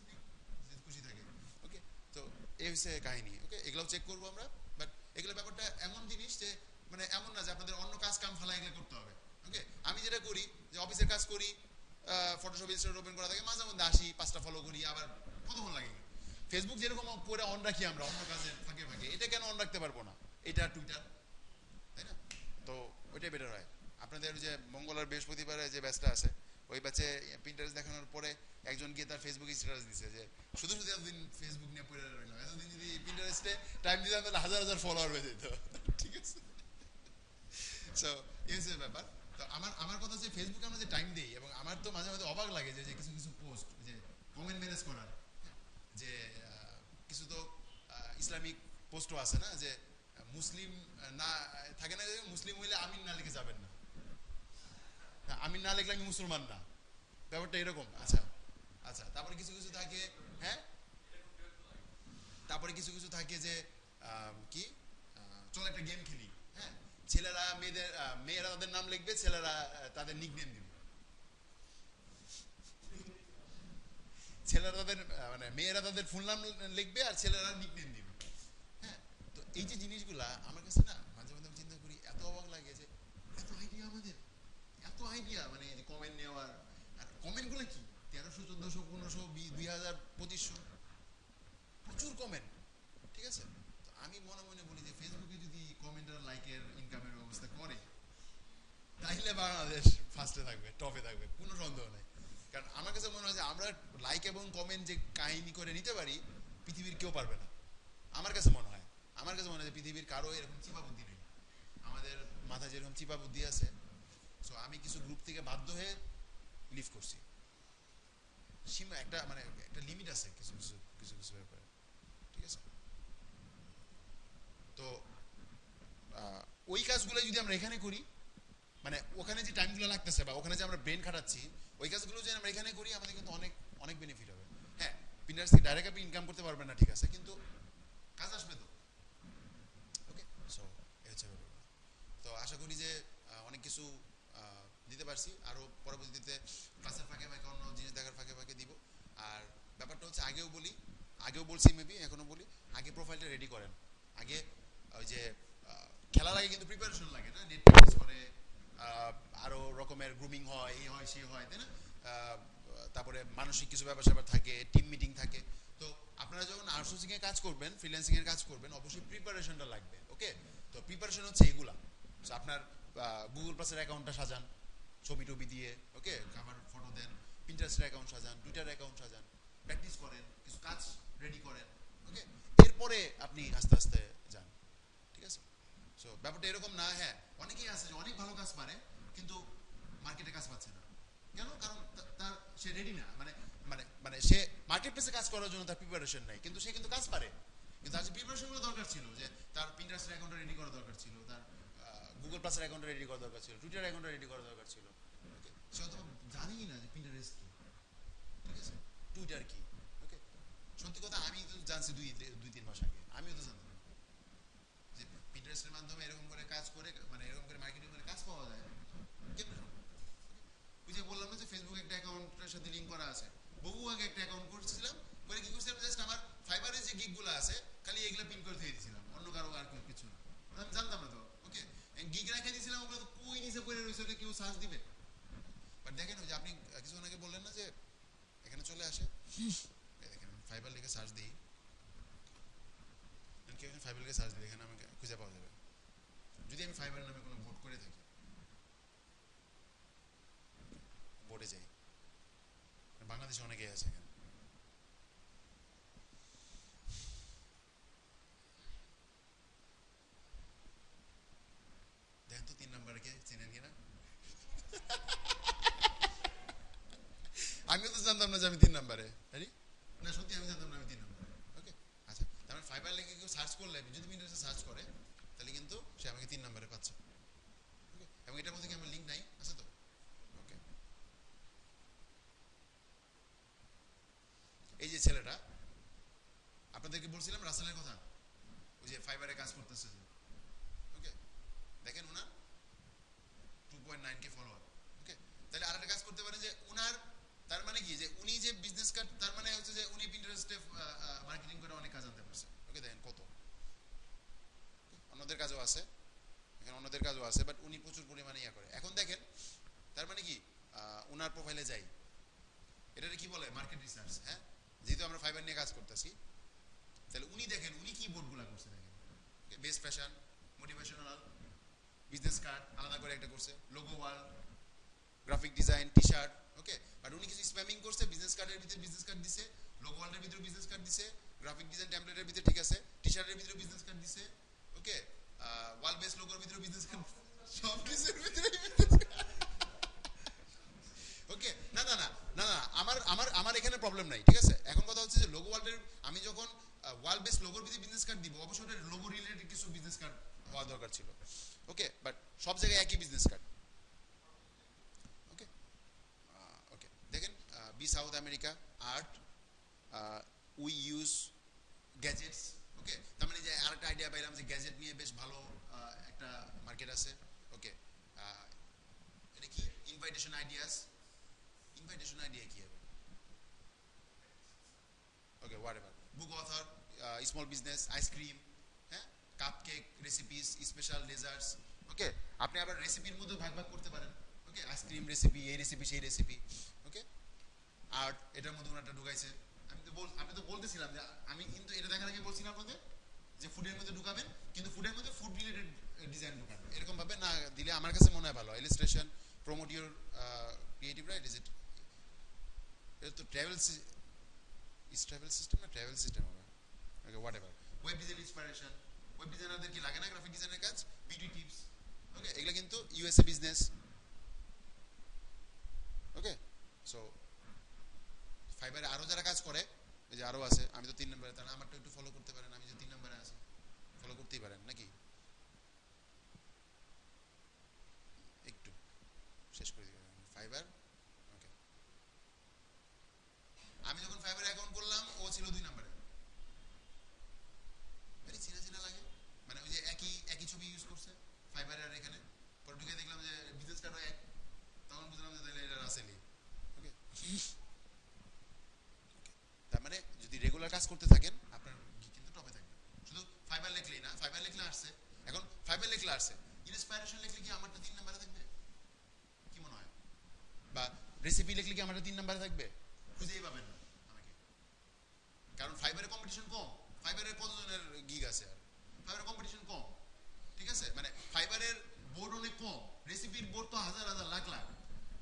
Speaker 1: যদি খুশি থাকে। ওকে, তো এই হচ্ছে কাহিনী। ওকে, এগুলোও চেক করবো আমরা। বাট এগুলো ব্যাপারটা এমন জিনিস যে মানে এমন না যে আপনাদের অন্য কাজ কাম ফেলা এগুলো করতে হবে। ওকে, আমি যেটা করি যে অফিসের কাজ করি, ফটোশপ ইনস্টল ওপেন করা থাকে, মাঝে মধ্যে আসি, 5টা ফলো করি, আবার কতক্ষণ লাগে। ফেসবুক যেরকম করে অন রাখি আমরা অন্য কাজের ফাঁকে ফাঁকে, এটা কেন অন রাখতে পারবো না? এটা টুইটার, তাই না? তো ওইটাই বেটার হয়। আপনাদের যে মঙ্গল আর বৃহস্পতিবারে যে ব্যাচটা আছে, ওই ব্যাচে প্রিন্টারেস্ট দেখানোর পরে একজন গিয়ে তার ফেসবুকে স্ট্যাটাস দিছে যে শুধু শুধু এতদিন ফেসবুক নিয়ে পড়ে রইলাম, এতদিন যদি প্রিন্টারেস্টে টাইম দিতাম তাহলে হাজার হাজার ফলোয়ার হয়ে যেত। ঠিক আছে, সো এই হচ্ছে ব্যাপার। তো আমার আমার কথা হচ্ছে ফেসবুকে আমরা যে টাইম দিই, এবং আমার তো মাঝে মাঝে অবাক লাগে যে যে কিছু কিছু পোস্ট যে কমেন্ট ম্যানেজ করার, যে কিছু তো ইসলামিক পোস্টও আছে না, যে মুসলিম না থাকে না, যে মুসলিম হইলে আমিন না লিখে যাবেন না, আমিন না লিখলে আমি মুসলমান না, ব্যাপারটা এরকম। আচ্ছা আচ্ছা, তারপরে কিছু কিছু থাকে, হ্যাঁ, তারপরে কিছু কিছু থাকে যে কি চল একটা গেম খেলি, হ্যাঁ, ছেলেরা মেয়েদের মেয়েরা তাদের নাম লিখবে, ছেলেরা তাদের নিকনেম দিবে। ছেলেরা তাদের মানে মেয়েরা তাদের ফুল নাম লিখবে আর ছেলেরা নিকনেম দিবে। হ্যাঁ, তো এই যে জিনিসগুলা আমার কাছে না মাঝে মাঝে আমি চিন্তা করি, এত অবাক লাগে যে এত আইডিয়া আমাদের, এত আইডিয়া, মানে কমেন্ট নেওয়ার। আর কমেন্ট গুলো কি 1300, 1400, 1500, 2000, 2500, প্রচুর কমেন্ট, ঠিক আছে। তো আমি মনে মনে বলি যে ফেসবুকে যদি কমেন্ট আর লাইকের ইনকামের ব্যবস্থা করে, তাইলে বাংলাদেশ ফার্স্টে থাকবে, টপে থাকবে, কোনো সন্দেহ নাই। কারণ আমার কাছে মনে হয় যে আমরা লাইক এবং কমেন্ট যে কাহিনী করে নিতে পারি, পৃথিবীর কেউ পারবে না। আমার কাছে মনে হয়, আমার কাছে মনে হয় যে পৃথিবীর কারো এরকম চিপা বুদ্ধি নেই। আমাদের মাথায় যেরকম চিপা বুদ্ধি আছে, সো আমি কিছু গ্রুপ থেকে বাধ্য হয়ে লিভ করছি। সীমা একটা মানে একটা লিমিট আছে কিছু কিছু কিছু কিছু ব্যাপারে, ঠিক আছে। কাজগুলো যদি আমরা এখানে করি, মানে ওখানে যে টাইমগুলো লাগতেছে বা ওখানে যে আমরা ব্রেন খাটাচ্ছি, ওই কাজগুলো যদি আমরা এখানে করি আমাদের কিন্তু অনেক অনেক বেনিফিট হবে। হ্যাঁ, পিন্টারেস্ট থেকে ডাইরেক্ট আপনি ইনকাম করতে পারবেন না, ঠিক আছে, কিন্তু কাজ আসবে তো। ওকে, সো এই হচ্ছে ব্যাপারগুলো। তো আশা করি যে অনেক কিছু দিতে পারছি। আরও পরবর্তীতে ক্লাসের ফাঁকে ফাঁকে অন্য জিনিস দেখার ফাঁকে ফাঁকে দিব। আর ব্যাপারটা হচ্ছে আগেও বলছি, মেবি এখনও বলি, আগে প্রোফাইলটা রেডি করেন। আগে ওই যে খেলার আগে কিন্তু প্রিপারেশন লাগে না, নেট প্র্যাকটিস করে, আরও রকমের গ্রুমিং হয়, এই হয় সে হয়, তাই না? তারপরে মানসিক কিছু ব্যাপার স্যাপার থাকে, টিম মিটিং থাকে। তো আপনারা যখন আউটসোর্সিং এ কাজ করবেন, ফ্রিল্যান্সিং এর কাজ করবেন, অবশ্যই প্রিপারেশনটা লাগবে। ওকে, তো প্রিপারেশন হচ্ছে এগুলা। আপনার গুগল প্লাসের অ্যাকাউন্টটা সাজান ছবি টবি দিয়ে, ওকে, আমার ফটো দেন, পিন্টারেস্টের অ্যাকাউন্ট সাজান, টুইটার অ্যাকাউন্ট সাজান, প্র্যাকটিস করেন, কিছু কাজ রেডি করেন। ওকে, এরপরে আপনি আস্তে আস্তে যান, ঠিক আছে? সো ব্যাপারটা এরকম না। হ্যাঁ, অনেকেই আছে যে অনেক ভালো কাজ পারে কিন্তু মার্কেটে কাজ পাচ্ছে না। কেন? কারণ তার সে রেডি না, মানে মানে মানে সে মার্কেট প্লেসে কাজ করার জন্য তার প্রিপারেশন নাই, কিন্তু সে কিন্তু কাজ পারে। কিন্তু তার যে প্রিপারেশনগুলো দরকার ছিল, যে তার পিন্টারেস্টের অ্যাকাউন্টটা রেডি করা দরকার ছিল, তার গুগল প্লাসের অ্যাকাউন্টটা রেডি করা দরকার ছিল, টুইটার অ্যাকাউন্টটা রেডি করা দরকার ছিল। ওকে, সে হয়তো জানেই না যে পিন্টারেস্ট কি, ঠিক আছে, টুইটার কি। ওকে, সত্যি কথা আমি তো জানছি 2-3 মাস আগে, আমিও তো জানতাম না যে পিন্টারেস্টের মাধ্যমে এরকম করে কাজ করে, মানে এরকম করে মার্কেটিং করে কাজ পাওয়া যায়। কেমন সম্ভব? ওই যে বললাম না যে ফেসবুকে একটা অ্যাকাউন্টের সাথে লিঙ্ক করা আছে, বহু আগে একটা অ্যাকাউন্ট করছিলাম, করে কি করছিলাম, জাস্ট আমার ফাইবারে যে গিগগুলো আছে খালি এগুলো পিন করে দিয়ে দিয়েছিলাম, অন্য কারো আর কিছু না, আমি জানতাম না তো। ওকে, গিগ রেখে দিয়েছিলাম, ওগুলো তো কই নিচে পড়ে রয়েছে, ওটা কেউ সার্চ দিবে? বাট দেখেন ওই যে আপনি কিছুক্ষণ আগে বললেন না যে এখানে চলে আসে, দেখেন ফাইবার লিখে সার্চ দিই, কেউ ফাইবার লিখে সার্চ দিই, এখানে আমাকে খুঁজে পাওয়া যাবে যদি আমি ফাইবারের নামে কোনো বোর্ড করে থাকি। বোর্ডে যাই, বাংলাদেশে অনেকেই আছে এখানে। দেখেন তো 3 নম্বরকে চিনেন কিনা। আমিও তো জানতাম না যে আমি 3 নম্বরে, না সত্যি আমি জানতাম না আমি 3 নম্বরে। ওকে, আচ্ছা, তার মানে ফাইবার লিখে কেউ সার্চ করলে, যদি মিনিটে সার্চ করে, তাহলে কিন্তু সে আমাকে 3 নম্বরে পাচ্ছে। ওকে, এবং এটার মধ্যে কি আমার লিঙ্ক নাই, আছে তো? ওকে, এই যে ছেলেটা আপনাদেরকে বলছিলাম রাসেলের কথা, ওই যে ফাইবারে কাজ করতেছে, ওকে, দেখেন ওনার 2.9K ফলোয়ার। ওকে, তাহলে আরেকটা কাজ করতে পারেন যে উনার, তার মানে কি যে উনি যে বিজনেস কার্ড, তার মানে হচ্ছে যে উনি পিন্টারেস্টে মার্কেটিং করে অনেক কাজ আনতে পারছে। ওকে, দেখেন কত, অন্যদের কাজও আছে, এখানে অন্যদের কাজও আছে, বাট উনি প্রচুর পরিমাণে ইয়া করে। এখন দেখেন তার মানে কি, উনার প্রোফাইলে যাই, এটাকে কি বলে মার্কেট রিসার্চ। হ্যাঁ, যেহেতু আমরা ফাইবার নিয়ে কাজ করতেছি, তাহলে উনি দেখেন উনি কি বোর্ডগুলো করছে, দেখেন best fashion, motivational, business card আলাদা করে একটা করছে, logo wall, graphic design, T shirt. Okay, but উনি কিছু স্প্যামিং করছে, বিজনেস কার্ডের ভিতরে বিজনেস কার্ড দিছে, লোগো ওয়ালের ভিতরে বিজনেস কার্ড দিছে, গ্রাফিক ডিজাইন টেমপ্লেটের ভিতরে ঠিক আছে, টি শার্টের ভিতরে বিজনেস কার্ড দিছে। ওকে, ওয়াল বেস লোগোর ভিতরে বিজনেস কার্ড, সব কিছুর ভিতরে। ওকে, না না না না না, আমার আমার আমার এখানে প্রবলেম নাই, ঠিক আছে। এখন কথা হচ্ছে যে লোগো ওয়ালের, আমি যখন ওয়াল বেস লোগোর ভিতরে বিজনেস কার্ড দিব, অবশ্যই ওটা লোগো রিলেটেড কিছু বিজনেস কার্ড হওয়া দরকার ছিল। ওকে, বাট সব জায়গায় একই বিজনেস কার্ড। ওকে, ওকে, দেখেন be South America art, we use gadgets. Okay, তার মানে যে আরেকটা আইডিয়া পাইলাম যে গ্যাজেট নিয়ে বেশ ভালো একটা মার্কেট আছে। ওকে, এটা কি ইনভাইটেশন আইডিয়াস, ইনভাইটেশন আইডিয়া কি হবে? Okay, whatever, book author, small business, ice cream, হ্যাঁ, cupcake recipes, special desserts. Okay, আপনি আবার রেসিপির মধ্যে ভাগ ভাগ করতে পারেন। ওকে, আইসক্রিম রেসিপি, এই রেসিপি সেই রেসিপি। ওকে, আর্ট, এটার মধ্যে ওনারটা ঢুকাইছে। আমি তো বলতেছিলাম যে আমি কিন্তু এটা দেখার আগে বলছিলাম আপনাদের যে ফুডের মধ্যে ঢুকাবেন, কিন্তু ফুডের মধ্যে ফুড রিলেটেড ডিজাইন ঢুকাবেন, এরকম ভাবে না দিলে আমার কাছে মনে হয় ভালো। Illustration, promote your creative, right? Is it? এটা তো ট্রাভেল ট্রাভেল সিস্টেম না ট্রাভেল সিস্টেম হবে। Okay, whatever, web design inspiration, web ডিজাইনারদের কি লাগে না গ্রাফিক ডিজাইনের কাজ, বিউটি টিপস। ওকে, এগুলো কিন্তু ইউএসএ বিজনেস। ওকে, সো ফাইবারে আরো যারা কাজ করে, এই যে আরো আছে, আমি তো 3 নম্বরে, তাহলে আমারটা একটু ফলো করতে পারেন, আমি যে 3 নম্বরে আছি ফলো করতেই পারেন নাকি? শেষ করে দিবেন ফাইবার। ওকে, আমি যখন ফাইবার অ্যাকাউন্ট করলাম ও ছিল 2 নম্বরে। আরে চিনা চিনা লাগে, মানে ওই যে একই একই ছবি ইউজ করছে ফাইবার আর এখানে। পরে ঢুকে দেখলাম যে বিজনেস কার্ডও এক, তখন বুঝলাম যে তাহলে এটা রাসেলই। ওকে, তার মানে যদি রেগুলার কাজ করতে থাকেন আপনার কিন্তু টপে থাকবে। শুধু ফাইবার লিখলেই না, ফাইবার লিখলে আসছে, এখন ফাইবার লিখলে আসছে, ইন্সপাইরেশন লিখলে কি আমারটা 3 নম্বরে থাকবে? কি মনে হয়? বা রেসিপি লিখলে কি আমারটা 3 নম্বরে থাকবে? খুঁজেই পাবেন না আমাকে, কারণ ফাইবারে কম্পিটিশন কম। ফাইবারের কতজনের গিগ আছে? আর ফাইবারের কম্পিটিশন কম, ঠিক আছে? মানে ফাইবারের বোর্ড অনেক কম, রেসিপির বোর্ড তো হাজার হাজার লাখ লাখ,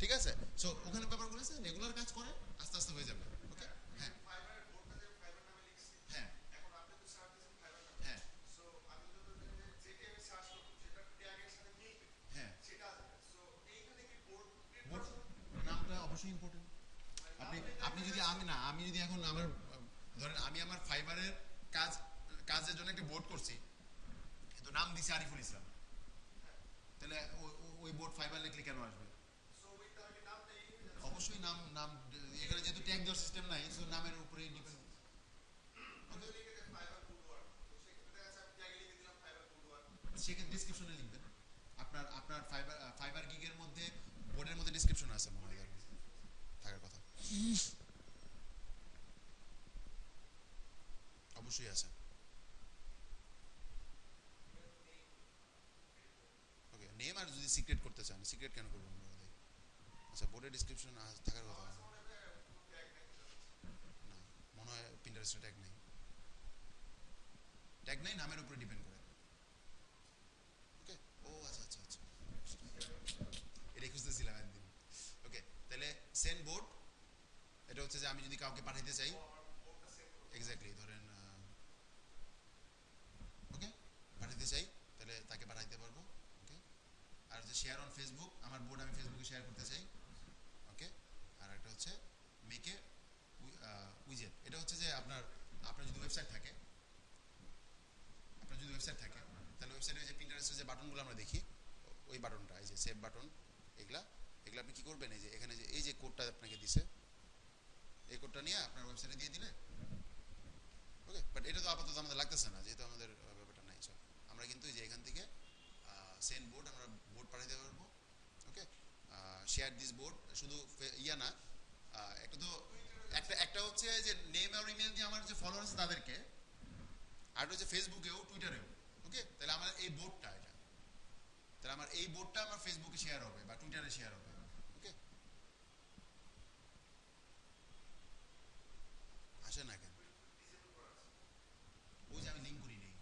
Speaker 1: ঠিক আছে? সো ওখানে ব্যাপারগুলো আছে, রেগুলার কাজ করে আস্তে আস্তে হয়ে যাবে। ওকে, হ্যাঁ হ্যাঁ হ্যাঁ হ্যাঁ, বোর্ড নামটা অবশ্যই ইম্পর্টেন্ট। আপনি আপনি যদি আমি না আমি যদি এখন আমার ধরেন আমি আমার ফাইবারের কাজ কাজের জন্য একটা বোর্ড করছি, কিন্তু নাম দিছি আরিফুল ইসলাম, তাহলে ওই বোর্ড ফাইবার লিখলে কেন আসবে? অবশ্যই নাম নাম এখানে যেহেতু ট্যাগ দেওয়ার সিস্টেম নাই, সো নামের উপরে ডিপেন্ড। সেক্ষেত্রে ডিসক্রিপশনে লিখবেন। আপনার আপনার ফাইবার ফাইবার গিগের মধ্যে বোর্ডের মধ্যে ডিসক্রিপশন আছে মনে হয় থাকার কথা, অবশ্যই আছে। ওকে, নেম আর যদি সিক্রেট করতে চান, সিক্রেট কেন করবেন আমরা বোধহয়? আচ্ছা, বোর্ডের ডিসক্রিপশন থাকার কথা না, মনে হয় পিন্টারেস্টে ট্যাগ নেই। ট্যাগ নাই, নামের উপরে ডিপেন্ড করে। ওকে, ও আচ্ছা আচ্ছা আচ্ছা, এটা খুঁজতেছিলাম একদিন। ওকে, তাহলে সেন্ড বোর্ড, এটা হচ্ছে যে আমি যদি কাউকে পাঠাইতে চাই, এক্স্যাক্টলি ধরেন ওকে পাঠাইতে চাই, তাহলে তাকে পাঠাইতে পারবো। ওকে, আর হচ্ছে শেয়ার অন ফেসবুক, আমার বোর্ড আমি ফেসবুকে শেয়ার করতে চাই। ওকে, আর একটা হচ্ছে মেকে উইজেট, এটা হচ্ছে যে আপনার আপনার যদি ওয়েবসাইট থাকে, আপনার যদি ওয়েবসাইট থাকে তাহলে ওয়েবসাইটে যে প্রিন্টারেস্টের যে বাটনগুলো আমরা দেখি, ওই বাটনটা, এই যে সেভ বাটন, এগুলা এগুলো আপনি কি করবেন, এই যে এখানে যে এই যে কোডটা আপনাকে দিছে, এই কোডটা নিয়ে আপনার ওয়েবসাইটে দিয়ে দিলে। ওকে, বাট এটা তো আপাতত আমাদের লাগতেছে না, যেহেতু আমাদের ব্যাপারটা নাই। সো আমরা কিন্তু এই যে এখান থেকে সেন্ড বোর্ড, আমরা বোর্ড পাঠাতে পারবো। ওকে, শেয়ার দিস বোর্ড, শুধু ইয়া না, একটা তো একটা একটা হচ্ছে যে নেম আর ইমেল দিয়ে আমার যে ফলোয়ার আছে তাদেরকে, আর হচ্ছে ফেসবুকেও টুইটারেও। ওকে, তাহলে আমার এই বোর্ডটা এটা, তাহলে আমার এই বোর্ডটা আমার ফেসবুকে শেয়ার হবে বা টুইটারে শেয়ার হবে। ওকে, আসে না কেন? ওই যে আমি লিঙ্ক করি নেই,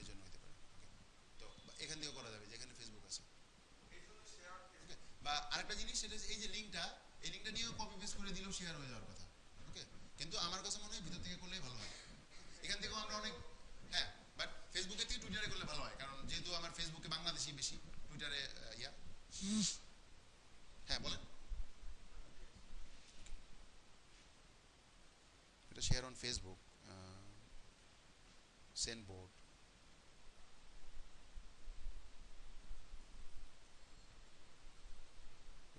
Speaker 1: এই জন্য হতে পারে। ওকে, তো এখান থেকেও করা যাবে যেখানে ফেসবুক আছে। ওকে, বা আরেকটা জিনিস, সেটা এই যে লিঙ্কটা, এই লিঙ্কটা নিয়েও কপি পেস্ট করে দিলেও শেয়ার হয়ে যাওয়ার কথা। ওকে, কিন্তু আমার কাছে মনে হয় ভিতর থেকে করলেই ভালো হয়। এখান থেকেও আমরা অনেক, হ্যাঁ, বাট ফেসবুকের থেকে টুইটারে করলে ভালো হয়, কারণ যেহেতু আমার ফেসবুকে বাংলাদেশি বেশি, টুইটারে ইয়া। হ্যাঁ বলেন। এটা share on Facebook, send board,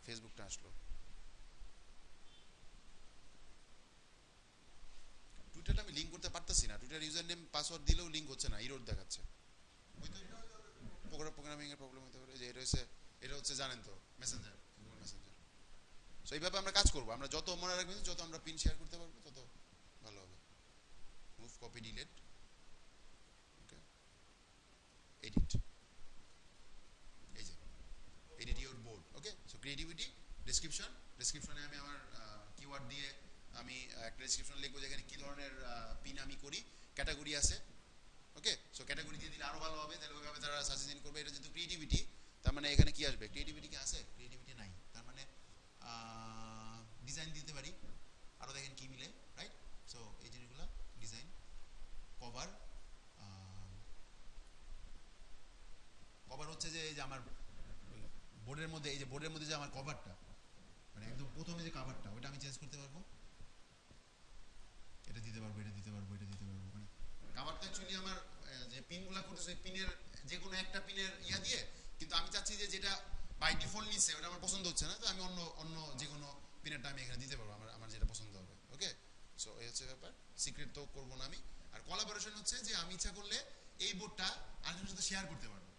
Speaker 1: ফেসবুকটা আসলো। টুইটারটা আমি লিঙ্ক করতে পারতেছি না, টুইটার ইউজার নেম পাসওয়ার্ড দিলেও লিঙ্ক হচ্ছে না, ইরোর দেখাচ্ছে। ওই তো প্রোগ্রামিং এর প্রবলেম হতে পারে, যে এটা হচ্ছে, এটা হচ্ছে জানেন তো মেসেঞ্জার, গুগল মেসেঞ্জার। সো এইভাবে আমরা কাজ করবো, আমরা যত মনে রাখবেন, যত আমরা পিন শেয়ার করতে পারবো তত ভালো হবে। মুভ, কপি, ডিলিট, ওকে, এডিট, এই যে edit your board. Okay, so creativity, description, ডেসক্রিপশনে আমি আমার কিওয়ার্ড দিয়ে আমি একটা ডেসক্রিপশন লিখবো যেখানে কী ধরনের পিন আমি করি, ক্যাটাগরি আছে। ওকে, সো ক্যাটাগরি দিয়ে দিলে আরও ভালো হবে, তাহলে ওইভাবে তারা সার্চ ইঞ্জিন করবে। এটা যেহেতু ক্রিয়েটিভিটি, তার মানে এখানে কি আসবে? ক্রিয়েটিভিটি কি আছে? ক্রিয়েটিভিটি নাই, তার মানে ডিজাইন দিতে পারি, আরও দেখেন কি মিলে, রাইট? সো এই জিনিসগুলো ডিজাইন, কভার, কভার হচ্ছে যে এই যে আমার বোর্ডের মধ্যে, এই যে বোর্ডের মধ্যে যে আমার কভারটা, মানে একদম প্রথমে যে কভারটা, ওটা আমি চেঞ্জ করতে পারবো, এটা দিতে পারবো, এটা দিতে পারবো, এটা দিতে পারবো। মানে কভারটা অ্যাকচুয়ালি আমার যে পিনগুলো করতেছে, পিনের যে কোনো একটা পিনের ইয়া দিয়ে, কিন্তু আমি চাচ্ছি যে যেটা বাই ডিফল্ট নিচ্ছে ওটা আমার পছন্দ হচ্ছে না, তো আমি অন্য অন্য যে কোনো পিনেরটা আমি এখানে দিতে পারবো আমার আমার যেটা পছন্দ হবে। ওকে, সো এই হচ্ছে ব্যাপার। সিক্রেট তো করবো না আমি। আর কোলাবোরেশন হচ্ছে যে আমি ইচ্ছা করলে এই বোর্ডটা আরেকজনের সাথে শেয়ার করতে পারবো।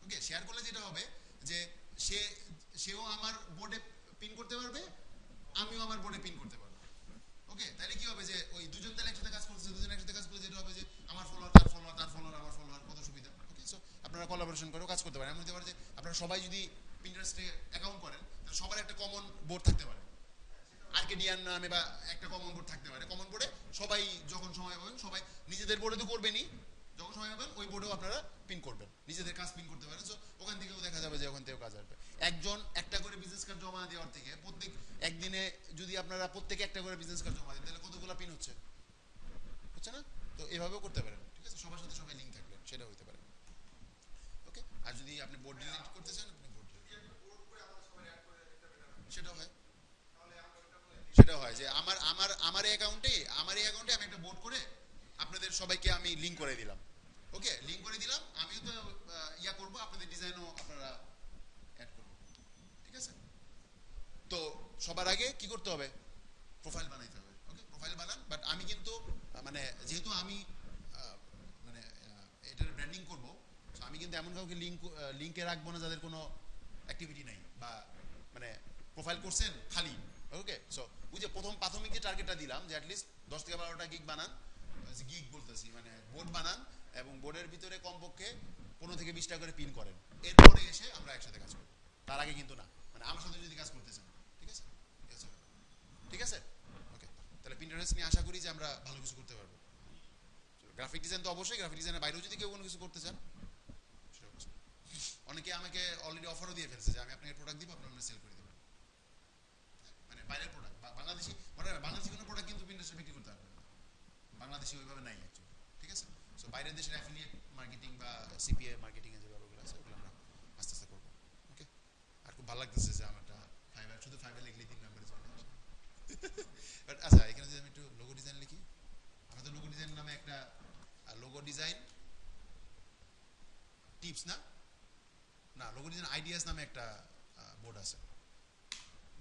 Speaker 1: ওকে, শেয়ার করলে যেটা হবে যে সে সেও আমার বোর্ডে পিন করতে পারবে, আমিও আমার বোর্ডে পিন করতে পারবো। ওকে, তাহলে কি হবে যে ওই দুজন তাহলে একসাথে কাজ করতেছে, দুজন একসাথে কাজ করলে যেটা হবে যে আমার ফলোয়ার তার ফলোয়ার, তার ফলোয়ার আমার ফলোয়ার, কত সুবিধা। ওকে, সো আপনারা কোলাবোরেশন করেও কাজ করতে পারেন। এমন হতে পারে যে আপনারা সবাই যদি পিন্টারেস্টে অ্যাকাউন্ট করেন তাহলে সবার একটা কমন বোর্ড থাকতে পারে, আর্কেডিয়ান নামে, বা একটা কমন বোর্ড থাকতে পারে। কমন বোর্ডে সবাই যখন সময় পাবেন, সবাই নিজেদের বোর্ডে তো করবেনই, যখন সময় পাবেন ওই বোর্ডেও আপনারা পিন করবেন, নিজেদের কাজ পিন করতে পারেন। সো ওখান থেকেও দেখা যাবে যে ওখান থেকেও কাজ আসবে। একজন একটা করে বিজনেস কার্ড জমা দেওয়ার থেকে প্রত্যেক একদিনে যদি আপনারা প্রত্যেকে একটা করে বিজনেস কার্ড জমা দেন তাহলে কতগুলো পিন হচ্ছে, হচ্ছে না? তো এভাবেও করতে পারেন, ঠিক আছে? সবার সাথে সবাই লিঙ্ক থাকবেন, সেটা হতে পারে। ওকে, আর যদি আপনি বোর্ড ডিলিট করতে চান আপনি বোর্ড সেটাও হয়। সেটা হয় যে আমার আমার আমার এই অ্যাকাউন্টে আমি একটা বোর্ড করে আপনাদের সবাইকে আমি লিংক করে দিলাম। ওকে, লিংক করে দিলাম, আমিও তো ইয়া করব, আপনাদের ডিজাইনও আপনারা অ্যাড করব, ঠিক আছে? তো সবার আগে কি করতে হবে? প্রোফাইল বানাইতে হবে। ওকে, প্রোফাইল বানান। বাট আমি কিন্তু মানে যেহেতু আমি মানে এটার ব্র্যান্ডিং করব, সো আমি কিন্তু এমন কাউকে লিংকে রাখবো না যাদের কোনো অ্যাক্টিভিটি নাই, বা মানে প্রোফাইল করছেন খালি। ওকে, সো ওই যে প্রাথমিক যে টার্গেটটা দিলাম যে অ্যাটলিস্ট 10 থেকে 12টা গিগ বানান, গিগ বলতেছি মানে বোর্ড বানান, এবং বোর্ডের ভিতরে কমপক্ষে 15 থেকে 20টা করে পিন করেন। এরপরে এসে আমরা একসাথে কাজ করব, তার আগে কিন্তু না। মানে আমার সাথে যদি কাজ করতে চান, ঠিক আছে? ঠিক আছে, ঠিক আছে। ওকে, তাহলে পিন্টারেস্ট নিয়ে আশা করি যে আমরা ভালো কিছু করতে পারবো। গ্রাফিক ডিজাইন তো অবশ্যই, গ্রাফিক ডিজাইনের বাইরেও যদি কেউ কোনো কিছু করতে চান সেটা হচ্ছে। অনেকে আমাকে অলরেডি অফারও দিয়ে ফেলছে যে আমি আপনাকে প্রোডাক্ট দিব, আপনারা সেল করে দেবেন। মানে বাইরের প্রোডাক্ট, বাংলাদেশি মানে বাংলাদেশি কোনো প্রোডাক্ট কিন্তু পিন্টারেস্টে বিক্রি করতে পারবেন না, বাংলাদেশি ওইভাবে নাই অ্যাকচুয়ালি, ঠিক আছে? সো বাইরের দেশের অ্যাফিলিয়েট মার্কেটিং বা সিপিএ মার্কেটিং এর যে ব্যাপারগুলো আছে ওগুলো আমরা আস্তে আস্তে করবো। ওকে, আর খুব ভালো লাগতেছে যে আমারটা ফাইবার, শুধু ফাইবার লিখলে 3 নম্বরে চলে আসে। বাট আচ্ছা, এখানে যদি আমি একটু লোগো ডিজাইন লিখি, আমাদের লোগো ডিজাইন নামে একটা লোগো ডিজাইন টিপস না, না লোগো ডিজাইন আইডিয়াস নামে একটা বোর্ড আছে,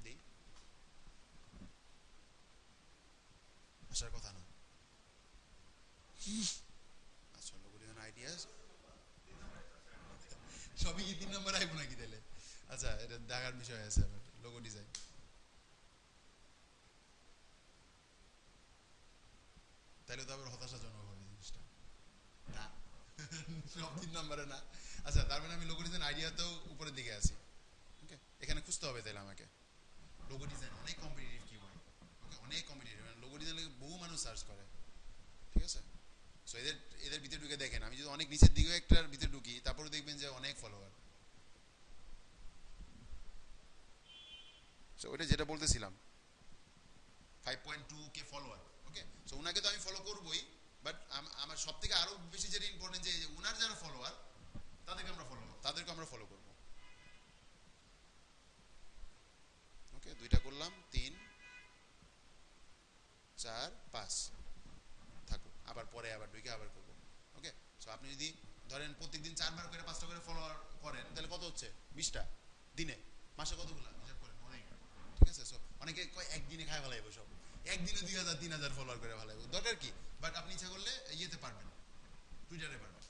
Speaker 1: দেই, আসার কথা না। আচ্ছা, লোগো ডিজাইন আইডিয়াস সবই কি 3 নম্বর আইবো নাকি তাহলে? আচ্ছা, এটা দেখার বিষয় আছে আমার। লোগো ডিজাইন তাহলে তো আবার হতাশাজনক হবে জিনিসটা, না? সব 3 নম্বরে না। আচ্ছা, তার মানে আমি লোগো ডিজাইন আইডিয়াতেও উপরের দিকে আছি। ওকে, এখানে খুঁজতে হবে তাহলে আমাকে। লোগো ডিজাইন অনেক কম্পিটিটিভ কিওয়ার্ড। ওকে, অনেক কম্পিটিটিভ, মানে লোগো ডিজাইন বহু মানুষ সার্চ করে, ঠিক আছে? সো এদের এদের ভিতরে ঢুকে দেখেন, আমি যদি অনেক নিচের দিকে একটার ভিতরে ঢুকি তারপরে দেখবেন যে অনেক ফলোয়ার। সো ওটা যেটা বলতেছিলাম 5.2K ফলোয়ার। ওকে, সো ওনাকে তো আমি ফলো করবোই, বাট আমার সব থেকে আরো বেশি যেটা ইম্পর্টেন্ট যে ওনার যারা ফলোয়ার তাদেরকে আমরা ফলো করবো। ওকে, 2টা করলাম, 3 4 5 থাকুক, আবার পরে আবার ঢুকে আবার করবো। ওকে, সো আপনি যদি ধরেন প্রত্যেকদিন 4বার করে 5টা করে ফলোয়ার করেন তাহলে কত হচ্ছে? 20টা দিনে, মাসে কতগুলো হিসাব করেন, অনেক, ঠিক আছে? সো অনেকে কয় একদিনে খায় ফেলাইবো সব, একদিনে 2000 3000 ফলোয়ার করে ফেলাইবো, দরকার কি? বাট আপনি ইচ্ছা করলে ইয়েতে পারবেন, টুইটারে পারবেন।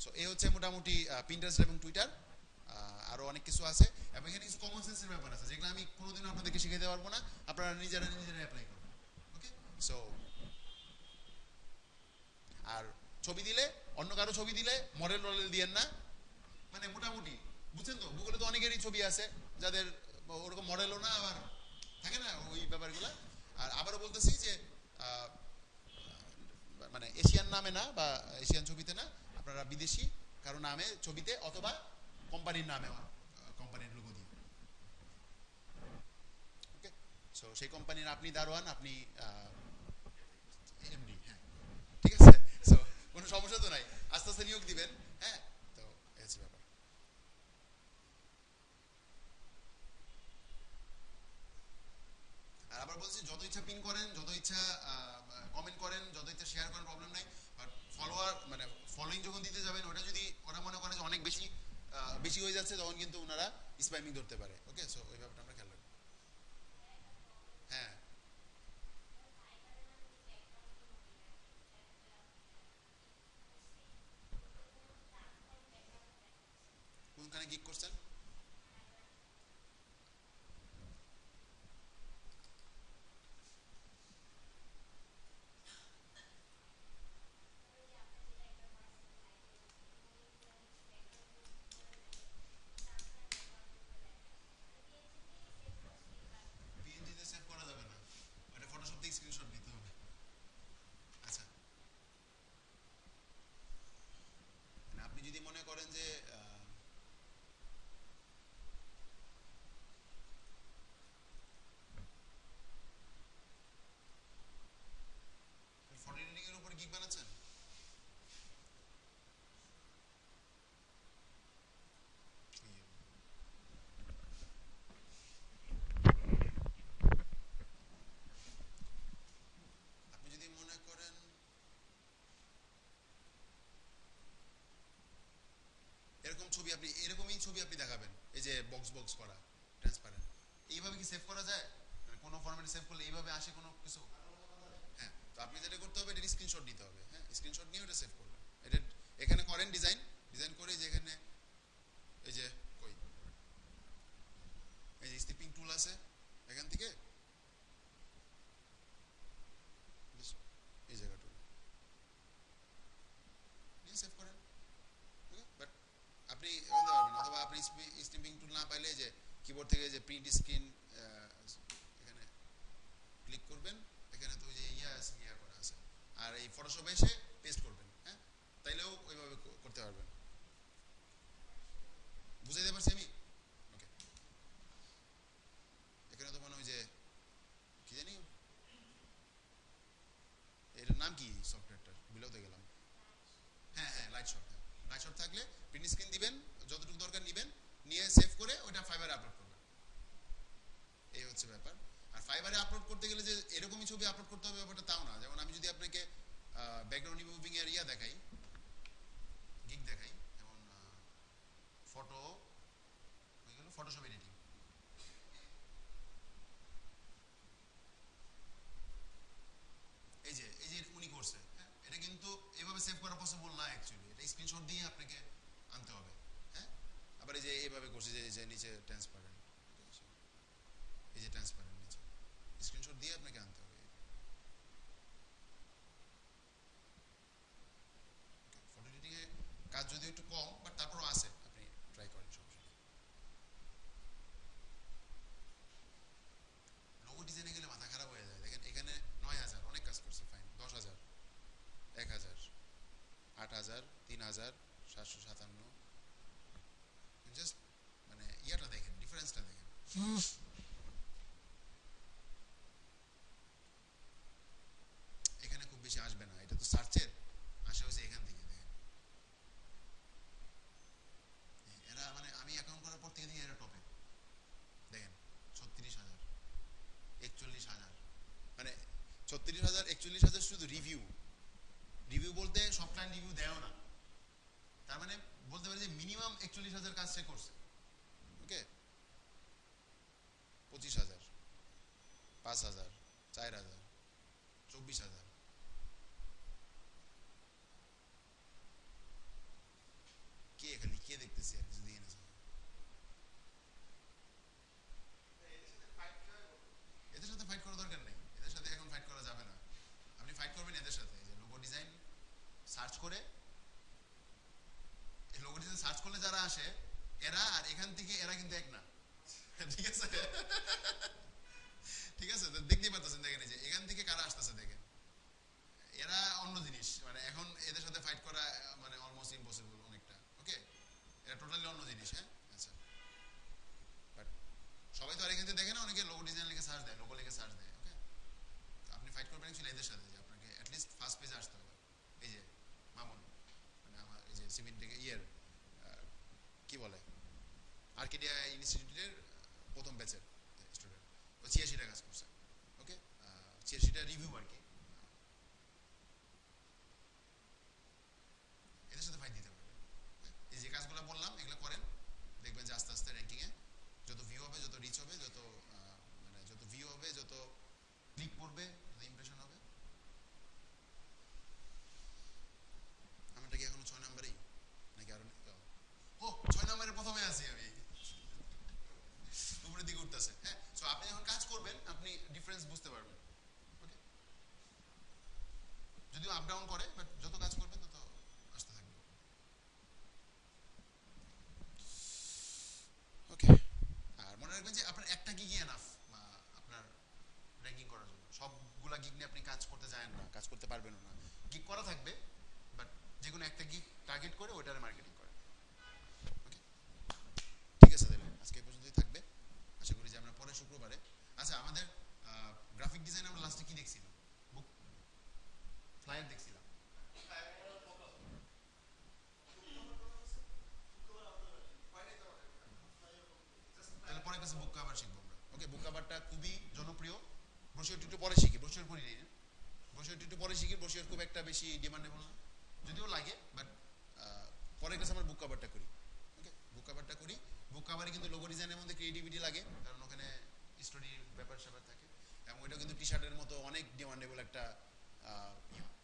Speaker 1: সো এই হচ্ছে মোটামুটি পিন্টারেস্ট এবং টুইটার। আরো অনেক কিছু আছে, এবং এখানে কিছু কমন সেন্সের ব্যাপার আছে যেগুলো আমি কোনোদিনও আপনাদেরকে শিখাতে পারবো না, আপনারা নিজেরা অ্যাপ্লাই করবেন। ওকে, সো আর ছবি দিলে, অন্য কারো ছবি দিলে মডেল টডেল দিয়েন না, মানে মোটামুটি বুঝছেন তো, গুগলে তো অনেকেরই ছবি আছে যাদের ওরকম মডেলও না, আবার থাকে না ওই ব্যাপারগুলো। আর আবারও বলতেছি যে মানে এশিয়ান নামে না, বা এশিয়ান ছবিতে না, আপনারা বিদেশি কারো নামে ছবিতে, অথবা কোম্পানির নামে, কোম্পানির লোগো দিয়ে। ওকে, সো সেই কোম্পানির আপনি দারোয়ান, আপনি এমডি, হ্যাঁ, ঠিক আছে? সো কোনো সমস্যা তো নাই, আস্তে আস্তে নিয়োগ দিবেন। হ্যাঁ, তো এই হচ্ছে ব্যাপার। আর আবার বলছি, যত ইচ্ছা পিন করেন, যত ইচ্ছা কমেন্ট করেন, যত ইচ্ছা শেয়ার করেন, প্রবলেম নাই। বাট ফলোয়ার মানে ফলোইং যখন দিতে যাবেন, ওটা যদি ওরা মনে করে যে অনেক বেশি বেশি হয়ে যাচ্ছে তখন কিন্তু ওনারা স্প্যামিং ধরতে পারে। ওকে, সো ওই ব্যাপারটা আমরা খেয়াল রাখবো। হ্যাঁ, কোনখানে গিক করছেন? পিএনজিতে সেভ করা যাবে না, ওটা ফটোশপ থেকে স্ক্রিনশট নিতে হবে। আচ্ছা, মানে আপনি যদি মনে করেন যে ফটো এডিটিং এর উপর গিগ বানাচ্ছেন, আপনি যদি মনে করেন এরকম ছবি, আপনি এরকমই ছবি আপনি দেখাবেন, এই যে বক্স বক্স করা ট্রান্সপারেন্ট, এইভাবে কি সেভ করা যায়? মানে কোনো ফরম্যাটে সেভ করলে এইভাবে আসে কোনো কিছু? হ্যাঁ, তো আপনি যেটা করতে হবে, এটা স্ক্রিনশট নিতে হবে। হ্যাঁ, স্ক্রিনশট নিয়ে ওটা সেভ করবেন। এটা এখানে করেন ডিজাইন, ডিজাইন করে যে এখানে এই যে কই এই যে স্টিপিং টুল আছে, এখান থেকে এই জায়গাটা নিয়ে সেভ করেন। ওকে, বাট আপনি বলতে পারবেন, অথবা আপনি স্টিপিং টুল না পাইলে যে কিবোর্ড থেকে যে প্রিন্ট স্ক্রিন এখানে ক্লিক করবেন, এখানে তো ওই যে ইয়া করা আছে, আর এই ফটোশপে এসে পেস্ট করবেন। হ্যাঁ, তাইলেও ওইভাবে করতে পারবেন। বুঝাইতে পারছি আমি? ওকে, এখানে তো মনে হয় যে কি জানি এটার নাম কি সফটওয়্যারটার, বিলতে গেলাম। হ্যাঁ হ্যাঁ, লাইট শট। হ্যাঁ, লাইট শট থাকলে প্রিন্ট স্ক্রিন দিবেন, যতটুকু দরকার নিবেন, নিয়ে সেভ করে ওইটা ফাইবারে আপলোড করবেন। এই হচ্ছে ব্যাপার। আর ফাইবারে আপলোড করতে গেলে যে এরকমই ছবি আপলোড করতে হবে ব্যাপারটা তাও না। যেমন আমি যদি আপনাকে ব্যাকগ্রাউন্ড রিমুভিং এর ইয়া দেখাই, গিগ দেখাই, যেমন ফটো হয়ে গেল ফটোশপ এডিটিং, এই যে উনি করছে। হ্যাঁ, এটা কিন্তু এভাবে সেভ করা পসিবল না অ্যাকচুয়ালি, এটা স্ক্রিনশট দিয়ে আপনাকে আনতে হবে। হ্যাঁ, আবার এই যে এইভাবে করছে, যে নিচে ট্রান্সপারেন্ট, এই যে ট্রান্সপারেন্ট নিচে, স্ক্রিনশট দিয়ে আপনাকে আনতে হবে। ফটো এডিটিং এ কাজ যদিও একটু কম, বাট তারপরও আছে, আপনি ট্রাই করেন, সমস্যা নেই। লোগো ডিজাইনে গেলে মাথা খারাপ হয়ে যায়। দেখেন এখানে 9,000, অনেক কাজ করছে, ফাইন, 10,000, 1,000, 8,000, 3,000, 757, জাস্ট মানে ইয়াটা দেখেন, ডিফারেন্সটা দেখেন। এখানে খুব বেশি আসবে না, এটা তো সার্চের আসা হয়েছে এখান থেকে। দেখেন এরা, মানে আমি অ্যাকাউন্ট করার পর থেকে দেখি এরা টপে। দেখেন 36,000, 41,000, মানে 36,000, 41,000 শুধু রিভিউ। রিভিউ বলতে সব ক্লায়েন্ট রিভিউ দেয়ও না, তার মানে বলতে পারি যে মিনিমাম 41,000 কাজ সে করছে। ওকে, 25,000, 5,000, 4,000, 24,000। কে খালি কে দেখতেছি, আর কিছু দিয়ে না। এদের সাথে ফাইট করার দরকার নেই, এদের সাথে এখন ফাইট করা যাবে না। আপনি ফাইট করবেন এদের সাথে, যে লোগো ডিজাইন সার্চ করে, এই লোগো ডিজাইন সার্চ করলে যারা আসে এরা, আর এখান থেকে এরা কিন্তু এক না। ঠিক আছে, ঠিক আছে, তো দেখতেই পাচ্ছেন, দেখেন এই যে এখান থেকে কারা আসতেছে, দেখেন এরা অন্য জিনিস। মানে এখন এদের সাথে ফাইট করা মানে অলমোস্ট ইম্পসিবল অনেকটা। ওকে, এটা টোটালি অন্য জিনিস। হ্যাঁ, আচ্ছা, বাট সবাই তো আর এখান থেকে দেখে না, অনেকে লোগো ডিজাইন লিখে সার্চ দেয়, লোগো লিখে সার্চ দেয়। ওকে, আপনি ফাইট করবেন অ্যাকচুয়ালি এদের সাথে, যে আপনাকে অ্যাটলিস্ট ফার্স্ট পেজে আসতে হবে। এই যে মামুন, মানে আমার এই যে সিভিল থেকে ইয়ের কি বলে আর্কিডিয়া ইনস্টিটিউটের প্রথম ব্যাচের স্টুডেন্ট, ও 86টা কাজ করছে। ওকে, 86টা রিভিউ আর কি। এদের সাথে ফাইট দিতে পারবেন। এই যে কাজগুলো বললাম এগুলো করেন, আপ ডাউন করে, বাট যত কাজ করবেন তত আসতে থাকবে। ওকে, আর মনে রাখবেন যে আপনার একটা গিগই এনাফ আপনার র্যাঙ্কিং করার জন্য। সবগুলা গিগ নিয়ে আপনি কাজ করতে যাবেন না, কাজ করতে পারবেনও না। গিগ করা থাকবে, বাট যে কোনো একটা গিগ টার্গেট করে ওইটারে মার্কেটিং করে। ওকে, ঠিক আছে, তাহলে আজকে এই পর্যন্তই থাকবে। আশা করি যে আমরা পরের শুক্রবারে, আচ্ছা আমাদের গ্রাফিক ডিজাইন আমরা লাস্টে কি দেখছিলাম? বুক ফ্লায়ার দেখছিলাম। তাহলে পরের ক্লাসে বুক কভার শিখবো আমরা। ওকে, বুক কভারটা খুবই জনপ্রিয়। ব্রোশিওরটি একটু পরে শিখি, ব্রোশিওর করি নেই, ব্রোশিওরটি একটু পরে শিখি। ব্রোশিওর খুব একটা বেশি ডিমান্ডেবল না, যদিও লাগে, বাট পরের ক্লাসে আমরা বুক কভারটা করি। ওকে, বুক কভারটা করি। বুক কভারে কিন্তু লোগো ডিজাইনের মধ্যে ক্রিয়েটিভিটি লাগে, কারণ ওখানে স্টোরির ব্যাপার স্যাপার থাকে, এবং ওইটা কিন্তু টি শার্টের মতো অনেক ডিমান্ডেবল একটা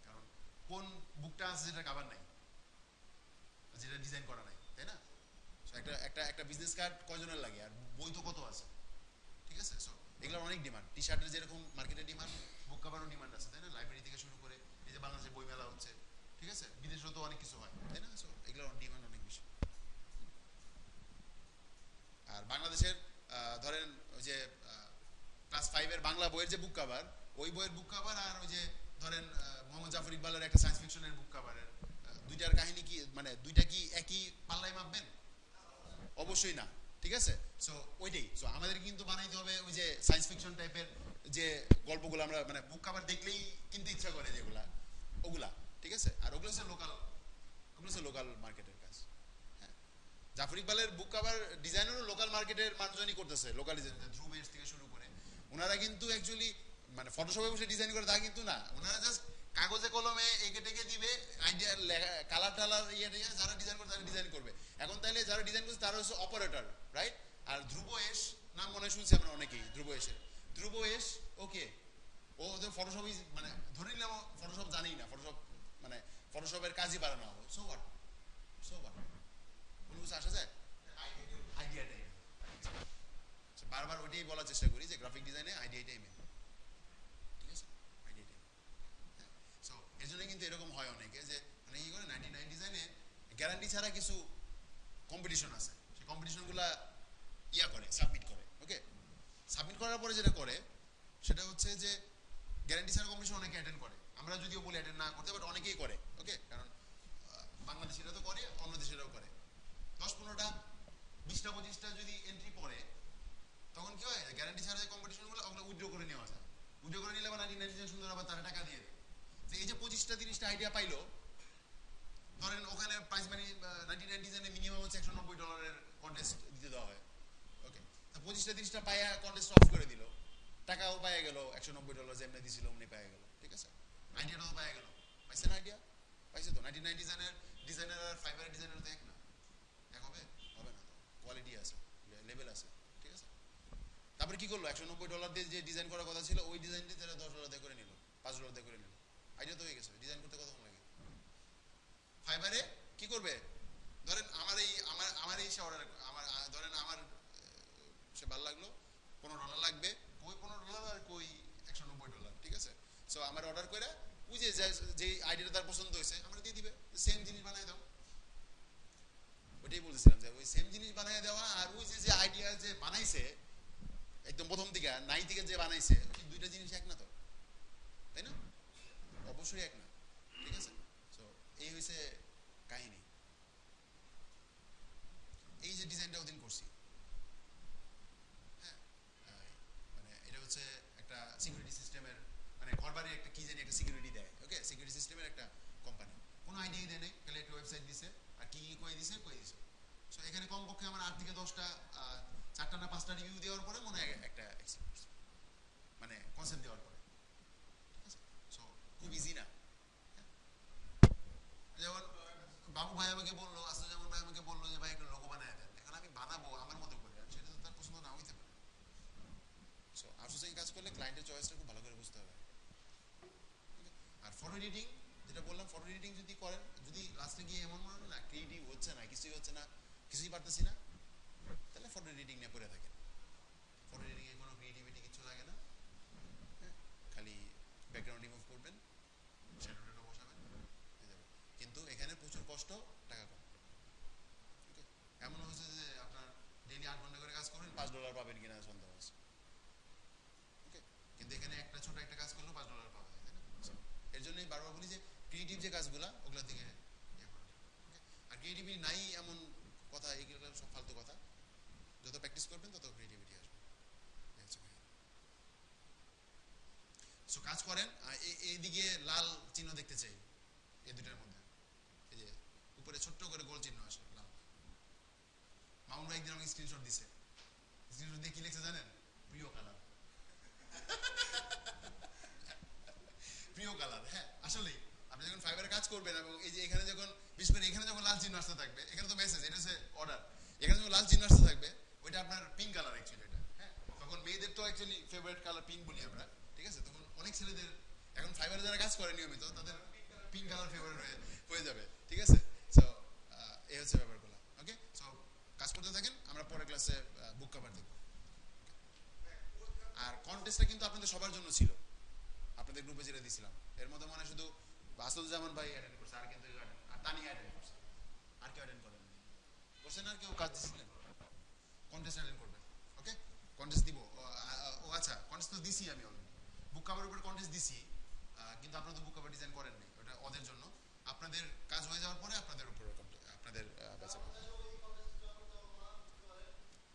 Speaker 1: কারণ কোন বুকটা আছে যেটা কাভার নাই, যেটা ডিজাইন করা নাই, তাই না? একটা একটা একটা বিজনেস কার্ড কয়জনের লাগে, আর বই তো কত আছে, ঠিক আছে? সো এগুলোর অনেক ডিমান্ড। টি শার্টের যেরকম মার্কেটে ডিমান্ড, বুক কভারও ডিমান্ড আছে, তাই না? লাইব্রেরি থেকে শুরু করে এই যে বাংলাদেশে বই মেলা হচ্ছে, ঠিক আছে, বিদেশেও তো অনেক কিছু হয়, তাই না? সো এগুলোর ডিমান্ড অনেক বেশি। আর বাংলাদেশের ধরেন ওই যে ক্লাস 5-এর বাংলা বইয়ের যে বুক কভার, ওই বইয়ের বুক কভার, আর ওই যে ধরেন মোহাম্মদ জাফর ইকবালের একটা সায়েন্স ফিকশনের বুক কভারের দুইটার কাহিনী কি, মানে দুইটা কি একই পাল্লায় মাপবেন? অবশ্যই না, ঠিক আছে? সো ওইটাই, সো আমাদের কিন্তু বানাইতে হবে ওই যে সায়েন্স ফিকশন টাইপের যে গল্পগুলো আমরা মানে বুক কভার দেখলেই কিনতে ইচ্ছা করে যেগুলা, ওগুলা, ঠিক আছে? আর ওগুলো হচ্ছে লোকাল, ওগুলো হচ্ছে লোকাল মার্কেটের কাজ। হ্যাঁ, জাফর ইকবালের বুক কভার ডিজাইনেরও লোকাল মার্কেটের মানুষজনই করতেছে, লোকাল ডিজাইন, ধ্রুব এস থেকে শুরু করে। ওনারা কিন্তু অ্যাকচুয়ালি মানে ফটোশপে বসে ডিজাইন করে তা কিন্তু না, ওনারা জাস্ট কাগজে কলমে এঁকে টেকে দিবে, আইডিয়া কালার টালার ইয়ে যারা ডিজাইন করে তারা ডিজাইন করবে। এখন তাইলে যারা ডিজাইন করছে তারা হচ্ছে অপারেটর, রাইট? আর ধ্রুব এস নাম মনে শুনছি আমরা অনেকেই, ধ্রুব এসের, ধ্রুব এস, ওকে, ও ওদের ফটোশপই মানে ধরে নিলাম ফটোশপ জানেই না, ফটোশপ মানে ফটোশপের কাজই বাড়ানো হবে। সো হোয়াট, সো হোয়াট, কোনো কিছু আসা যায়? আইডিয়াটাই বারবার ওইটাই বলার চেষ্টা করি যে গ্রাফিক ডিজাইনে আইডিয়াটাই মেন, ঠিক আছে? আইডিয়াটাই। সো এর জন্য কিন্তু এরকম হয় অনেকে যে মানে কি করে 99 ডিজাইনে গ্যারান্টি ছাড়া কিছু কম্পিটিশন আছে, সেই কম্পিটিশনগুলো ইয়া করে, সাবমিট করে। ওকে, সাবমিট করার পরে যেটা করে সেটা হচ্ছে যে গ্যারান্টি ছাড়া কম্পিটিশন অনেকে অ্যাটেন্ড করে, আমরা যদিও বলি অ্যাটেন্ড না করতে, বাট অনেকেই করে। ওকে, কারণ বাংলাদেশিরা তো করে, অন্য দেশেরাও করে। 10-15টা 20টা 25টা যদি এন্ট্রি পড়ে, তখন কি হয়, গ্যারান্টি ছাড়া যে কম্পিটিশনগুলো ওগুলো উইথড্র করে নেওয়া যায়। উইথড্র করে নিলে আবার 99 সুন্দর আবার তারা টাকা দিয়ে দেয়। তো এই যে 25টা 30টা আইডিয়া পাইলো, ধরেন ওখানে প্রাইস মানি 99 ডিজাইনে মিনিমাম হচ্ছে $190 কন্টেস্ট দিতে দেওয়া হয়। ওকে, তো 25টা 30টা পায়া কন্টেস্ট অফ করে দিল, টাকাও পাওয়া গেল, $190 যেমনি দিছিল অমনি পাওয়া গেল, ঠিক আছে? আইডিয়াটাও পাওয়া গেল, পাইছে না? আইডিয়া পাইছে তো। 99 ডিজাইনের আর ফাইবারের ডিজাইনের তো এক না, এক হবে? হবে না, তো কোয়ালিটি আছে, লেভেল আছে, ঠিক আছে? তারপরে কি করলো, $190 দিয়ে যে ডিজাইন করার কথা ছিল ওই ডিজাইনটি তারা $10 দিয়ে করে নিল, $5 দিয়ে করে নিল। আইডিয়া তো হয়ে গেছে, ডিজাইন করতে কতক্ষণ লাগে? ফাইবারে কি করবে, ধরেন আমার এই সে অর্ডার, আমার ধরেন আমার সে ভালো লাগলো, $15 লাগবে, কই $15 আর কই $190, ঠিক আছে? সো আমার অর্ডার করে ওই যে আইডিয়াটা তার পছন্দ হয়েছে আমরা দিয়ে দিবে, সেম জিনিস বানাই দাও। ওইটাই বলছিলাম যে ওই সেম জিনিস বানাই দেওয়া, আর ওই যে আইডিয়া যে বানাইছে একদম প্রথম থেকে নাই থেকে যে বানাইছে, দুইটা জিনিস এক না তো, তাই না? অবশ্যই এক না, ঠিক আছে? সো এই হয়েছে কাহিনী। এই যে ডিজাইনটা ওদিন করছি, হ্যাঁ, মানে এটা হচ্ছে একটা সিকিউরিটি সিস্টেমের, মানে ঘর বাড়ির একটা কি জানি একটা সিকিউরিটি দেয়। ওকে, সিকিউরিটি সিস্টেমের একটা কোম্পানি, কোনো আইডিয়াই দেয় নাই, খালি একটা ওয়েবসাইট দিছে আর কি কি কয়ে দিছে। সো এখানে কমপক্ষে আমার 8 থেকে 10টা 4টা না 5টা রিভিউ দেওয়ার পরে মনে হয় একটা অ্যাকসেপ্ট করছে, মানে কনসেপ্ট দেওয়ার পরে, ঠিক আছে? সো খুব ইজি না। যেমন বাবু ভাই আমাকে বললো, যেমন ভাই আমাকে বললো যে ভাই একটা লোগো বানায় দেন, এখন আমি বানাবো আমার মতো করে, আর সেটা তো তার পছন্দ নাও হইতে পারে। সো আউটসোর্সিং কাজ করলে ক্লায়েন্টের চয়েসটা খুব ভালো করে বুঝতে হবে। আর ফটো এডিটিং যেটা বললাম, ফটো এডিটিং যদি করেন, যদি লাস্টে গিয়ে এমন মনে না ক্রিয়েটিভ হচ্ছে না, কিছুই হচ্ছে না, কিছুই পারতেছি না, তাহলে ফটো এডিটিং নিয়ে পড়ে থাকেন। ফটো এডিটিং এ কোনো ক্রিয়েটিভিটি কিছু লাগে না, হ্যাঁ, খালি ব্যাকগ্রাউন্ড রিমুভ করবেন, শ্যাডো ট্যাডো বসাবেন, পাবেন কিনা সন্দেহ আছে। ওকে, কিন্তু এখানে একটা ছোট একটা কাজ করলেও $5 পাওয়া যায়, তাই না? So, এর জন্যই বারবার বলি যে ক্রিয়েটিভ যে কাজগুলা ওগুলা থেকে ইয়ে করা। ওকে, আর ক্রিয়েটিভিটি নাই এমন কথা, এগুলো সব ফালতু কথা। যত প্র্যাকটিস করবেন তত ক্রিয়েটিভিটি আসবে। সো কাজ করেন। এইদিকে লাল চিহ্ন দেখতে চাই এই দুটার মধ্যে। এই যে উপরে ছোট্ট করে গোল চিহ্ন আসে লাল। মামুন ভাই একদিন আমাকে স্ক্রিনশট দিছে। স্ক্রিনশট দিয়ে কি লিখছে জানেন? প্রিয় কালার। প্রিয় কালার, হ্যাঁ আসলেই আপনি যখন ফাইবারে কাজ করবেন এবং এই যে এখানে যখন বিশেষ করে এখানে যখন লাল চিহ্ন আসতে থাকবে, এখানে তো মেসেজ, এটা হচ্ছে অর্ডার, এখানে যখন লাল চিহ্ন আসতে থাকবে ওইটা আপনার পিঙ্ক কালার অ্যাকচুয়ালি এটা, হ্যাঁ। তখন মেয়েদের তো অ্যাকচুয়ালি ফেভারিট কালার পিঙ্ক বলি আমরা, ঠিক আছে? তখন অনেক ছেলেদের এখন ফাইবারে যারা কাজ করে নিয়মিত তাদের পিঙ্ক কালার ফেভারিট হয়ে যাবে, ঠিক আছে? সো এই হচ্ছে ব্যাপারগুলো। ওকে, সো কাজ করতে থাকেন, আমরা পরের ক্লাসে বুক কভার দেখব। আর কন্টেস্টটা কিন্তু আপনাদের সবার জন্য ছিল, আপনাদের গ্রুপে যেটা দিয়েছিলাম এর মধ্যে মনে শুধু আসাদুজ্জামান ভাই অ্যাটেন্ড করছে, আর কিন্তু আর তানিয়া অ্যাটেন্ড করছে, আর কেউ অ্যাটেন্ড করেন করছেন? আর কেউ কাজ দিচ্ছিলেন? কন্টেস্ট অ্যাটেন্ড করবেন। ওকে, কন্টেস্ট দিব। ও আচ্ছা, কন্টেস্ট তো দিছি আমি অলরেডি, বুক কাভারের উপরে কন্টেস্ট দিছি, কিন্তু আপনারা তো বুক কাভার ডিজাইন করেননি, ওটা ওদের জন্য। আপনাদের কাজ হয়ে যাওয়ার পরে আপনাদের উপরে আপনাদের বেঁচে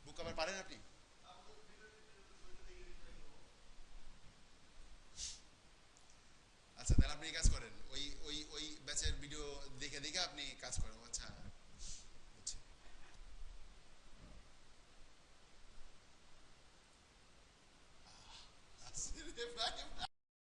Speaker 1: বুক কাভার পারেন আপনি? আচ্ছা, তাহলে আপনি কাজ করেন, ওই ওই ওই ব্যাচের ভিডিও দেখে দেখে আপনি কাজ করেন। আচ্ছা, বুঝছি। আচ্ছা রে ভাই।